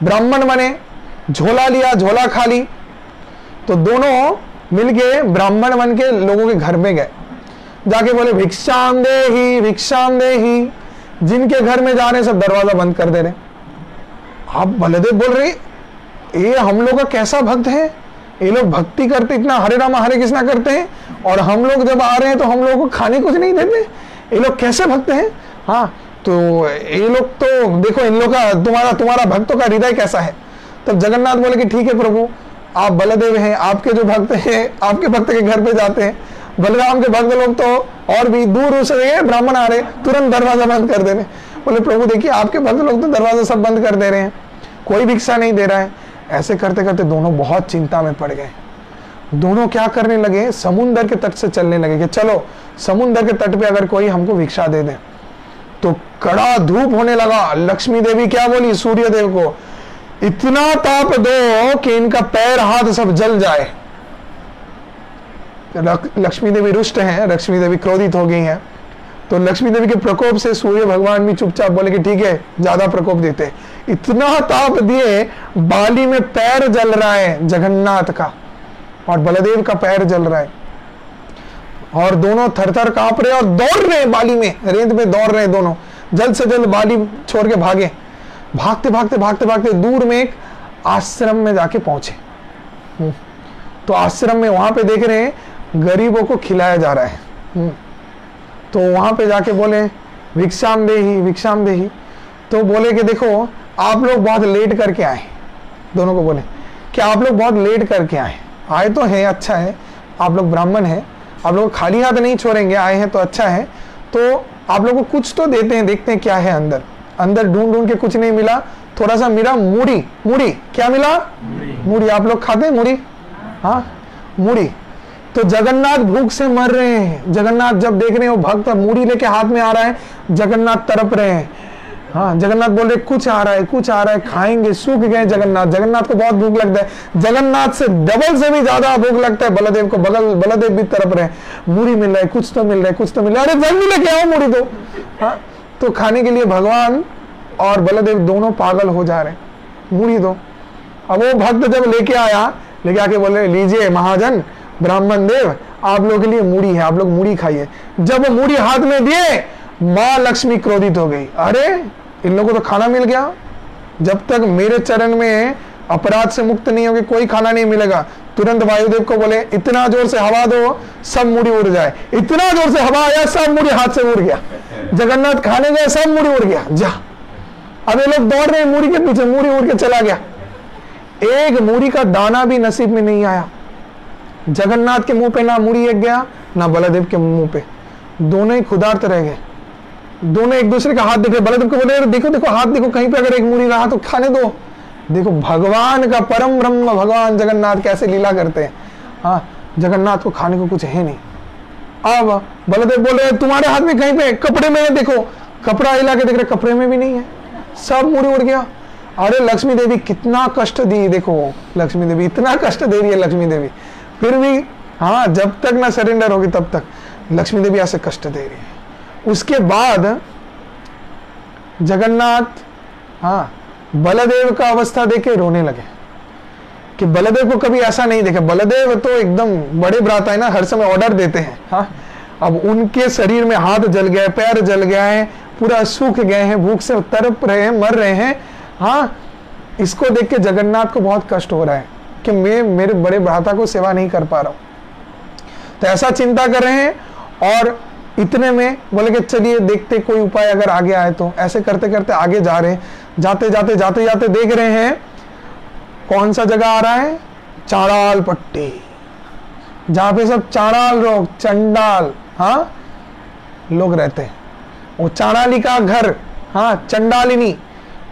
ब्राह्मण बने, झोला लिया, झोला खाली। तो दोनों मिलके ब्राह्मण बन के लोगों के घर में गए, जाके बोले भिक्षाम देहि, भिक्षाम देहि। जिनके घर में जा रहे सब दरवाजा बंद कर दे रहे। आप बलदेव बोल रहे ये हम लोग का कैसा भक्त है, ये लोग भक्ति करते इतना हरे रामा हरे कृष्णा करते हैं, और हम लोग जब आ रहे हैं तो हम लोगों को खाने कुछ नहीं देते, ये लोग कैसे भक्त हैं? हाँ तो ये लोग तो देखो इन लोग का तुम्हारा भक्तों का हृदय कैसा है। तब जगन्नाथ बोले कि ठीक है प्रभु, आप बलदेव हैं, आपके जो भक्त हैं आपके भक्त के घर पे जाते हैं, बलराम के भक्त लोग तो और भी दूर से ब्राह्मण आ रहे, तुरंत दरवाजा बंद कर दे रहे। बोले प्रभु देखिए आपके भक्त लोग तो दरवाजा सब बंद कर दे रहे हैं। कोई भिक्षा नहीं दे रहा है। ऐसे करते करते दोनों बहुत चिंता में पड़ गए। दोनों क्या करने लगे, समुंदर के तट से चलने लगे कि चलो समुंदर के तट पे अगर कोई हमको भिक्षा दे दे। तो कड़ा धूप होने लगा। लक्ष्मी देवी क्या बोली सूर्य देव को, इतना ताप दो कि इनका पैर हाथ सब जल जाए। लक्ष्मी देवी रुष्ट हैं, लक्ष्मी देवी क्रोधित हो गई हैं। तो लक्ष्मी देवी के प्रकोप से सूर्य भगवान भी चुपचाप बोले कि ठीक है, ज्यादा प्रकोप देते। इतना ताप दिए, बाली में पैर जल रहा है जगन्नाथ का और बलदेव का पैर जल रहा है, और दोनों थर-थर कांप रहे और दौड़ रहे हैं बाली में, रेत में दौड़ रहे हैं दोनों। जल्द से जल्द बाली छोड़ के भागे। भागते भागते भागते भागते दूर में एक आश्रम में जाके पहुंचे। तो आश्रम में वहां पे देख रहे हैं गरीबों को खिलाया जा रहा है। तो वहां पे जाके बोले भिक्षाम देही, भिक्षाम देही। तो बोले कि देखो आप लोग बहुत लेट करके आए। दोनों को बोले कि आप लोग बहुत लेट करके आए तो है, अच्छा है, आप लोग ब्राह्मण हैं, आप लोग खाली हाथ नहीं छोड़ेंगे, आए हैं तो अच्छा है। तो आप लोग को कुछ तो देते हैं, देखते हैं क्या है अंदर। अंदर ढूंढ ढूंढ के कुछ नहीं मिला, थोड़ा सा मिला मूढ़ी। मूढ़ी क्या मिला? मूढ़ी। आप लोग खाते हैं मूढ़ी? हाँ, मूढ़ी। तो जगन्नाथ भूख से मर रहे हैं। जगन्नाथ जब देख रहे हैं वो भक्त मूढ़ी लेके हाथ में आ रहा है, जगन्नाथ तड़प रहे हैं। हाँ, जगन्नाथ बोल रहे कुछ आ रहा है, कुछ आ रहा है, खाएंगे। सूख गए जगन्नाथ। जगन्नाथ को बहुत भूख लगता है, जगन्नाथ से डबल से भी ज्यादा भूख लगता है बलदेव को। बलदेव भी तड़प रहे हैं, मूढ़ी मिल रहा है, कुछ तो मिल रहा है, कुछ तो मिल रहा है, अरे जल्दी लेके आओ मूढ़ी दो। हाँ, तो खाने के लिए भगवान और बलदेव दोनों पागल हो जा रहे हैं, मूढ़ी दो। अब वो भक्त जब लेके आया, लेके आके बोले लीजिए महाजन ब्राह्मण देव, आप लोगों के लिए मूढ़ी है, आप लोग मूढ़ी खाइए। जब वो मूढ़ी हाथ में दिए, माँ लक्ष्मी क्रोधित हो गई। अरे इन लोगों को तो खाना मिल गया, जब तक मेरे चरण में अपराध से मुक्त नहीं होगी कोई खाना नहीं मिलेगा। तुरंत वायुदेव को बोले इतना जोर से हवा दो सब मूढ़ी उड़ जाए। इतना जोर से हवा आया, सब मूढ़ी हाथ से उड़ गया। जगन्नाथ खाने गए, सब मूढ़ी उड़ गया। जा, अब ये लोग दौड़ रहे हैं मूढ़ी के पीछे, मूढ़ी उड़ के चला गया। एक मूढ़ी का दाना भी नसीब में नहीं आया। जगन्नाथ के मुंह पे ना मूढ़ी एक गया, ना बलदेव के मुंह पे। दोनों ही खुदार्थ रह गए। दोनों एक दूसरे का हाथ देखे, बलदेव को बोले देखो देखो हाथ देखो, कहीं पे अगर एक मूढ़ी रहा तो खाने दो। देखो भगवान का परम ब्रह्म भगवान जगन्नाथ कैसे लीला करते हैं। हाँ, जगन्नाथ को खाने को कुछ है नहीं। अब बलदेव बोल रहे तुम्हारे हाथ में कहीं पे कपड़े में है, देखो। कपड़ा हिला के देख रहे, कपड़े में भी नहीं है, सब मूढ़ी उड़ गया। अरे लक्ष्मी देवी कितना कष्ट दी, देखो लक्ष्मी देवी इतना कष्ट दे रही है। लक्ष्मी देवी फिर भी हाँ, जब तक ना सरेंडर होगी तब तक लक्ष्मी देवी ऐसे कष्ट दे रही है। उसके बाद जगन्नाथ हाँ बलदेव का अवस्था देखे रोने लगे कि बलदेव को कभी ऐसा नहीं देखे। बलदेव तो एकदम बड़े भ्राता है ना, हर समय ऑर्डर देते हैं। हाँ, अब उनके शरीर में हाथ जल गया, पैर जल गया है, पूरा सूख गए हैं, भूख से तड़प रहे हैं, मर रहे हैं। हाँ, इसको देख के जगन्नाथ को बहुत कष्ट हो रहा है कि मैं मेरे बड़े भ्राता को सेवा नहीं कर पा रहा हूं। तो ऐसा चिंता कर रहे हैं और इतने में बोले कि चलिए देखते कोई उपाय अगर आगे आए तो। ऐसे करते करते आगे जा रहे हैं, जाते जाते जाते जाते देख रहे हैं कौन सा जगह आ रहा है, चाड़ाल पट्टी, जहां पे सब चाड़ाल लोग, चंडाल हाँ लोग रहते हैं। वो चाड़ाली का घर, हाँ चंडालिनी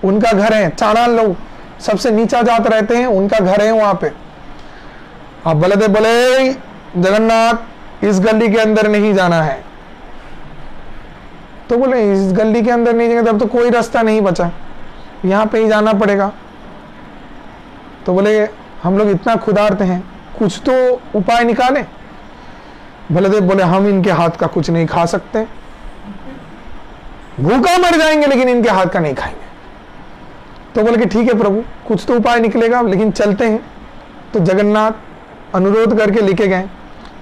उनका घर है। चाड़ाल लोग सबसे नीचा जात रहते हैं, उनका घर है वहां पे। अब बलदेव बोले जगन्नाथ इस गली के अंदर नहीं जाना है। तो बोले इस गली के अंदर नहीं जाएंगे तब तो कोई रास्ता नहीं बचा, यहाँ पे ही जाना पड़ेगा। तो बोले हम लोग इतना खुदार्थ हैं, कुछ तो उपाय निकालें। बलदेव बोले हम इनके हाथ का कुछ नहीं खा सकते, भूखा मर जाएंगे लेकिन इनके हाथ का नहीं खाएंगे। तो बोले कि ठीक है प्रभु, कुछ तो उपाय निकलेगा, लेकिन चलते हैं। तो जगन्नाथ अनुरोध करके लेके गए।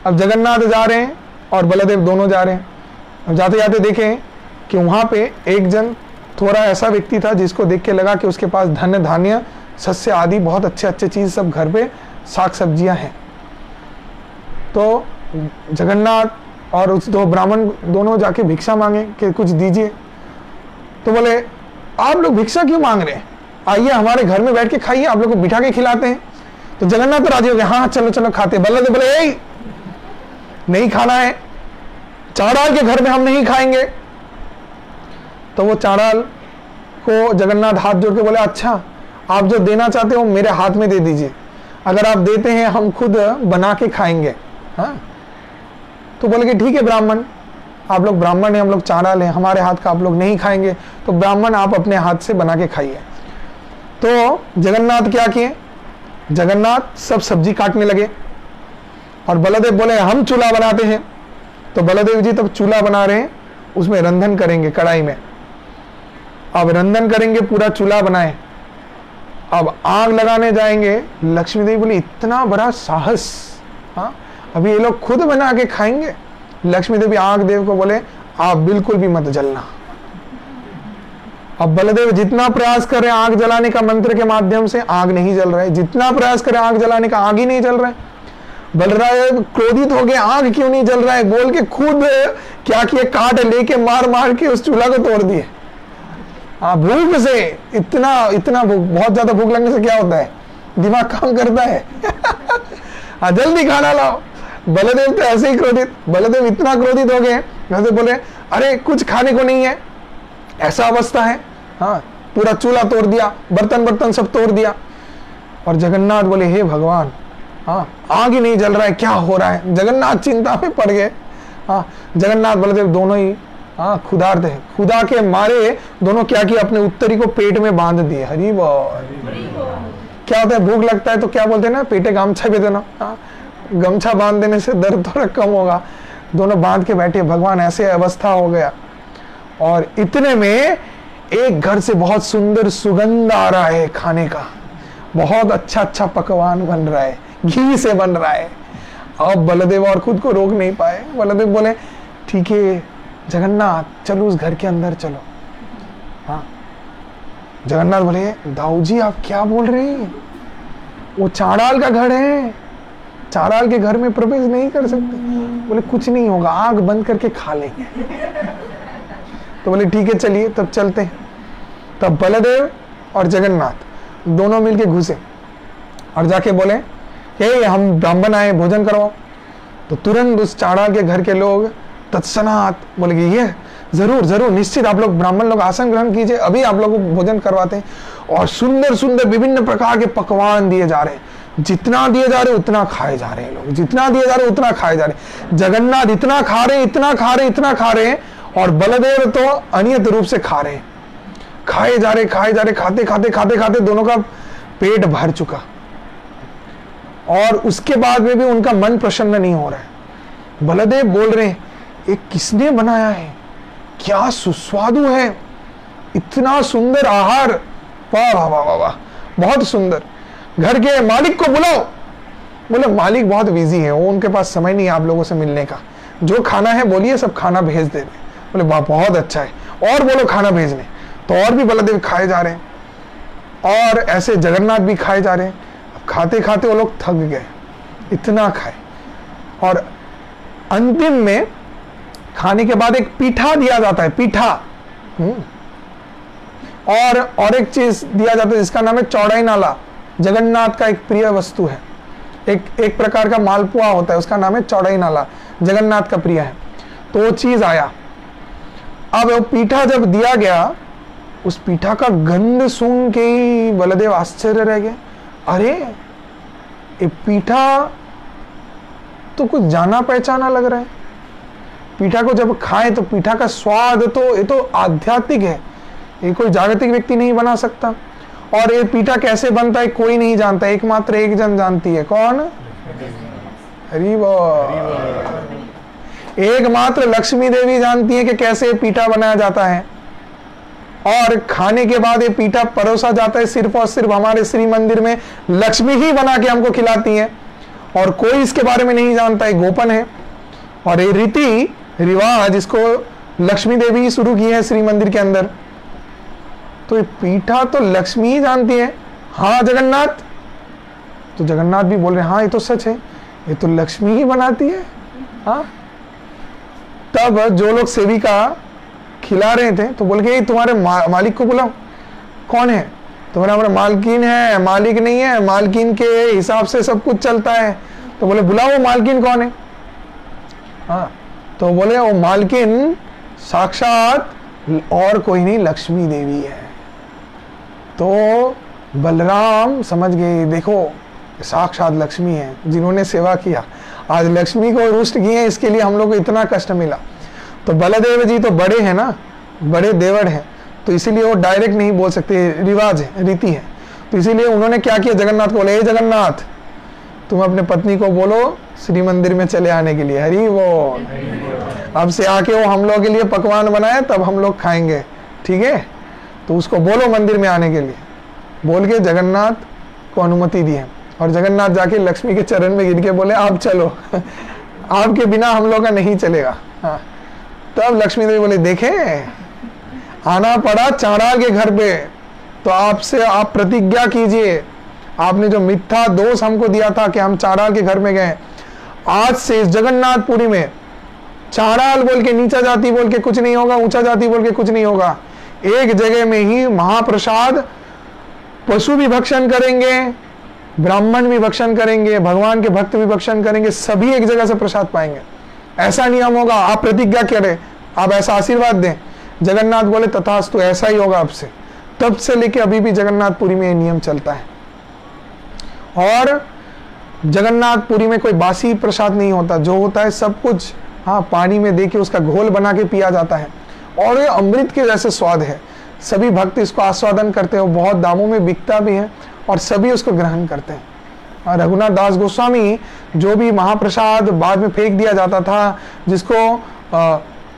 अब जगन्नाथ जा रहे हैं और बलदेव दोनों जा रहे हैं। अब जाते जाते देखें कि वहाँ पे एक जन थोड़ा ऐसा व्यक्ति था जिसको देख के लगा कि उसके पास धन्य धान्य सस्य आदि बहुत अच्छे अच्छे चीज़ सब घर पे साग सब्जियां हैं। तो जगन्नाथ और उस दो ब्राह्मण दोनों जाके भिक्षा मांगे कि कुछ दीजिए। तो बोले आप लोग भिक्षा क्यों मांग रहे हैं, आइए हमारे घर में बैठ के खाइए, आप लोग को बिठा के खिलाते हैं। तो जगन्नाथ तो राजी हो गए, हाँ चलो चलो खाते। बलदेव बोले नहीं खाना है, चाड़ाल के घर में हम नहीं खाएंगे। तो वो चाड़ाल को जगन्नाथ हाथ जोड़ के बोले अच्छा आप जो देना चाहते हो मेरे हाथ में दे दीजिए, अगर आप देते हैं हम खुद बना के खाएंगे। हाँ, तो बोले कि ठीक है ब्राह्मण, आप लोग ब्राह्मण हैं, हम लोग चारा लें, हमारे हाथ का आप लोग नहीं खाएंगे, तो ब्राह्मण आप अपने हाथ से बना के खाइए। तो जगन्नाथ क्या किए, जगन्नाथ सब सब्जी काटने लगे और बलदेव बोले हम चूल्हा बनाते हैं। तो बलदेव जी तब चूल्हा बना रहे हैं, उसमें रंधन करेंगे कढ़ाई में। अब रंधन करेंगे, पूरा चूल्हा बनाए, अब आग लगाने जाएंगे। लक्ष्मी देवी बोली इतना बड़ा साहस, हाँ अभी ये लोग खुद बना के खाएंगे। लक्ष्मी देवी आग देव को बोले आप बिल्कुल भी मत जलना। अब बलदेव जितना प्रयास कर रहे हैं आग जलाने का मंत्र के माध्यम से, आग नहीं जल रहा है, जितना प्रयास करें आग जलाने का, आग ही नहीं जल रहा है। बलराम क्रोधित हो गए, आग क्यों नहीं जल रहा है बोल के खुद क्या किए, काट लेके मार मार के उस चूल्हा को तोड़ दिए। भूख से इतना भूख, बहुत ज्यादा भूख लगने से क्या होता है, दिमाग काम करता है। जल्दी खाना लाओ। बलदेव तो ऐसे ही क्रोधित, बलदेव इतना क्रोधित हो गए, जैसे बोले अरे कुछ खाने को नहीं है, ऐसा अवस्था है। हाँ, पूरा चूल्हा तोड़ दिया, बर्तन सब तोड़ दिया। और जगन्नाथ बोले हे भगवान, हाँ आग ही नहीं जल रहा है, क्या हो रहा है। जगन्नाथ चिंता में पड़ गए। हाँ, जगन्नाथ बलदेव दोनों ही खुदा थे, खुदा के मारे दोनों क्या किया, अपने उत्तरी को पेट में बांध दिए। हरी बोल। क्या होता है, भूख लगता है तो क्या बोलते हैं ना, पेटे गमछा भी देना। हाँ, गमछा बांध देने से दर्द थोड़ा कम होगा। दोनों बांध के बैठे, भगवान ऐसे अवस्था हो गया। और इतने में एक घर से बहुत सुंदर सुगंध आ रहा है खाने का, बहुत अच्छा पकवान बन रहा है, घी से बन रहा है। अब बलदेव और खुद को रोक नहीं पाए। बलदेव बोले ठीक है जगन्नाथ चलो उस घर के अंदर चलो। हाँ, जगन्नाथ बोले दाऊ जी आप क्या बोल रहे हैं, वो चाड़ाल का घर है, चाड़ाल के घर में प्रवेश नहीं कर सकते। बोले कुछ नहीं होगा, आग बंद करके खा लेंगे। तो बोले ठीक है चलिए तब चलते हैं। तब बलदेव और जगन्नाथ दोनों मिलके घुसे और जाके बोले हे हम ब्राह्मण आए, भोजन करवाओ। तो तुरंत उस चाड़ाल के घर के लोग तत्सनात बोले कि ये जरूर निश्चित, आप लोग ब्राह्मण लोग आसन ग्रहण कीजिए, अभी आप लोगों को भोजन करवाते हैं। और सुंदर विभिन्न प्रकार के पकवान दिए जा रहे हैं, जितना दिए जा रहे उतना खाए जा रहे हैं लोग, जितना दिए जा रहे उतना खाए जा रहे। जगन्नाथ इतना खा रहे और बलदेव तो अनियत रूप से खा रहे, खाए जा रहे, खाते दोनों का पेट भर चुका। और उसके बाद में भी उनका मन प्रसन्न नहीं हो रहा है। बलदेव बोल रहे हैं ये किसने बनाया है, क्या सुस्वादु है, इतना सुंदर आहार, वाह वाह वाह वाह, बहुत सुंदर। घर के मालिक को बुलाओ। बोले मालिक बहुत बिजी है, वो उनके पास समय नहीं है आप लोगों से मिलने का, जो खाना है बोलिए सब खाना भेज दे रहे। बोले वाह बहुत अच्छा है, और बोलो खाना भेजने। तो और भी बलदेव खाए जा रहे हैं और ऐसे जगन्नाथ भी खाए जा रहे हैं। खाते खाते वो लोग थक गए, इतना खाए। और अंतिम में खाने के बाद एक पीठा दिया जाता है, पीठा। और एक चीज दिया जाता है जिसका नाम है चौड़ाई नाला, जगन्नाथ का एक प्रिय वस्तु है। एक प्रकार का मालपुआ होता है, उसका नाम है चौड़ाई नाला, जगन्नाथ का प्रिय है। तो वो चीज आया। अब वो पीठा जब दिया गया, उस पीठा का गंध सुन के ही बलदेव आश्चर्य रह गए। अरे ये पीठा तो कुछ जाना पहचाना लग रहा है। पीठा को जब खाए तो पीठा का स्वाद तो ये तो आध्यात्मिक है, ये कोई जागतिक व्यक्ति नहीं बना सकता। और ये पीठा कैसे बनता है कोई नहीं जानता, एकमात्र एक जन जानती है। कौन? हरि बोल। एकमात्र लक्ष्मी देवी जानती है कि कैसे पीठा बनाया जाता है। और खाने के बाद ये पीठा परोसा जाता है सिर्फ और सिर्फ हमारे श्री मंदिर में लक्ष्मी ही बना के हमको खिलाती है, और कोई इसके बारे में नहीं जानता है, गोपन है। और ये रीति रिवाज इसको लक्ष्मी देवी ही शुरू की है श्री मंदिर के अंदर। तो ये पीठा तो लक्ष्मी ही जानती है। हाँ जगन्नाथ, तो जगन्नाथ भी बोल रहे हाँ ये तो सच है, ये तो लक्ष्मी ही बनाती है। हाँ, तब जो लोग सेविका खिला रहे थे तो बोल के तुम्हारे मालिक को बुलाओ। कौन है? तुम्हारा हमारा मालकिन है, मालिक नहीं है, मालकिन के हिसाब से सब कुछ चलता है। तो बोले बुलाओ वो मालकिन कौन है। हाँ, तो बोले वो मालकिन साक्षात और कोई नहीं लक्ष्मी देवी है। तो बलराम समझ गए, देखो साक्षात लक्ष्मी है जिन्होंने सेवा किया, आज लक्ष्मी को रुष्ट किए, इसके लिए हम लोग को इतना कष्ट मिला। तो बलदेव जी तो बड़े हैं ना, बड़े देवर हैं, तो इसीलिए वो डायरेक्ट नहीं बोल सकते, रिवाज है, रीति है। तो इसीलिए उन्होंने क्या किया, जगन्नाथ को बोले, जगन्नाथ तुम अपने पत्नी को बोलो श्री मंदिर में चले आने के लिए। हरि वो अब से आके वो हम लोग के लिए पकवान बनाए, तब हम लोग खाएंगे, ठीक है। तो उसको बोलो मंदिर में आने के लिए, बोल के जगन्नाथ को अनुमति दी है। और जगन्नाथ जाके लक्ष्मी के चरण में गिर के बोले, आप चलो आपके बिना हम लोग का नहीं चलेगा। हाँ, तब लक्ष्मी देवी बोले, देखे आना पड़ा चांडाल के घर पे, तो आपसे आप प्रतिज्ञा कीजिए, आपने जो मिथ्या दोष हमको दिया था कि हम चांडाल के घर में गए, आज से इस जगन्नाथपुरी में चांडाल बोल के, नीचा जाति बोल के कुछ नहीं होगा, ऊंचा जाति बोल के कुछ नहीं होगा। एक जगह में ही महाप्रसाद, पशु भी भक्षण करेंगे, ब्राह्मण भी भक्षण करेंगे, भगवान के भक्त भी भक्षण करेंगे, सभी एक जगह से प्रसाद पाएंगे। ऐसा नियम होगा, आप प्रतिज्ञा करें, आप ऐसा आशीर्वाद दें। जगन्नाथ बोले तथास्तु, ऐसा ही होगा आपसे। तब से लेके अभी भी जगन्नाथपुरी में ये नियम चलता है। और जगन्नाथपुरी में कोई बासी प्रसाद नहीं होता, जो होता है सब कुछ हाँ पानी में दे के उसका घोल बना के पिया जाता है, और ये अमृत के जैसे स्वाद है। सभी भक्त इसको आस्वादन करते हैं, बहुत दामों में बिकता भी है और सभी उसको ग्रहण करते हैं। रघुनाथ दास गोस्वामी जो भी महाप्रसाद बाद में फेंक दिया जाता था, जिसको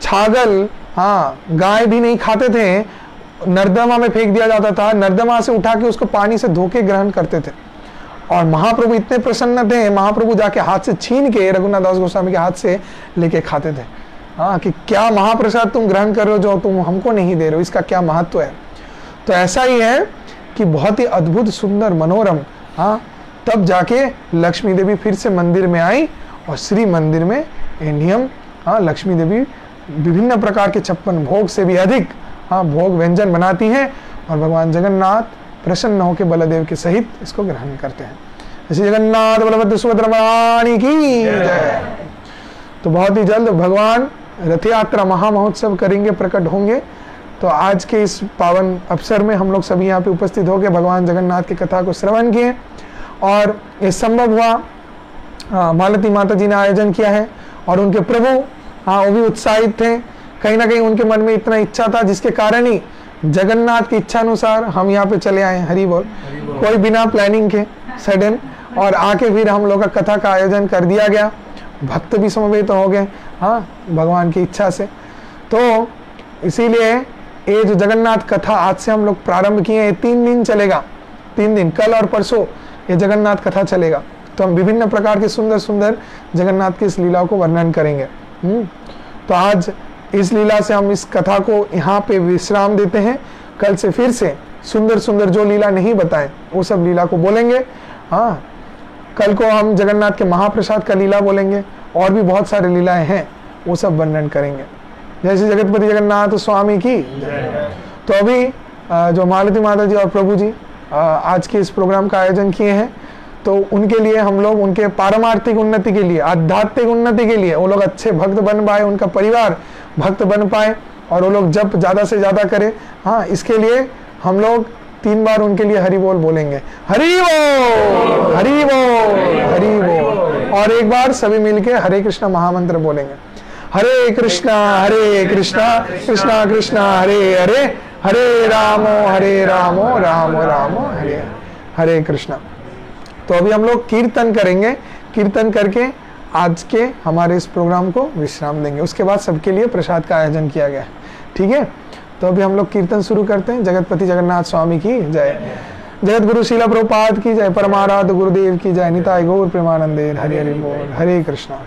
छागल हाँ गाय भी नहीं खाते थे, नर्दमा में फेंक दिया जाता था, नर्दमा से उठा के उसको पानी से धो के ग्रहण करते थे। और महाप्रभु इतने प्रसन्न थे, महाप्रभु जाके हाथ से छीन के रघुनाथ दास गोस्वामी के हाथ से लेके खाते थे। हाँ, कि क्या महाप्रसाद तुम ग्रहण कर रहे हो जो तुम हमको नहीं दे रहे हो, इसका क्या महत्व है। तो ऐसा ही है कि बहुत ही अद्भुत सुंदर मनोरम, हाँ तब जाके लक्ष्मी देवी फिर से मंदिर में आई, और श्री मंदिर में ये नियम, हाँ लक्ष्मी देवी विभिन्न प्रकार के 56 भोग से भी अधिक हाँ भोग व्यंजन बनाती हैं, और भगवान जगन्नाथ प्रसन्न होकर बलदेव के सहित इसको ग्रहण करते हैं। जैसे जगन्नाथ बलभद्र सुभद्रा महारानी की जय। तो बहुत ही जल्द भगवान रथ यात्रा महामहोत्सव करेंगे, प्रकट होंगे। तो आज के इस पावन अवसर में हम लोग सभी यहाँ पे उपस्थित हो गए, भगवान जगन्नाथ की कथा को श्रवण किए, और ये संभव हुआ मालती माता जी ने आयोजन किया है, और उनके प्रभु हाँ वो भी उत्साहित थे। कहीं ना कहीं उनके मन में इतना इच्छा था, जिसके कारण ही जगन्नाथ की इच्छा अनुसार हम यहाँ पे चले आए। हरि बोल। कोई बिना प्लानिंग के सडन, और आके फिर हम लोग का कथा का आयोजन कर दिया गया, भक्त भी समवेत हो गए हाँ भगवान की इच्छा से। तो इसीलिए ये जो जगन्नाथ कथा आज से हम लोग प्रारंभ किए हैं, 3 दिन चलेगा, 3 दिन, कल और परसों ये जगन्नाथ कथा चलेगा। तो हम विभिन्न प्रकार के सुंदर सुंदर जगन्नाथ की इस लीला को वर्णन करेंगे। तो आज इस लीला से हम इस कथा को यहाँ पे विश्राम देते हैं। कल से फिर से सुंदर सुंदर जो लीला नहीं बताए वो सब लीला को बोलेंगे। हाँ, कल को हम जगन्नाथ के महाप्रसाद का लीला बोलेंगे, और भी बहुत सारे लीलाएं हैं वो सब वर्णन करेंगे। जैसे जगतपति जगन्नाथ स्वामी की। तो अभी जो मालती माता जी और प्रभु जी आज के इस प्रोग्राम का आयोजन किए हैं, तो उनके लिए हम लोग उनके पारमार्थिक उन्नति के लिए, आध्यात्मिक उन्नति के लिए, वो लोग अच्छे भक्त बन पाए, उनका परिवार भक्त बन पाए, और वो लोग जप ज़्यादा से ज़्यादा करें। हाँ, इसके लिए हम लोग 3 बार उनके लिए हरि बोल बोलेंगे। हरि बोल, हरि बोल, हरि बोल। और एक बार सभी मिलके हरे कृष्णा महामंत्र बोलेंगे। हरे कृष्णा कृष्णा कृष्णा हरे हरे, हरे रामो राम रामो हरे हरे कृष्णा। तो अभी हम लोग कीर्तन करेंगे, कीर्तन करके आज के हमारे इस प्रोग्राम को विश्राम देंगे। उसके बाद सबके लिए प्रसाद का आयोजन किया गया है, ठीक है। तो अभी हम लोग कीर्तन शुरू करते हैं। जगतपति जगन्नाथ स्वामी की जय, जगत गुरु शीला प्रभुपाद की जय, परमाराध्य गुरुदेव की जय, निताय गौर प्रेमानंदे, हरि हरि बोल, हरे कृष्णा।